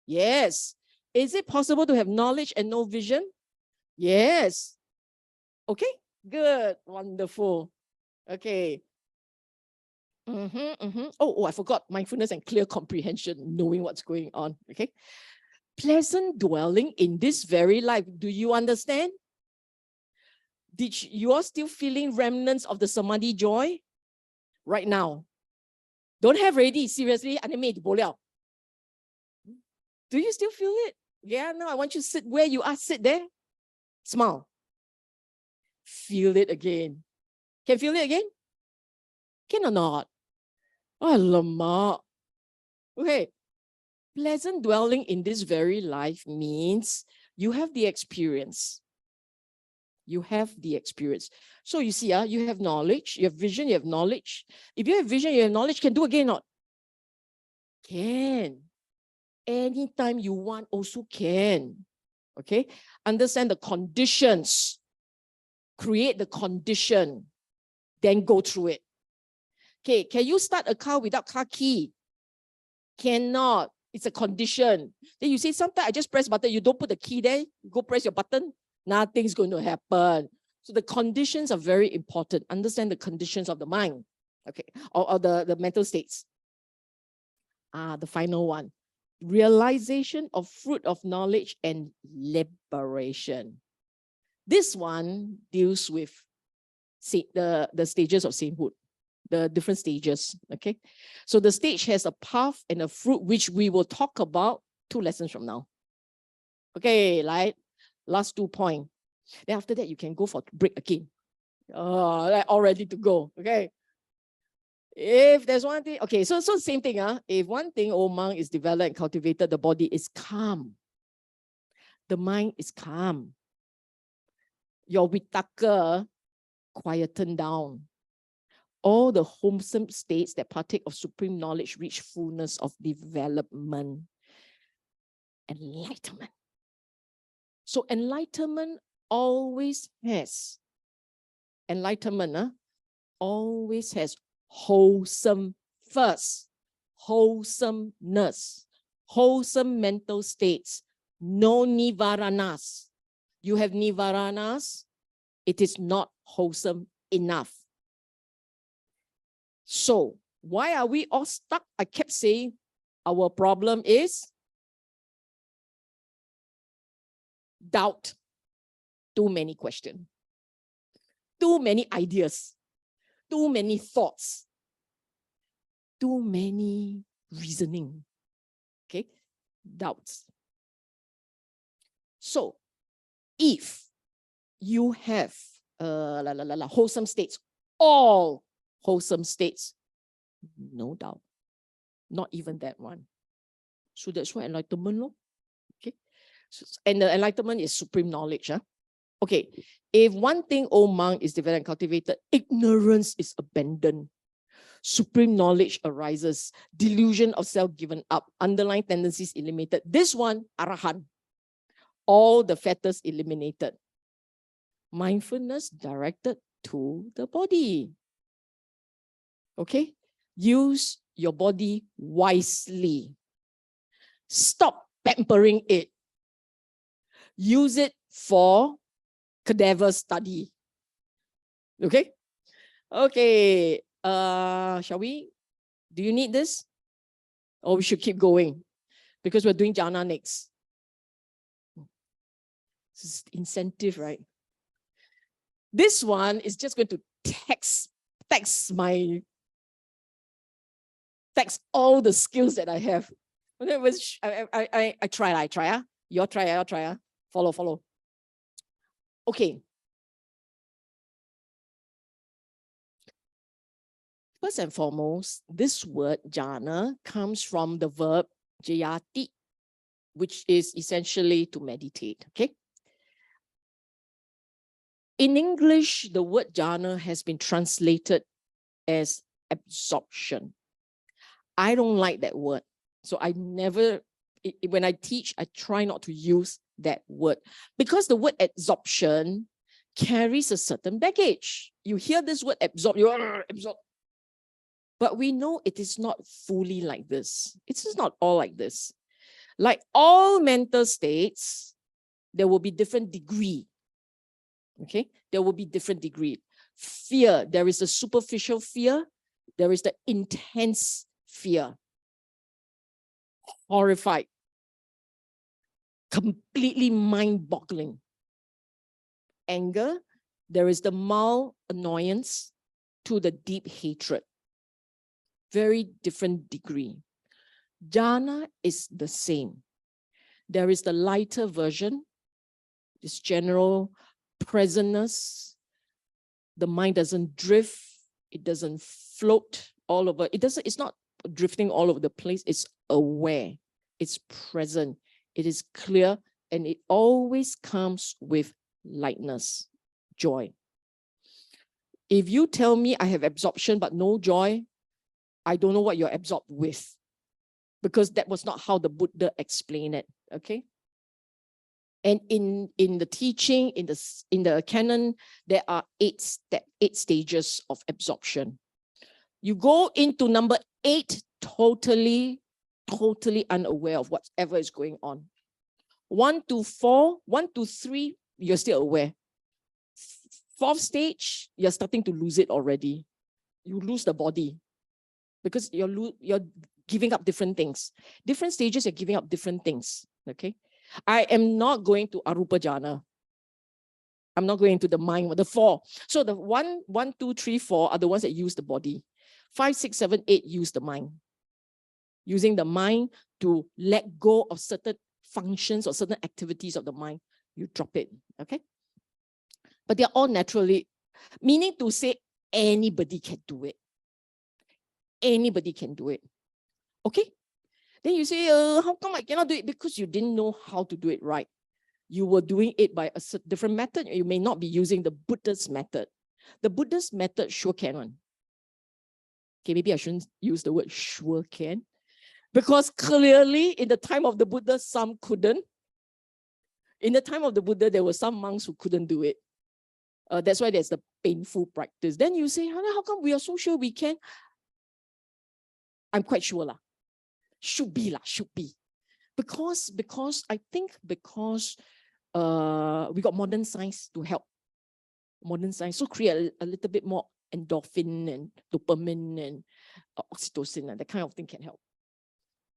Yes. Is it possible to have knowledge and no vision? Yes. Okay, good, wonderful. Okay. Oh, I forgot mindfulness and clear comprehension, knowing what's going on. Okay. Pleasant dwelling in this very life. Do you understand? Did you all still feeling remnants of the Samadhi joy right now? Don't have ready, seriously. Do you still feel it? Yeah, no, I want you to sit where you are, sit there. Smile. Feel it again. Can feel it again? Can or not? Alamak. Okay. Pleasant dwelling in this very life means you have the experience. You have the experience. So you see, you have knowledge, you have vision, you have knowledge. If you have vision, you have knowledge, can do again or not? Can. Anytime you want, also can. Okay? Understand the conditions. Create the condition. Then go through it. Okay, can you start a car without car key? Cannot. It's a condition. Then you say, sometimes I just press button. You don't put the key there. You go press your button. Nothing's going to happen. So the conditions are very important. Understand the conditions of the mind. Okay, or the mental states. The final one. Realization of fruit of knowledge and liberation. This one deals with the stages of sainthood. The different stages, okay? So the stage has a path and a fruit, which we will talk about 2 lessons from now. Okay, like last 2 points. Then after that, you can go for break again. Like all ready to go, okay? If there's one thing, okay, so same thing, if one thing, old monk, is developed and cultivated, the body is calm. The mind is calm. Your vitakka quietened down. All the wholesome states that partake of supreme knowledge reach fullness of development. Enlightenment. So enlightenment always has wholesome first, wholesomeness, wholesome mental states, no nivaranas. You have nivaranas, it is not wholesome enough. So why are we all stuck? I kept saying our problem is doubt. Too many questions, too many ideas, too many thoughts, too many reasoning. Okay, doubts. So if you have wholesome states, all wholesome states, no doubt, not even that one. So that's why enlightenment, okay? So, and the enlightenment is supreme knowledge. Okay, if one thing, old monk, is developed and cultivated, ignorance is abandoned. Supreme knowledge arises. Delusion of self given up. Underlying tendencies eliminated. This one, Arahant. All the fetters eliminated. Mindfulness directed to the body. Okay? Use your body wisely. Stop pampering it. Use it for cadaver study. Okay? Okay. Shall we? Do you need this? Or we should keep going? Because we're doing jhana next. This is incentive, right? This one is just going to tax all the skills that I have. I try. You all try. Follow. Okay. First and foremost, this word jhana comes from the verb jayati, which is essentially to meditate. Okay. In English, the word jhana has been translated as absorption. I don't like that word. So I never, when I teach, I try not to use that word because the word absorption carries a certain baggage. You hear this word absorb, you are absorb. But we know it is not fully like this. It's just not all like this. Like all mental states, there will be different degree. Okay, there will be different degree. Fear, there is the superficial fear, there is the intense fear. Horrified, completely mind-boggling. Anger, there is the mild annoyance to the deep hatred. Very different degree. Jhana is the same. There is the lighter version, this general presentness. The mind doesn't drift, it doesn't float all over. It's not drifting all over the place, it's aware, it's present, it is clear, and it always comes with lightness, joy. If you tell me I have absorption but no joy, I don't know what you're absorbed with, because that was not how the Buddha explained it. Okay. And in the teaching, in the canon, there are eight stages of absorption. You go into number 8 totally unaware of whatever is going on. 1 to 4, 1 to 3, you're still aware. 4th stage, you're starting to lose it already. You lose the body because you're giving up different things. Different stages, you're giving up different things. Okay. I am not going to Arupa Jhana. I'm not going to the mind, the 4. So the 1, 2, 3, 4 are the ones that use the body. 5, 6, 7, 8 use the mind. Using the mind to let go of certain functions or certain activities of the mind, you drop it. Okay. But they're all naturally, meaning to say anybody can do it. Anybody can do it. Okay. Then you say, how come I cannot do it? Because you didn't know how to do it right. You were doing it by a different method. You may not be using the Buddhist method. The Buddhist method sure can one. Okay, maybe I shouldn't use the word sure can. Because clearly in the time of the Buddha, some couldn't. In the time of the Buddha, there were some monks who couldn't do it. That's why there's the painful practice. Then you say, how come we are so sure we can? I'm quite sure lah. Should be. Because I think we got modern science to help. Modern science, so create a little bit more endorphin and dopamine and oxytocin, and that kind of thing can help.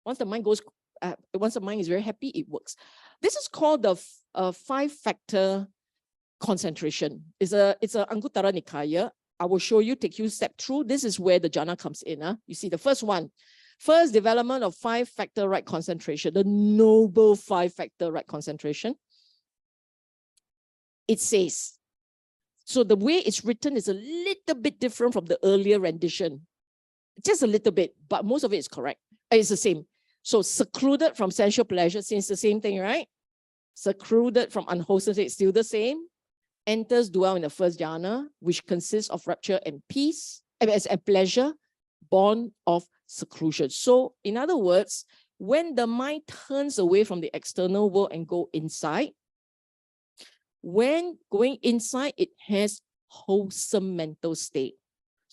Once the mind is very happy, it works. This is called the 5-factor concentration. It's a Anguttara Nikaya. I will show you, take you step through. This is where the jhana comes in. You see the first one. First development of 5-factor right concentration, the noble 5-factor right concentration. It says, so the way it's written is a little bit different from the earlier rendition. Just a little bit, but most of it is correct. It's the same. So secluded from sensual pleasure, since the same thing, right? Secluded from unwholesome state, still the same. Enters, dwell in the first jhana, which consists of rapture and peace, and pleasure, born of seclusion. So in other words, when the mind turns away from the external world and go inside, when going inside, it has wholesome mental state.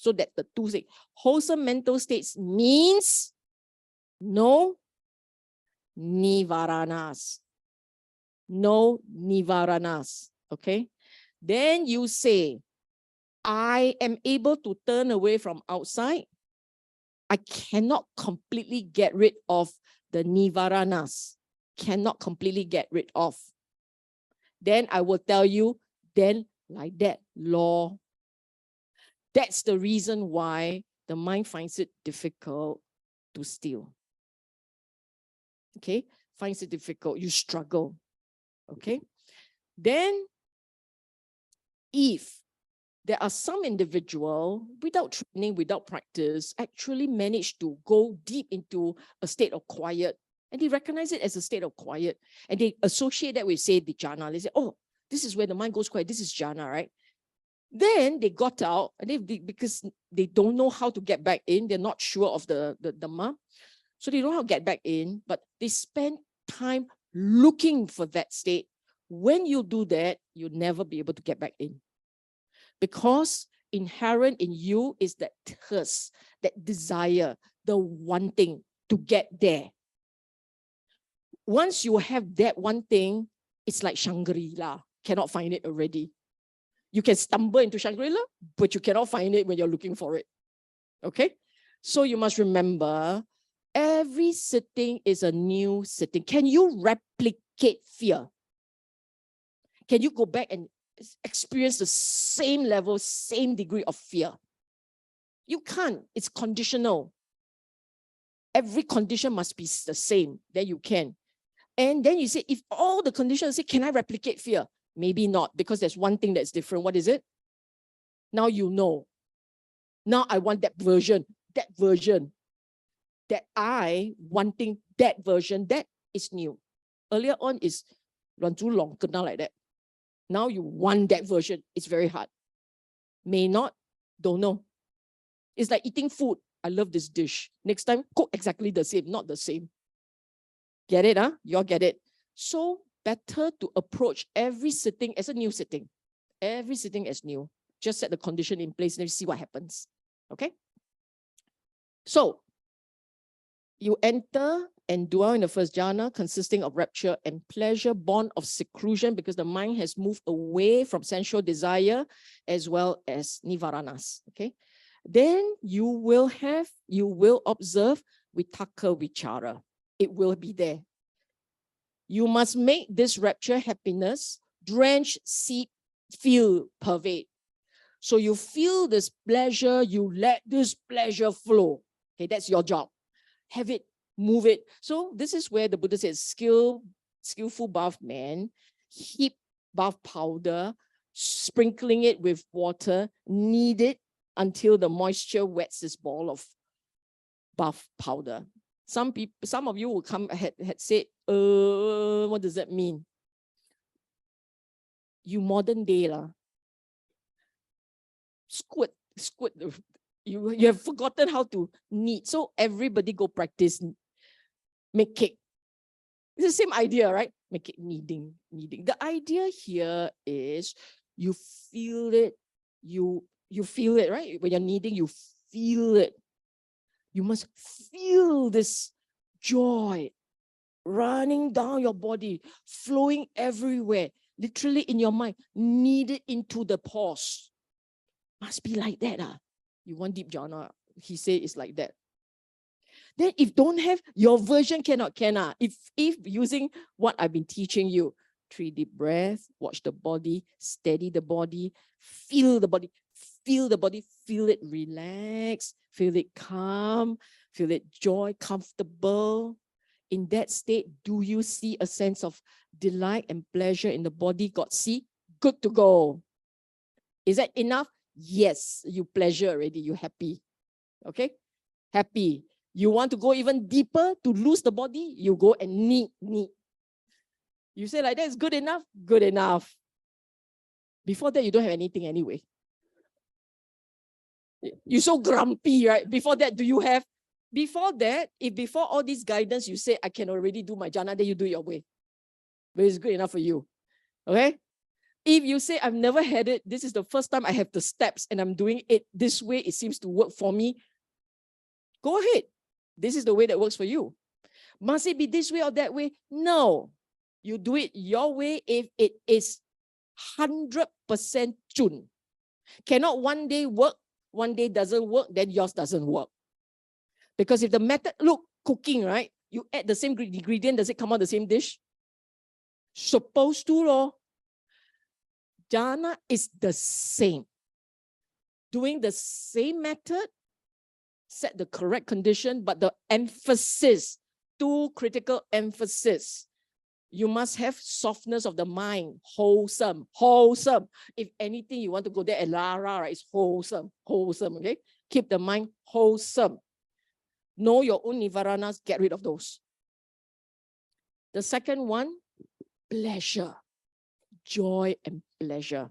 So that the two say, wholesome mental states means no nivaranas. No nivaranas. Okay? Then you say, I am able to turn away from outside. I cannot completely get rid of the nivaranas. Cannot completely get rid of. Then I will tell you, then like that, law. That's the reason why the mind finds it difficult to steal. Okay? Finds it difficult. You struggle. Okay? Then, if there are some individual without training, without practice, actually manage to go deep into a state of quiet, and they recognize it as a state of quiet, and they associate that with, say, the jhana. They say, oh, this is where the mind goes quiet. This is jhana, right? Then they got out, and because they don't know how to get back in, they're not sure of the Dhamma, so they don't know how to get back in, but they spend time looking for that state. When you do that, you'll never be able to get back in. Because inherent in you is that thirst, that desire, the wanting to get there. Once you have that one thing, it's like Shangri-La. Cannot find it already. You can stumble into Shangri-La, but you cannot find it when you're looking for it. Okay? So you must remember, every sitting is a new sitting. Can you replicate fear? Can you go back and experience the same level, same degree of fear? You can't. It's conditional. Every condition must be the same. Then you can. And then you say, if all the conditions say, can I replicate fear? Maybe not, because there's one thing that's different. What is it? Now you know. Now I want that version. That version. That I wanting that version, that is new. Earlier on is Luan Zhu Long, kena like that. Now you want that version. It's very hard. May not, don't know. It's like eating food. I love this dish. Next time, cook exactly the same, not the same. Get it, huh? You all get it. So better to approach every sitting as a new sitting. Every sitting as new. Just set the condition in place and then see what happens. Okay? So, you enter and dwell in the first jhana, consisting of rapture and pleasure, born of seclusion, because the mind has moved away from sensual desire as well as nivaranas. Okay? Then you will observe vitaka vichara. It will be there. You must make this rapture happiness drench, seep, feel, pervade. So you feel this pleasure, you let this pleasure flow. Okay, that's your job. Have it, move it. So this is where the Buddha says, skillful bath man, heap bath powder, sprinkling it with water, knead it until the moisture wets this ball of bath powder. Some of you will come had said, what does that mean? You modern day lah. Squid. You have forgotten how to knead. So everybody go practice, make cake. It's the same idea, right? Make it kneading. The idea here is you feel it, you feel it, right? When you're kneading, you feel it. You must feel this joy running down your body, flowing everywhere, literally in your mind. Knead it into the pores. Must be like that. You want deep jhana, he said it's like that. Then if don't have, your version cannot. If using what I've been teaching you, 3 deep breaths, watch the body, steady the body, feel the body, feel it relax, feel it calm, feel it joy, comfortable. In that state, do you see a sense of delight and pleasure in the body? God see? Good to go. Is that enough? Yes, you pleasure already, you happy. Okay? Happy. You want to go even deeper to lose the body? You go and knead. You say like that is good enough? Good enough. Before that, you don't have anything anyway. You're so grumpy, right? Before that, do you have? Before that, if before all this guidance, you say, I can already do my jhana, then you do it your way. But it's good enough for you. Okay? If you say, I've never had it, this is the first time I have the steps and I'm doing it this way, it seems to work for me, go ahead. This is the way that works for you. Must it be this way or that way? No. You do it your way if it is 100% chun. Cannot one day work, one day doesn't work, then yours doesn't work. Because if the method, look, cooking, right? You add the same ingredient, does it come out the same dish? Supposed to, lor. Jhana is the same. Doing the same method, set the correct condition, but the emphasis, two critical emphasis. You must have softness of the mind, wholesome, wholesome. If anything, you want to go there, Lara, right? It's wholesome, wholesome, okay? Keep the mind wholesome. Know your own nivaranas, get rid of those. The second one, pleasure, joy and pleasure.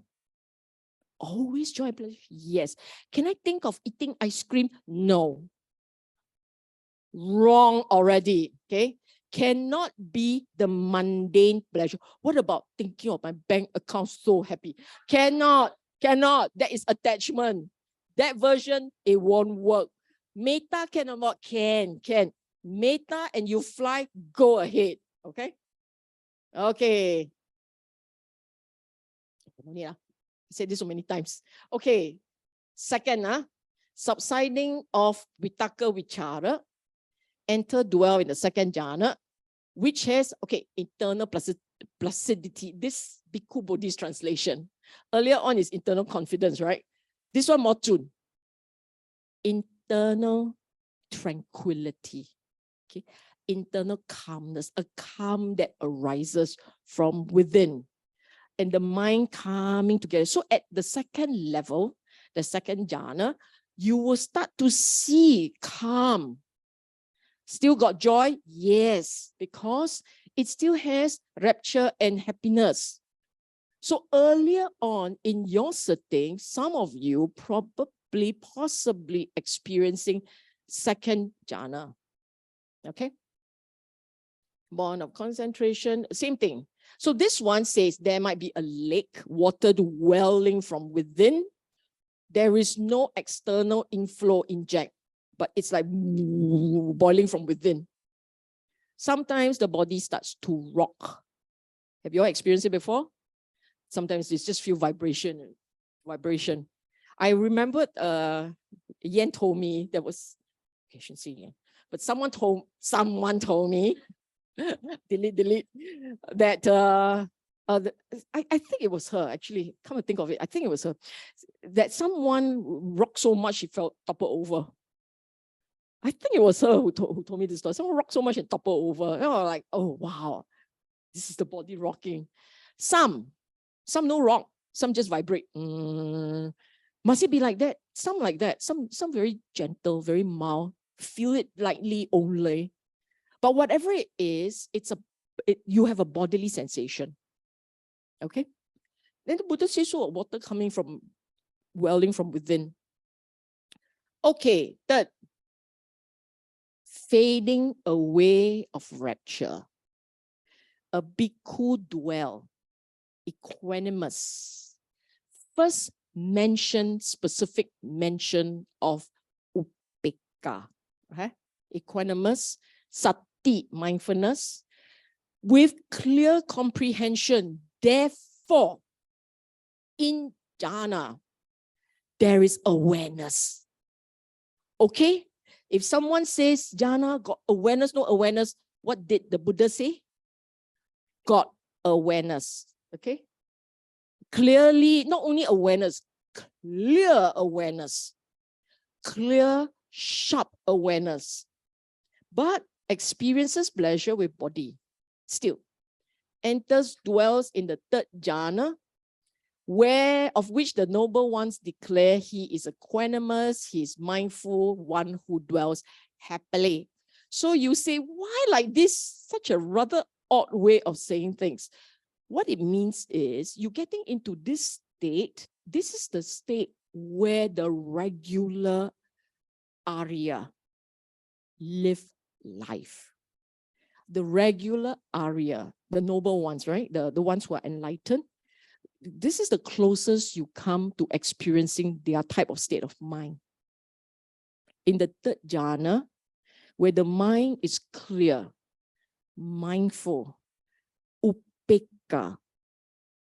Always joy and pleasure, yes. Can I think of eating ice cream? No. Wrong already, okay? Cannot be the mundane pleasure. What about thinking of my bank account so happy? Cannot. That is attachment. That version, it won't work. Metta cannot, can. Metta and you fly, go ahead, okay? Okay. No need, I said this so many times. Okay. Second, subsiding of vitaka vichara. Enter, dwell in the second jhana, which has, okay, internal placidity. This Bhikkhu Buddhist translation. Earlier on is internal confidence, right? This one more chun. Internal tranquility. Okay, internal calmness, a calm that arises from within. And the mind coming together. So at the second level, the second jhana, you will start to see calm. Still got joy? Yes, because it still has rapture and happiness. So earlier on in your setting, some of you possibly experiencing second jhana. Okay? Bond of concentration, same thing. So this one says there might be a lake, water welling from within. There is no external inflow inject, but it's like boiling from within. Sometimes the body starts to rock. Have you all experienced it before? Sometimes it's just feel vibration. I remembered Yan told me there was, okay, I shouldn't say Yan, but someone told me, delete, that I think it was her actually, come to think of it, I think it was her, that someone rocked so much she felt toppled over. I think it was her who told me this story. Someone rocked so much and toppled over. And I was like, oh wow, this is the body rocking. Some no rock, some just vibrate. Must it be like that? Some like that, some very gentle, very mild, feel it lightly only. But whatever it is, you have a bodily sensation. Okay? Then the Buddha says, so water coming from, welling from within. Okay, third, fading away of rapture. A bhikkhu dwell, equanimous. First mention, specific mention of upekkha. Okay? Equanimous, sati, mindfulness, with clear comprehension. Therefore, in jhana, there is awareness. Okay? If someone says jhana got awareness, no awareness, what did the Buddha say? Got awareness. Okay? Clearly, not only awareness, clear awareness. Clear, sharp awareness. But experiences pleasure with body. Still. Enters, dwells in the third jhana, of which the noble ones declare he is equanimous, he is mindful, one who dwells happily. So you say, why like this? Such a rather odd way of saying things. What it means is you're getting into this state. This is the state where the regular Arya live life. The regular Arya, the noble ones, right? The ones who are enlightened, this is the closest you come to experiencing their type of state of mind. In the third jhana, where the mind is clear, mindful, upekkha,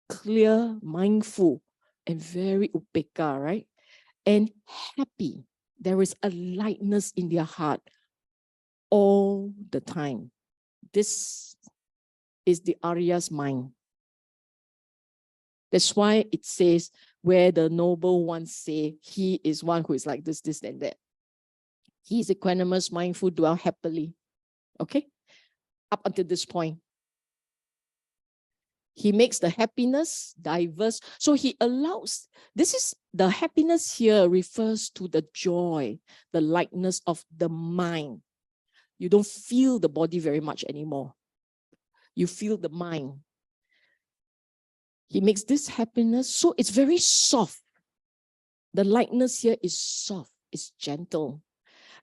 clear, mindful, and very upekkha, right? And happy. There is a lightness in their heart all the time. This is the Arya's mind. That's why it says, where the noble ones say, he is one who is like this, this, and that. He is equanimous, mindful, dwell happily. Okay? Up until this point. He makes the happiness diverse. So he allows, this is, the happiness here refers to the joy, the lightness of the mind. You don't feel the body very much anymore. You feel the mind. He makes this happiness, so it's very soft. The lightness here is soft, it's gentle.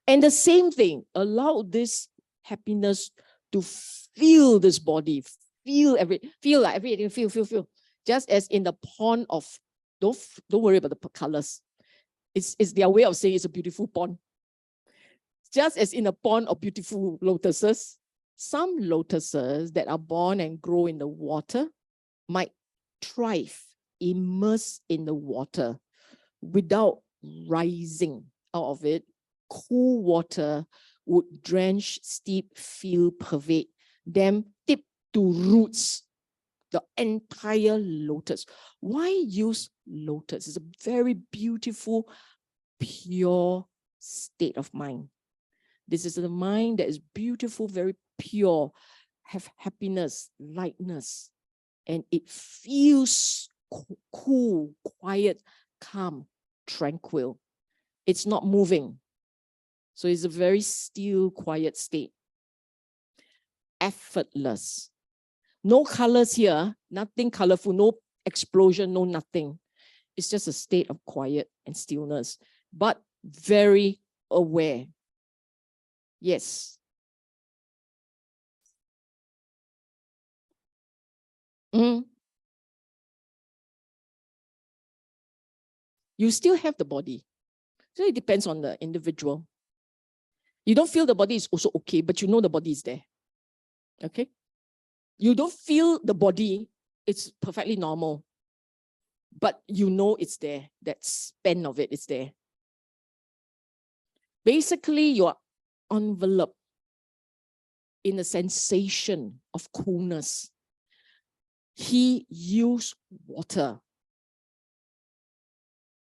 And the same thing, allow this happiness to feel this body, feel like everything, feel. Just as in the pond of, don't worry about the colors. It's their way of saying it's a beautiful pond. Just as in a pond of beautiful lotuses, some lotuses that are born and grow in the water might thrive, immerse in the water without rising out of it. Cool water would drench, steep, feel, pervade them, tip to roots, the entire lotus. Why use lotus? It's a very beautiful, pure state of mind. This is the mind that is beautiful, very pure, have happiness, lightness, and it feels cool, quiet, calm, tranquil. It's not moving. So it's a very still, quiet state. Effortless. No colors here, nothing colorful, no explosion, no nothing. It's just a state of quiet and stillness, but very aware. Yes. You still have the body. So it depends on the individual. You don't feel the body is also okay, but you know the body is there. Okay? You don't feel the body, it's perfectly normal. But you know it's there. That span of it is there. Basically, you are enveloped in a sensation of coolness. He used water.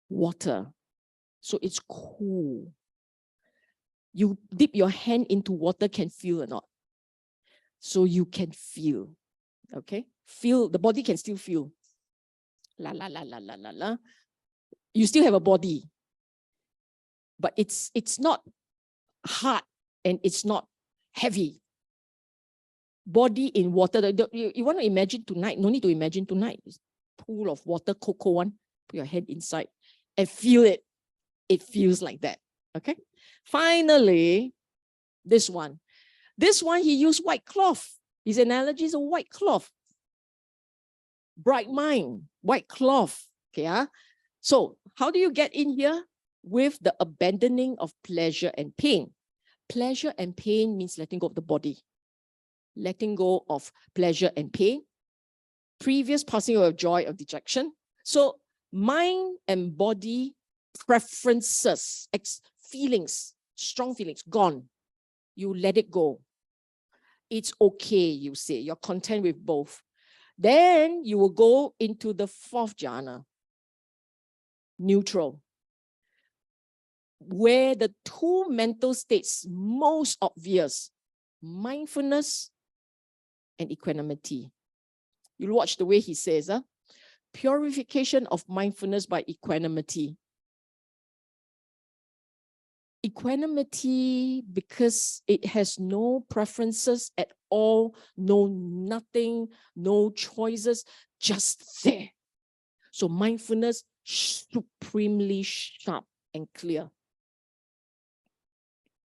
Water. So it's cool. You dip your hand into water, can feel or not. So you can feel. Okay? Feel, the body can still feel. La la la la la la la. You still have a body. But it's not hard and it's not heavy. Body in water. You want to imagine tonight, no need to imagine tonight. Pool of water, cocoa one, put your head inside and feel it. It feels like that. Okay? Finally, this one. This one, he used white cloth. His analogy is a white cloth. Bright mind, white cloth. Okay, So how do you get in here? With the abandoning of pleasure and pain. Pleasure and pain means letting go of the body. Letting go of pleasure and pain. Previous passing away of joy, of dejection. So mind and body preferences, feelings, strong feelings, gone. You let it go. It's okay, you say. You're content with both. Then you will go into the fourth jhana, neutral, where the two mental states most obvious, mindfulness and equanimity. You'll watch the way he says, purification of mindfulness by equanimity. Equanimity, because it has no preferences at all, no nothing, no choices, just there. So mindfulness, supremely sharp and clear.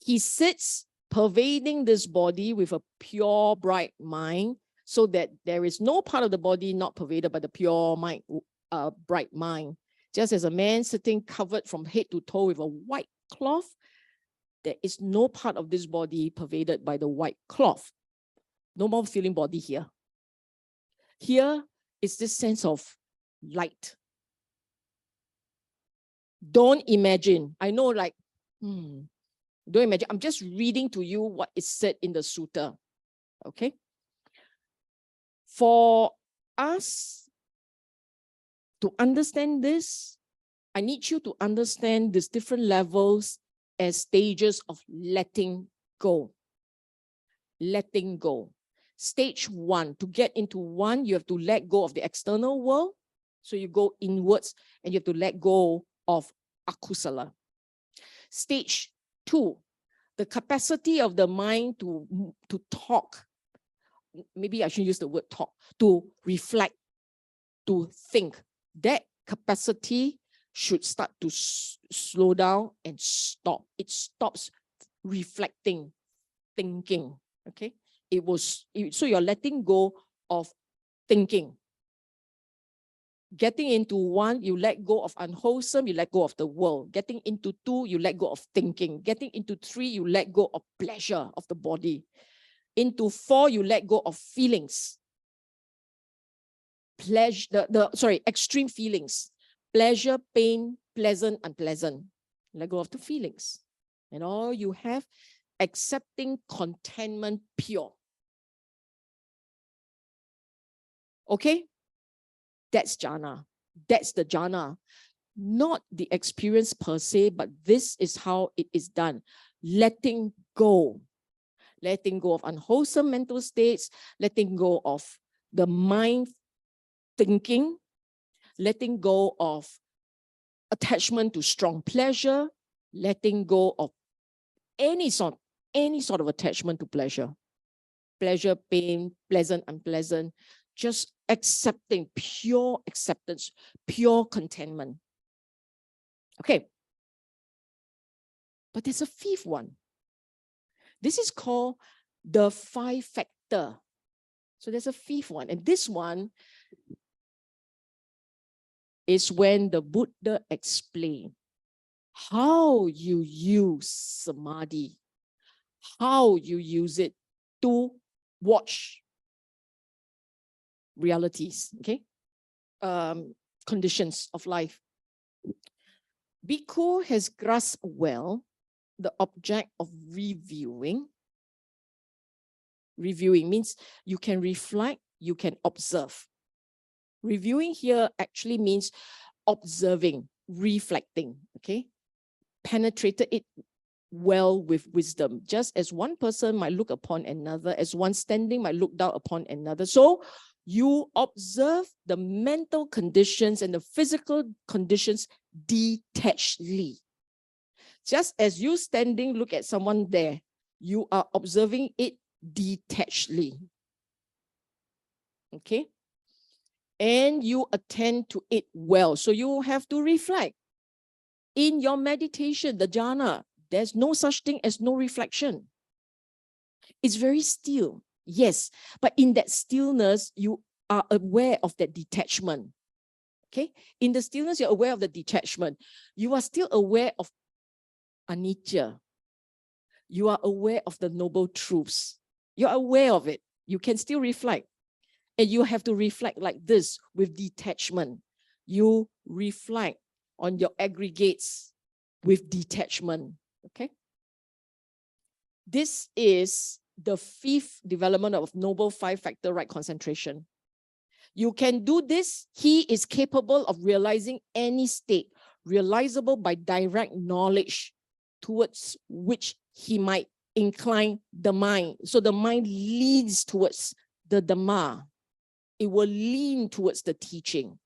He sits pervading this body with a pure, bright mind, so that there is no part of the body not pervaded by the pure mind, bright mind. Just as a man sitting covered from head to toe with a white cloth, there is no part of this body pervaded by the white cloth. No more feeling body here. Here is this sense of light. Don't imagine. I know, like, don't imagine. I'm just reading to you what is said in the sutta. Okay? For us to understand this, I need you to understand these different levels as stages of letting go. Letting go. Stage 1, to get into 1, you have to let go of the external world. So you go inwards and you have to let go of akusala. Stage 2, the capacity of the mind to talk. Maybe I should use the word talk, to reflect, to think. That capacity should start to slow down and stop. It stops reflecting, thinking. Okay? So you're letting go of thinking. Getting into 1, you let go of unwholesome, you let go of the world. Getting into 2, you let go of thinking. Getting into 3, you let go of pleasure of the body. Into 4, you let go of feelings. Extreme feelings. Pleasure, pain, pleasant, unpleasant. Let go of the feelings. And all you have, accepting contentment pure. Okay? That's jhana. That's the jhana. Not the experience per se, but this is how it is done. Letting go. Letting go of unwholesome mental states, letting go of the mind thinking, letting go of attachment to strong pleasure, letting go of any sort of attachment to pleasure. Pleasure, pain, pleasant, unpleasant, just accepting, pure acceptance, pure contentment. Okay. But there's a 5th one. This is called the 5 factor. So there's a 5th one. And this one is when the Buddha explained how you use Samadhi, how you use it to watch realities, okay? Conditions of life. Bhikkhu has grasped well the object of reviewing. Reviewing means you can reflect, you can observe. Reviewing here actually means observing, reflecting, okay? Penetrated it well with wisdom. Just as one person might look upon another, as one standing might look down upon another. So you observe the mental conditions and the physical conditions detachedly. Just as you standing, look at someone there, you are observing it detachedly. Okay? And you attend to it well. So you have to reflect. In your meditation, the jhana, there's no such thing as no reflection. It's very still, yes. But in that stillness, you are aware of that detachment. Okay? In the stillness, you're aware of the detachment. You are still aware of anicca. You are aware of the noble truths. You're aware of it. You can still reflect. And you have to reflect like this with detachment. You reflect on your aggregates with detachment. Okay? This is the 5th development of noble 5-factor right concentration. You can do this. He is capable of realizing any state, realizable by direct knowledge towards which he might incline the mind. So the mind leans towards the Dhamma. It will lean towards the teaching.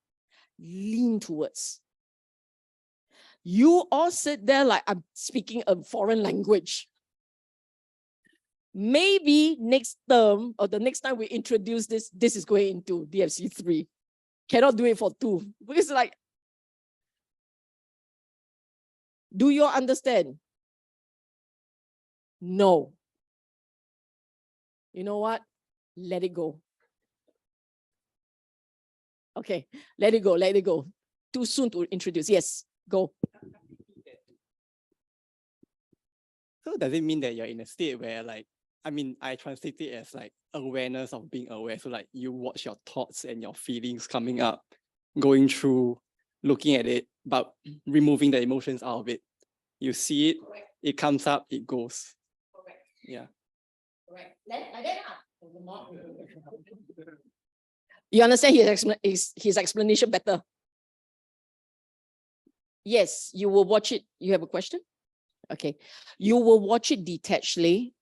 Lean towards. You all sit there like I'm speaking a foreign language. Maybe next term or the next time we introduce this is going into DFC3. Cannot do it for 2. Because like, do you all understand? No. You know what? Let it go. Okay, let it go, let it go. Too soon to introduce. Yes, go. So does it mean that you're in a state where like, I mean, I translate it as like awareness of being aware. So like you watch your thoughts and your feelings coming up, going through, looking at it, but removing the emotions out of it. You see it, it comes up, it goes. Correct. Yeah. Correct. Like that. You understand his explanation better? Yes, you will watch it. You have a question? Okay. You will watch it detachedly.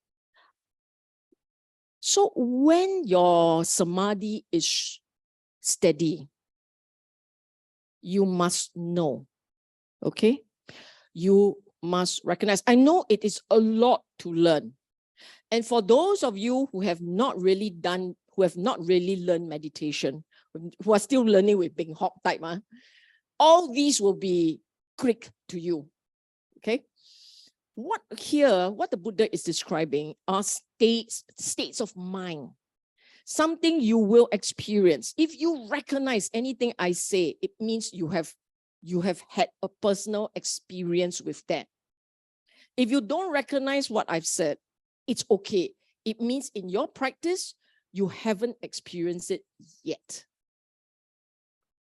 So when your samadhi is steady, you must know, okay? You must recognize. I know it is a lot to learn. And for those of you who have not really learned meditation, who are still learning with Bing Hop type, all these will be click to you, okay? What the Buddha is describing are states of mind, something you will experience. If you recognize anything I say, it means you have had a personal experience with that. If you don't recognize what I've said, it's okay. It means in your practice, you haven't experienced it yet.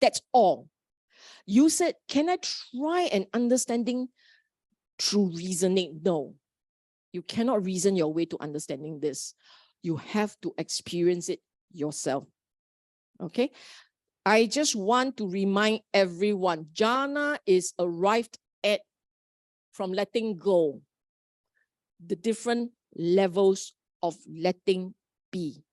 That's all. You said, can I try an understanding through reasoning? No, you cannot reason your way to understanding this. You have to experience it yourself. Okay? I just want to remind everyone, jhana is arrived at from letting go, the different levels of letting be.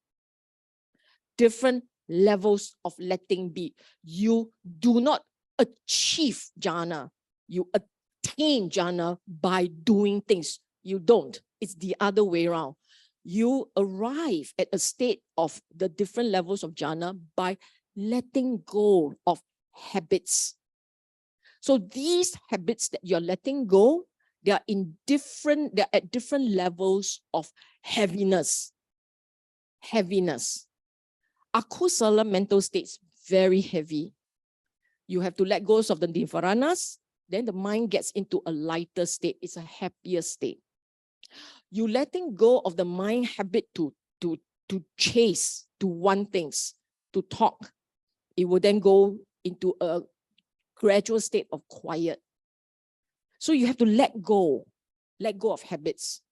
Different levels of letting be. You do not achieve jhana. You attain jhana by doing things. You don't. It's the other way around. You arrive at a state of the different levels of jhana by letting go of habits. So these habits that you're letting go, they're at different levels of heaviness. Heaviness. Akusala mental states, very heavy. You have to let go of the nivaranas, then the mind gets into a lighter state. It's a happier state. You letting go of the mind habit to chase, to want things, to talk. It will then go into a gradual state of quiet. So you have to let go of habits.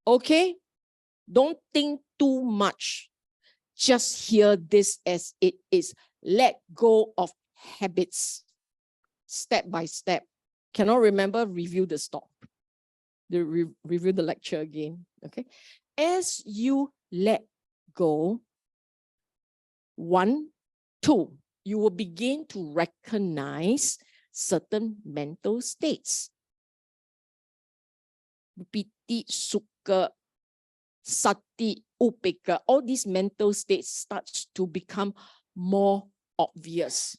Okay? Don't think too much. Just hear this as it is. Let go of habits, step by step. Cannot remember, review the stop. Review the lecture again, okay? As you let go, 1, 2, you will begin to recognize certain mental states. Piti, sukha, sati, upeka, all these mental states starts to become more obvious.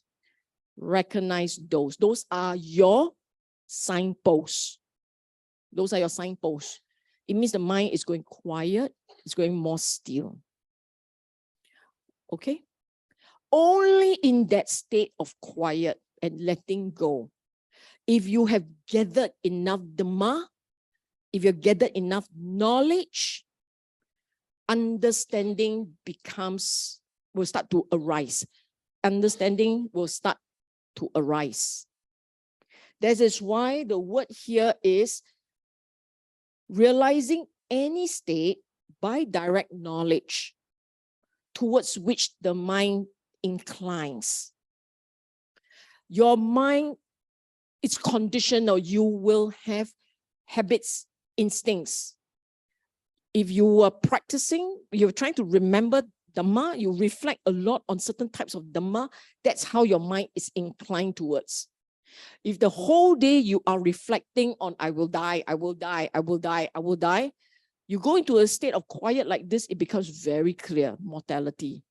Recognize those. Those are your signposts. Those are your signposts. It means the mind is going quiet, it's going more still. Okay? Only in that state of quiet and letting go, if you have gathered enough Dhamma, if you've gathered enough knowledge, understanding will start to arise. Understanding will start to arise. That is why the word here is realizing any state by direct knowledge towards which the mind inclines. Your mind is conditional. You will have habits, instincts. If you are practicing, you're trying to remember Dhamma, you reflect a lot on certain types of Dhamma, that's how your mind is inclined towards. If the whole day you are reflecting on I will die, I will die, I will die, I will die, you go into a state of quiet like this, it becomes very clear, mortality.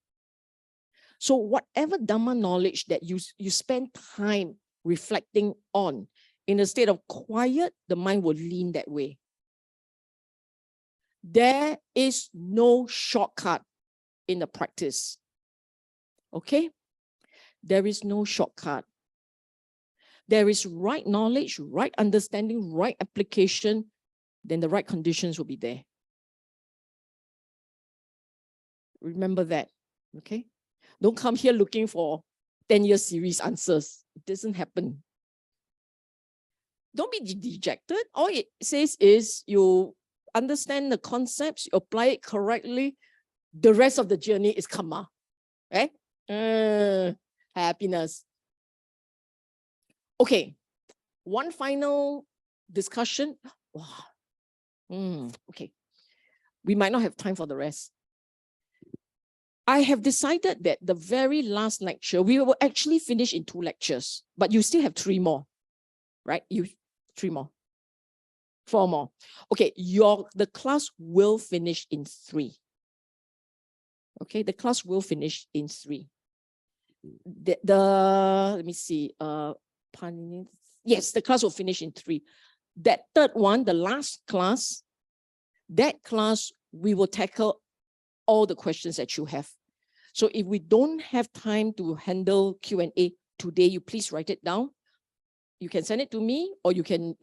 So whatever Dhamma knowledge that you spend time reflecting on, in a state of quiet, the mind will lean that way. There is no shortcut in the practice. Okay? There is no shortcut. There is right knowledge, right understanding, right application, then the right conditions will be there. Remember that, okay? Don't come here looking for 10-year series answers. It doesn't happen. Don't be dejected. All it says is you understand the concepts, you apply it correctly. The rest of the journey is karma, right? Happiness. Okay, one final discussion. Wow. Okay, we might not have time for the rest. I have decided that the very last lecture, we will actually finish in 2 lectures, but you still have 3 more, right? 3 more, 4 more. Okay, the class will finish in 3. Okay, the class will finish in 3. Let me see. Yes, the class will finish in 3. That third one, the last class, that class we will tackle all the questions that you have. So if we don't have time to handle Q&A today, you please write it down. You can send it to me, or you can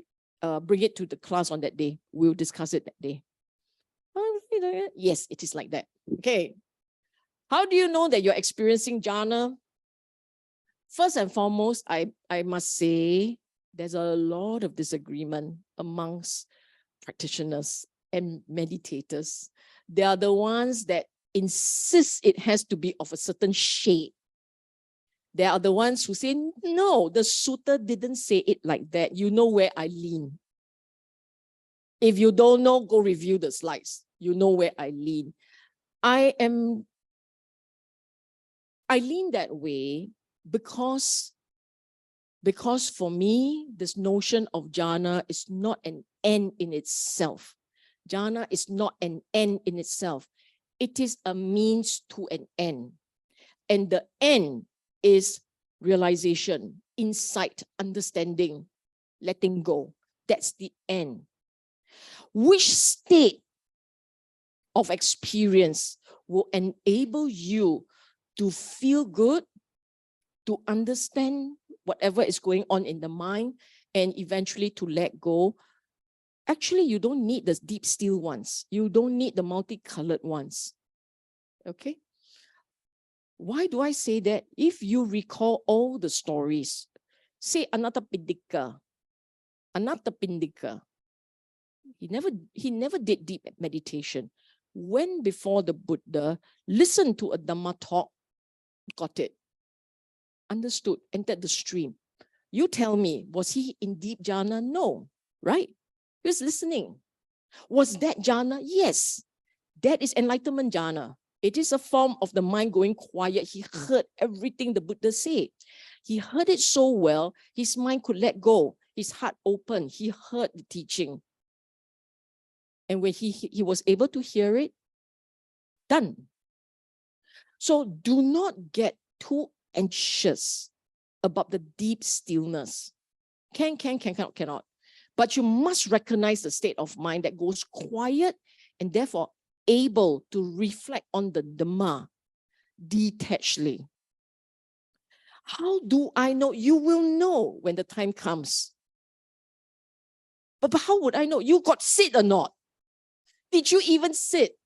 bring it to the class on that day. We'll discuss it that day. Yes, it is like that. Okay. How do you know that you're experiencing jhana? First and foremost, I must say, there's a lot of disagreement amongst practitioners and meditators. They are the ones that insist it has to be of a certain shade. They are the ones who say, no, the sutta didn't say it like that. You know where I lean. If you don't know, go review the slides. You know where I lean. I lean that way because for me, this notion of jhana is not an end in itself. Jhana is not an end in itself. It is a means to an end. And the end is realization, insight, understanding, letting go. That's the end. Which state of experience will enable you to feel good, to understand whatever is going on in the mind, and eventually to let go? Actually, you don't need the deep still ones. You don't need the multicolored ones. Okay? Why do I say that? If you recall all the stories, say Anathapindika, he never did deep meditation. Went before the Buddha, listened to a Dhamma talk, got it, understood, entered the stream. You tell me, was he in deep jhana? No, right? He was listening. Was that jhana? Yes. That is enlightenment jhana. It is a form of the mind going quiet. He heard everything the Buddha said. He heard it so well, his mind could let go. His heart opened. He heard the teaching. And when he was able to hear it, done. So do not get too anxious about the deep stillness. Cannot. But you must recognize the state of mind that goes quiet and therefore able to reflect on the Dhamma detachedly. How do I know? You will know when the time comes. But how would I know? You got sit or not? Did you even sit?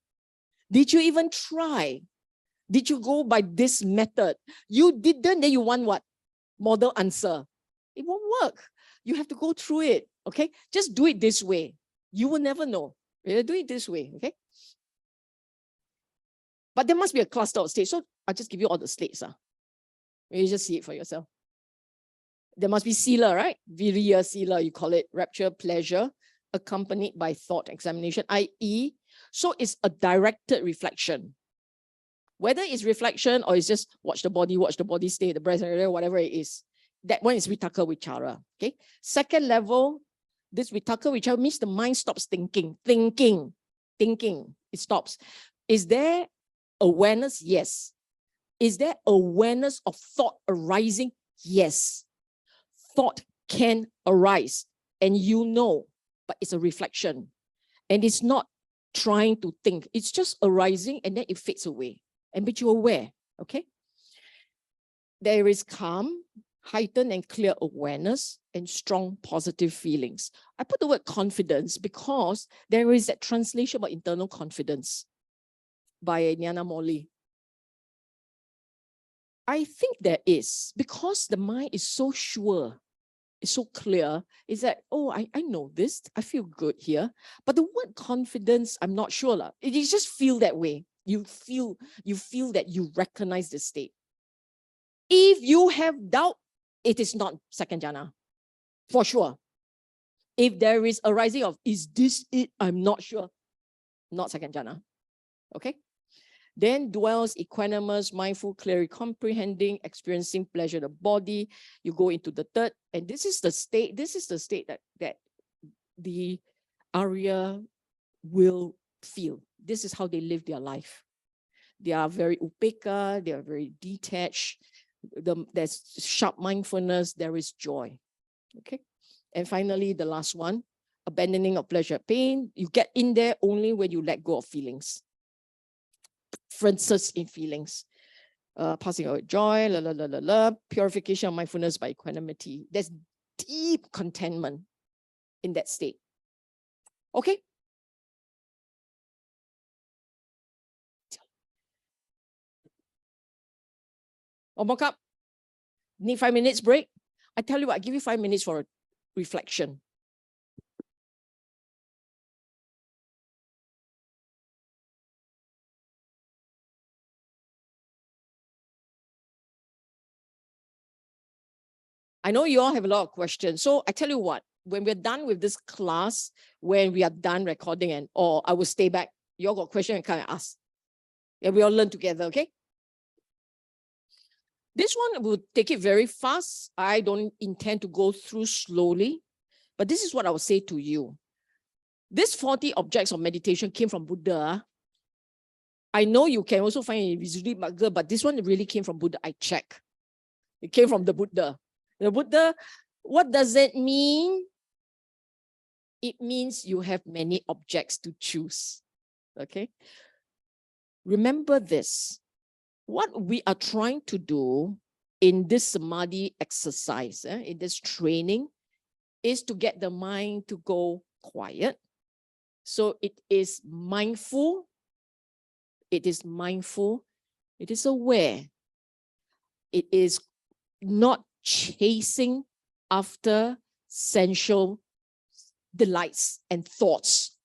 Did you even try? Did you go by this method? You didn't, then you want what? Model answer. It won't work. You have to go through it, okay? Just do it this way. You will never know. Do it this way, okay? But there must be a cluster of states. So I'll just give you all the states. You just see it for yourself. There must be sila, right? Viriya, sila, you call it rapture, pleasure, accompanied by thought examination, i.e., so it's a directed reflection. Whether it's reflection or it's just watch the body stay, the breath, whatever it is. That one is vitaka vichara. Okay. Second level, this vitaka vichara means the mind stops thinking. It stops. Is there awareness? Yes. Is there awareness of thought arising? Yes. Thought can arise, and you know, but it's a reflection. And it's not trying to think. It's just arising and then it fades away. And but you're aware, okay? there is calm, heightened and clear awareness, and strong positive feelings. I put the word confidence because there is that translation about internal confidence by Nyana Molly. I think there is, because the mind is so sure, it's so clear, it's that, oh, I know this, I feel good here. But the word confidence, I'm not sure. You just feel that way. You feel that you recognize the state. If you have doubt, it is not second jhana, for sure. If there is a rising of, is this it? I'm not sure. Not second jhana. Okay? Then dwells equanimous, mindful, clearly comprehending, experiencing pleasure in the body. You go into the third, and this is the state that the Arya will feel. This is how they live their life. They are very upekkha, they are very detached. There's sharp mindfulness, there is joy. Okay. And finally, the last one, abandoning of pleasure, pain. You get in there only when you let go of feelings. Differences in feelings. Passing away joy, purification of mindfulness by equanimity. There's deep contentment in that state. Okay. Mock up. Need 5 minutes break? I tell you what, I give you 5 minutes for reflection. I know you all have a lot of questions. So I tell you what, when we're done with this class, when we are done recording and all, I will stay back. You all got questions and come and ask. And we all learn together, okay? This one will take it very fast. I don't intend to go through slowly, but this is what I will say to you. These 40 objects of meditation came from Buddha. I know you can also find it in Visuddhimagga, but this one really came from Buddha. I check. It came from the Buddha. The Buddha, what does that mean? It means you have many objects to choose. Okay? Remember this. What we are trying to do in this Samadhi exercise, in this training, is to get the mind to go quiet. So it is mindful. It is mindful. It is aware. It is not chasing after sensual delights and thoughts.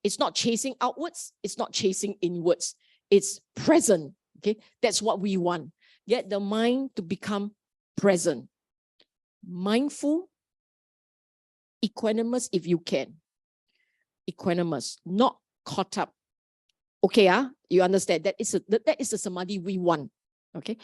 It's not chasing outwards. It's not chasing inwards. It's present. Okay, that's what we want. Get the mind to become present, mindful, equanimous if you can. Equanimous, not caught up. Okay, you understand that is the samadhi we want. Okay,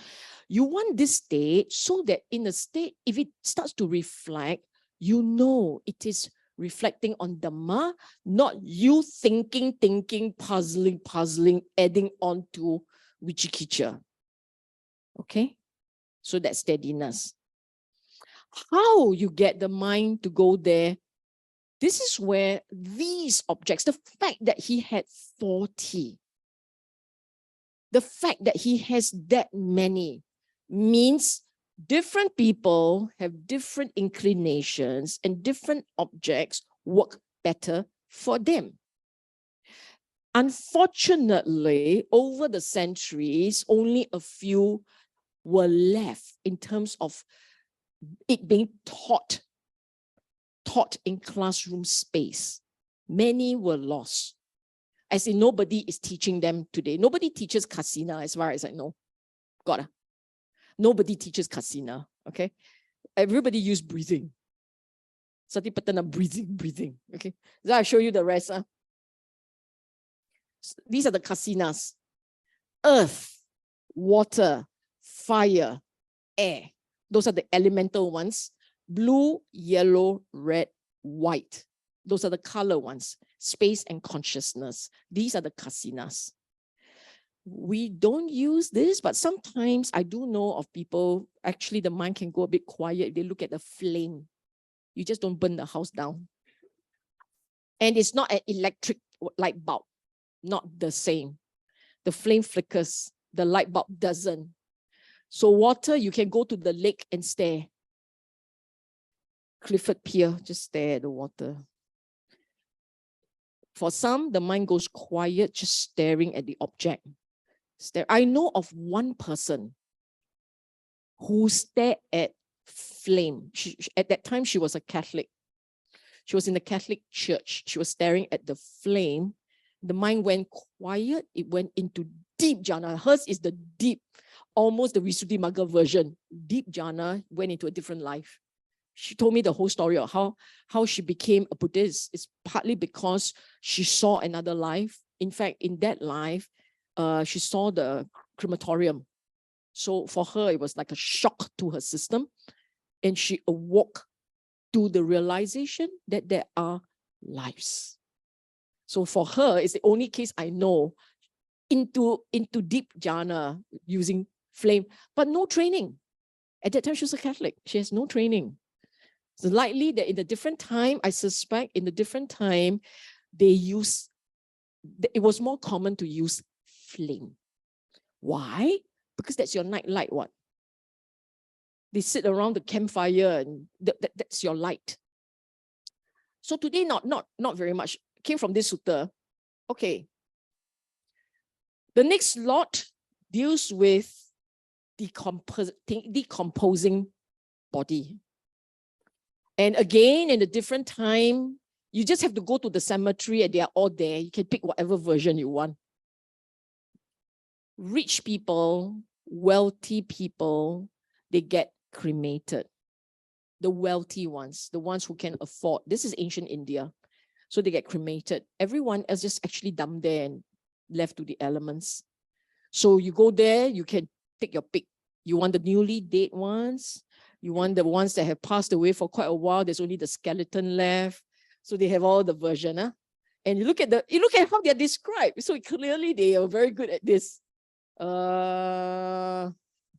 you want this state so that in the state, if it starts to reflect, you know it is reflecting on Dhamma, not you thinking, puzzling, adding on to Vichikicha. Okay, so that's steadiness. How you get the mind to go there? This is where these objects, the fact that he had 40, the fact that he has that many means different people have different inclinations and different objects work better for them. Unfortunately, over the centuries, only a few were left in terms of it being taught in classroom space. Many were lost. As in, nobody is teaching them today. Nobody teaches kasina as far as I know. Got it? Nobody teaches kasina, okay? Everybody use breathing. Satipatthana, breathing, okay? So I'll show you the rest. These are the kasinas. Earth, water, fire, air. Those are the elemental ones. Blue, yellow, red, white. Those are the color ones. Space and consciousness. These are the kasinas. We don't use this, but sometimes I do know of people, actually the mind can go a bit quiet. They look at the flame. You just don't burn the house down. And it's not an electric light bulb. Not the same. The flame flickers. The light bulb doesn't. So water, you can go to the lake and stare. Clifford Pier, just stare at the water. For some, the mind goes quiet, just staring at the object. I know of one person who stared at flame. At that time, she was a Catholic. She was in the Catholic church. She was staring at the flame. The mind went quiet. It went into deep jhana. Hers is the deep, almost the Visuddhimagga version. Deep jhana, went into a different life. She told me the whole story of how she became a Buddhist. It's partly because she saw another life. In fact, in that life, she saw the crematorium. So for her, it was like a shock to her system. And she awoke to the realization that there are lives. So for her, it's the only case I know into deep jhana using flame, but no training. At that time, she was a Catholic. She has no training. It's likely that in a different time, I suspect in a different time, it was more common to use flame. Why? Because that's your night light, what? They sit around the campfire and that's your light. So today, not very much. Came from this sutta. Okay. The next lot deals with decomposing body. And again, in a different time, you just have to go to the cemetery and they are all there. You can pick whatever version you want. Rich people, wealthy people, they get cremated. The wealthy ones, the ones who can afford. This is ancient India. So they get cremated. Everyone else just actually dumped there and left to the elements. So you go there, you can take your pick. You want the newly dead ones. You want the ones that have passed away for quite a while. There's only the skeleton left. So they have all the version. And you look at how they're described. So clearly they are very good at this.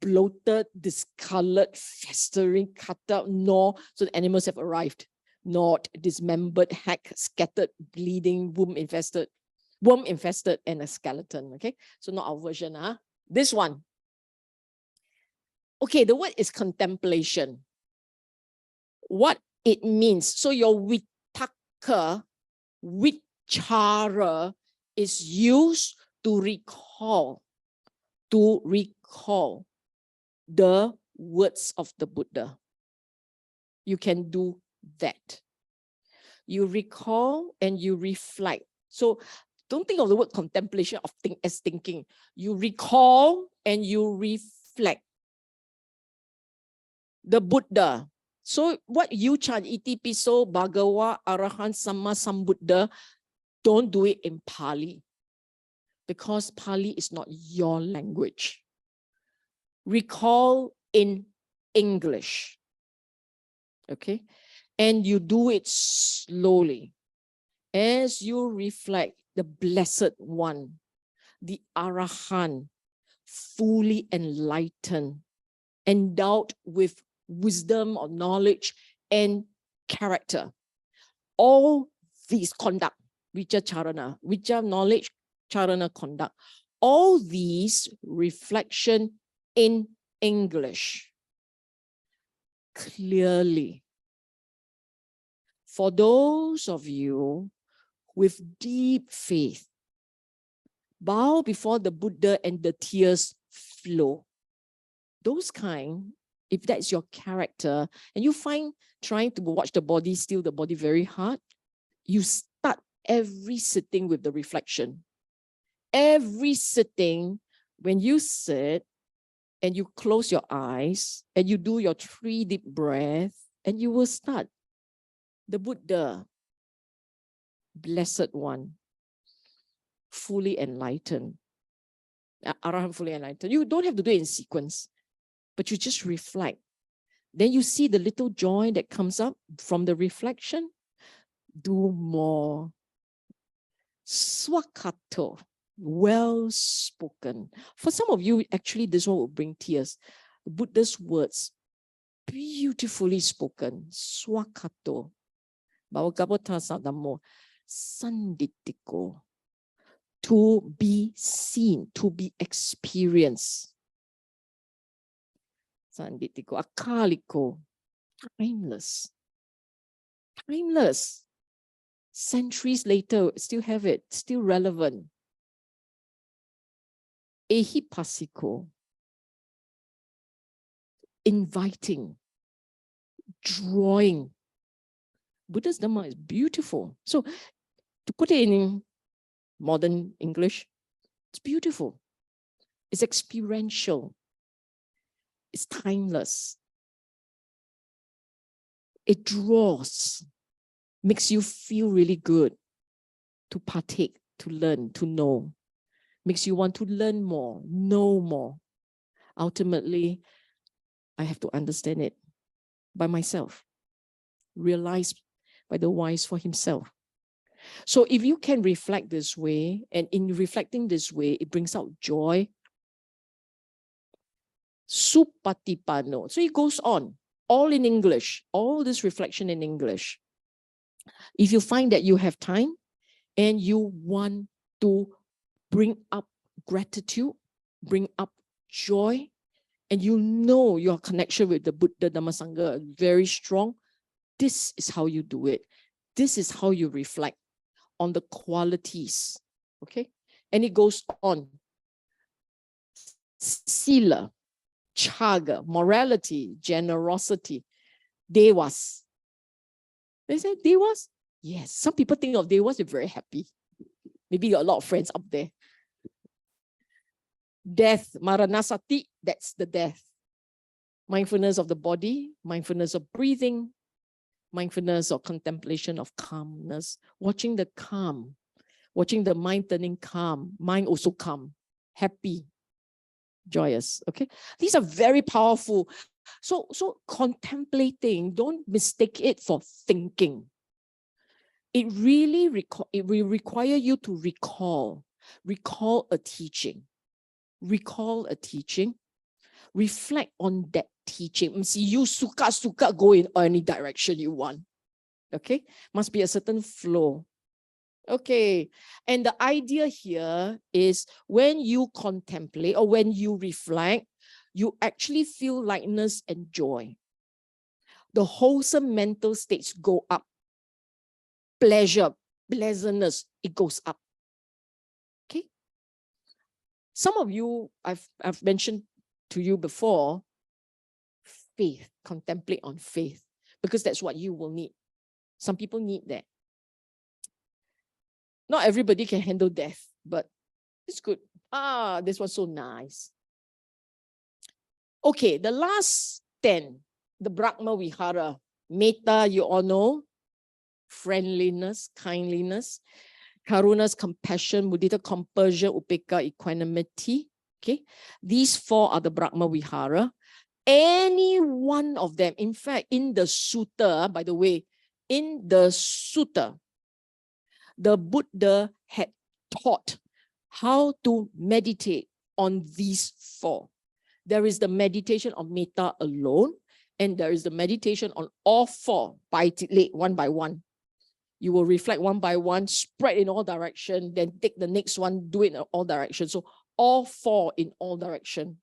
Bloated, discolored, festering, cut out, gnaw. So the animals have arrived. Gnawed, dismembered, hacked, scattered, bleeding, worm infested, and a skeleton. Okay, so not our version. This one. Okay, the word is contemplation. What it means. So your vitakka, vichara, is used to recall the words of the Buddha. You can do that. You recall and you reflect. So don't think of the word contemplation as thinking. You recall and you reflect. The Buddha. So what you chant, Iti Piso Bhagawa Arahan Samma Sambuddha, don't do it in Pali. Because Pali is not your language. Recall in English. Okay? And you do it slowly. As you reflect, the Blessed One, the Arahan, fully enlightened, endowed with wisdom or knowledge and character. All these conduct, Vicha Charana, Vicha knowledge, Charana conduct, all these reflection in English clearly. For those of you with deep faith, bow before the Buddha and the tears flow. Those kind, if that's your character, and you find trying to watch the body, steal the body very hard, you start every sitting with the reflection. Every sitting, when you sit and you close your eyes and you do your 3 deep breaths, and you will start. The Buddha, Blessed One, fully enlightened. Arahant fully enlightened. You don't have to do it in sequence, but you just reflect. Then you see the little joy that comes up from the reflection. Do more. Swakato, well spoken. For some of you, actually, this one will bring tears. Buddha's words, beautifully spoken. Swakato. Bawagabota sadamo. Sanditiko. To be seen, to be experienced. Sanditiko, akaliko. Timeless. Timeless. Centuries later, still have it, still relevant. Ehipasiko. Inviting. Drawing. Buddha's Dhamma is beautiful. So to put it in modern English, it's beautiful. It's experiential. It's timeless. It draws, makes you feel really good to partake, to learn, to know. Makes you want to learn more, know more. Ultimately, I have to understand it by myself, realized by the wise for himself. So if you can reflect this way, and in reflecting this way, it brings out joy. Supatipano. So it goes on, all in English, all this reflection in English. If you find that you have time and you want to bring up gratitude, bring up joy, and you know your connection with the Buddha Dhamma Sangha very strong, this is how you do it. This is how you reflect on the qualities, okay? And it goes on. Sila, chaga, morality, generosity, devas. They say devas? Yes, some people think of devas, they're very happy. Maybe you got a lot of friends up there. Death, maranasati, that's the death. Mindfulness of the body, mindfulness of breathing, mindfulness or contemplation of calmness, watching the calm, watching the mind turning calm, mind also calm, happy, joyous, okay? These are very powerful. So contemplating, don't mistake it for thinking. It really it will require you to recall a teaching, reflect on that teaching. You suka go in any direction you want. Okay, must be a certain flow. Okay, and the idea here is when you contemplate or when you reflect, you actually feel lightness and joy. The wholesome mental states go up. Pleasure, pleasantness, it goes up. Okay. Some of you, I've mentioned to you before, faith, contemplate on faith, because that's what you will need. Some people need that. Not everybody can handle death, but it's good. This was so nice. Okay, the last 10, the Brahma Vihara. Metta, you all know. Friendliness, kindliness. Karuna's compassion, mudita, composure, upeka, equanimity. Okay, these 4 are the Brahma Vihara. Any one of them, in fact, in the sutta, by the way, in the sutta, the Buddha had taught how to meditate on these 4. There is the meditation of metta alone, and there is the meditation on all 4, one by one. You will reflect one by one, spread in all directions, then take the next one, do it in all directions. So all 4 in all directions.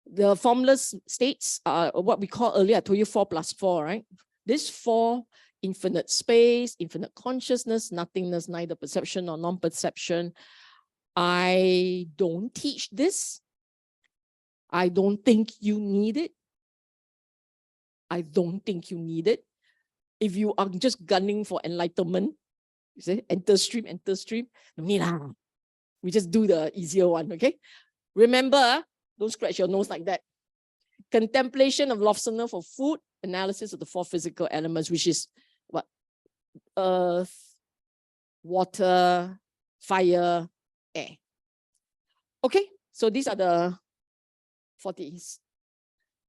The formless states are what we call earlier, I told you 4 plus 4, right? This 4, infinite space, infinite consciousness, nothingness, neither perception nor non-perception. I don't teach this. I don't think you need it. I don't think you need it. If you are just gunning for enlightenment, you say, enter stream, no need lah. We just do the easier one, okay? Remember, don't scratch your nose like that. Contemplation of lobster for food, analysis of the 4 physical elements, which is what? Earth, water, fire, air. Okay, so these are the 40s.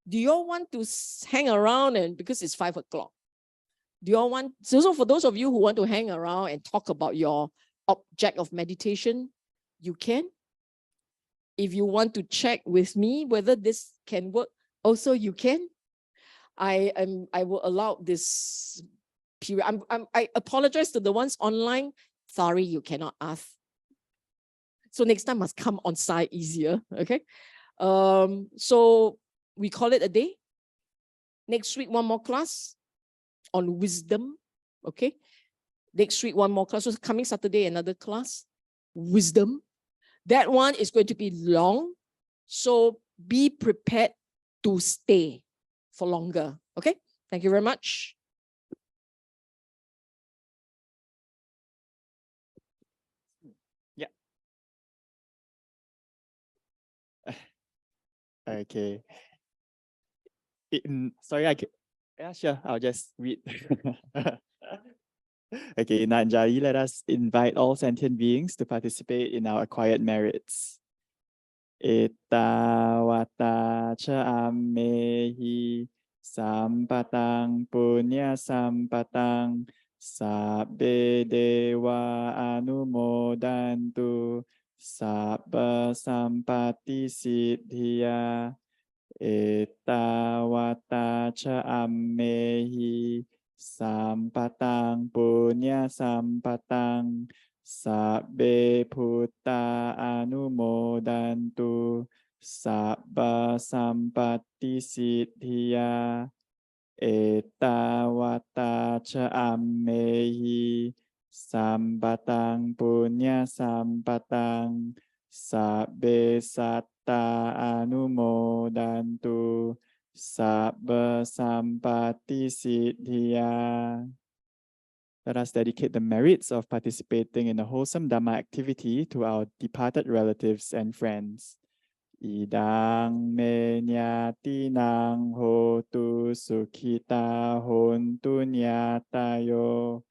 Do you all want to hang around, and because it's 5 o'clock? Do you all want, so for those of you who want to hang around and talk about your object of meditation, you can. If you want to check with me whether this can work, also you can. I will allow this period. I apologize to the ones online. Sorry, you cannot ask. So next time must come on site easier, okay? So we call it a day. Next week, one more class on wisdom. Okay. Next week, one more class. So coming Saturday, another class, wisdom. That one is going to be long. So be prepared to stay for longer. Okay. Thank you very much. Yeah. Okay. Sorry, yeah, sure. I'll just read. Okay, in Anjali, let us invite all sentient beings to participate in our acquired merits. Etawata cha ammehi sampatang punya sampatang sabbe dewa anumodantu sabba sampati siddhya. Etawata cha ammehi sampatang punya sampatang sabbe putta anumodantu sabba sampatti siddhya. Etawata cha ammehi sampatang punya sampatang sabbe satta anumodantu sabba sampatti siddhya. Let us dedicate the merits of participating in a wholesome Dhamma activity to our departed relatives and friends. Idang me nyatinang hotu sukhita hontu nyatayo.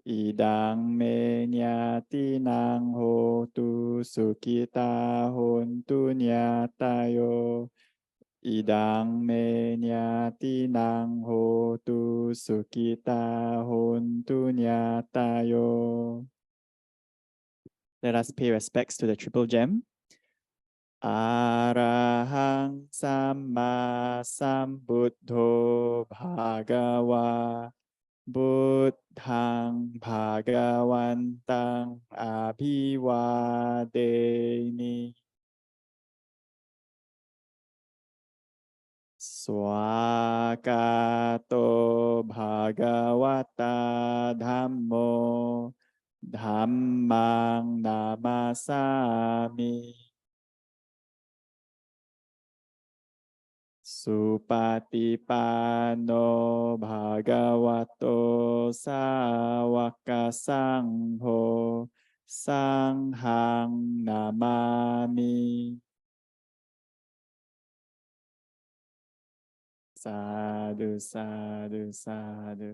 Idang me nyatinang hotu sukhita hontu nyatayo. Idang me nyatinang hotu sukhita hontu nyatayo. Let us pay respects to the Triple Gem. Arahang Samma Sambuddho Bhagava Buddhang Bhagavantang Abhivadeni. Swakato Bhagavata Dhammo Dhammang Namasami. Supatipano Bhagavato Sawaka Sangho Sanghang Namami. Sadhu, sadhu, sadhu.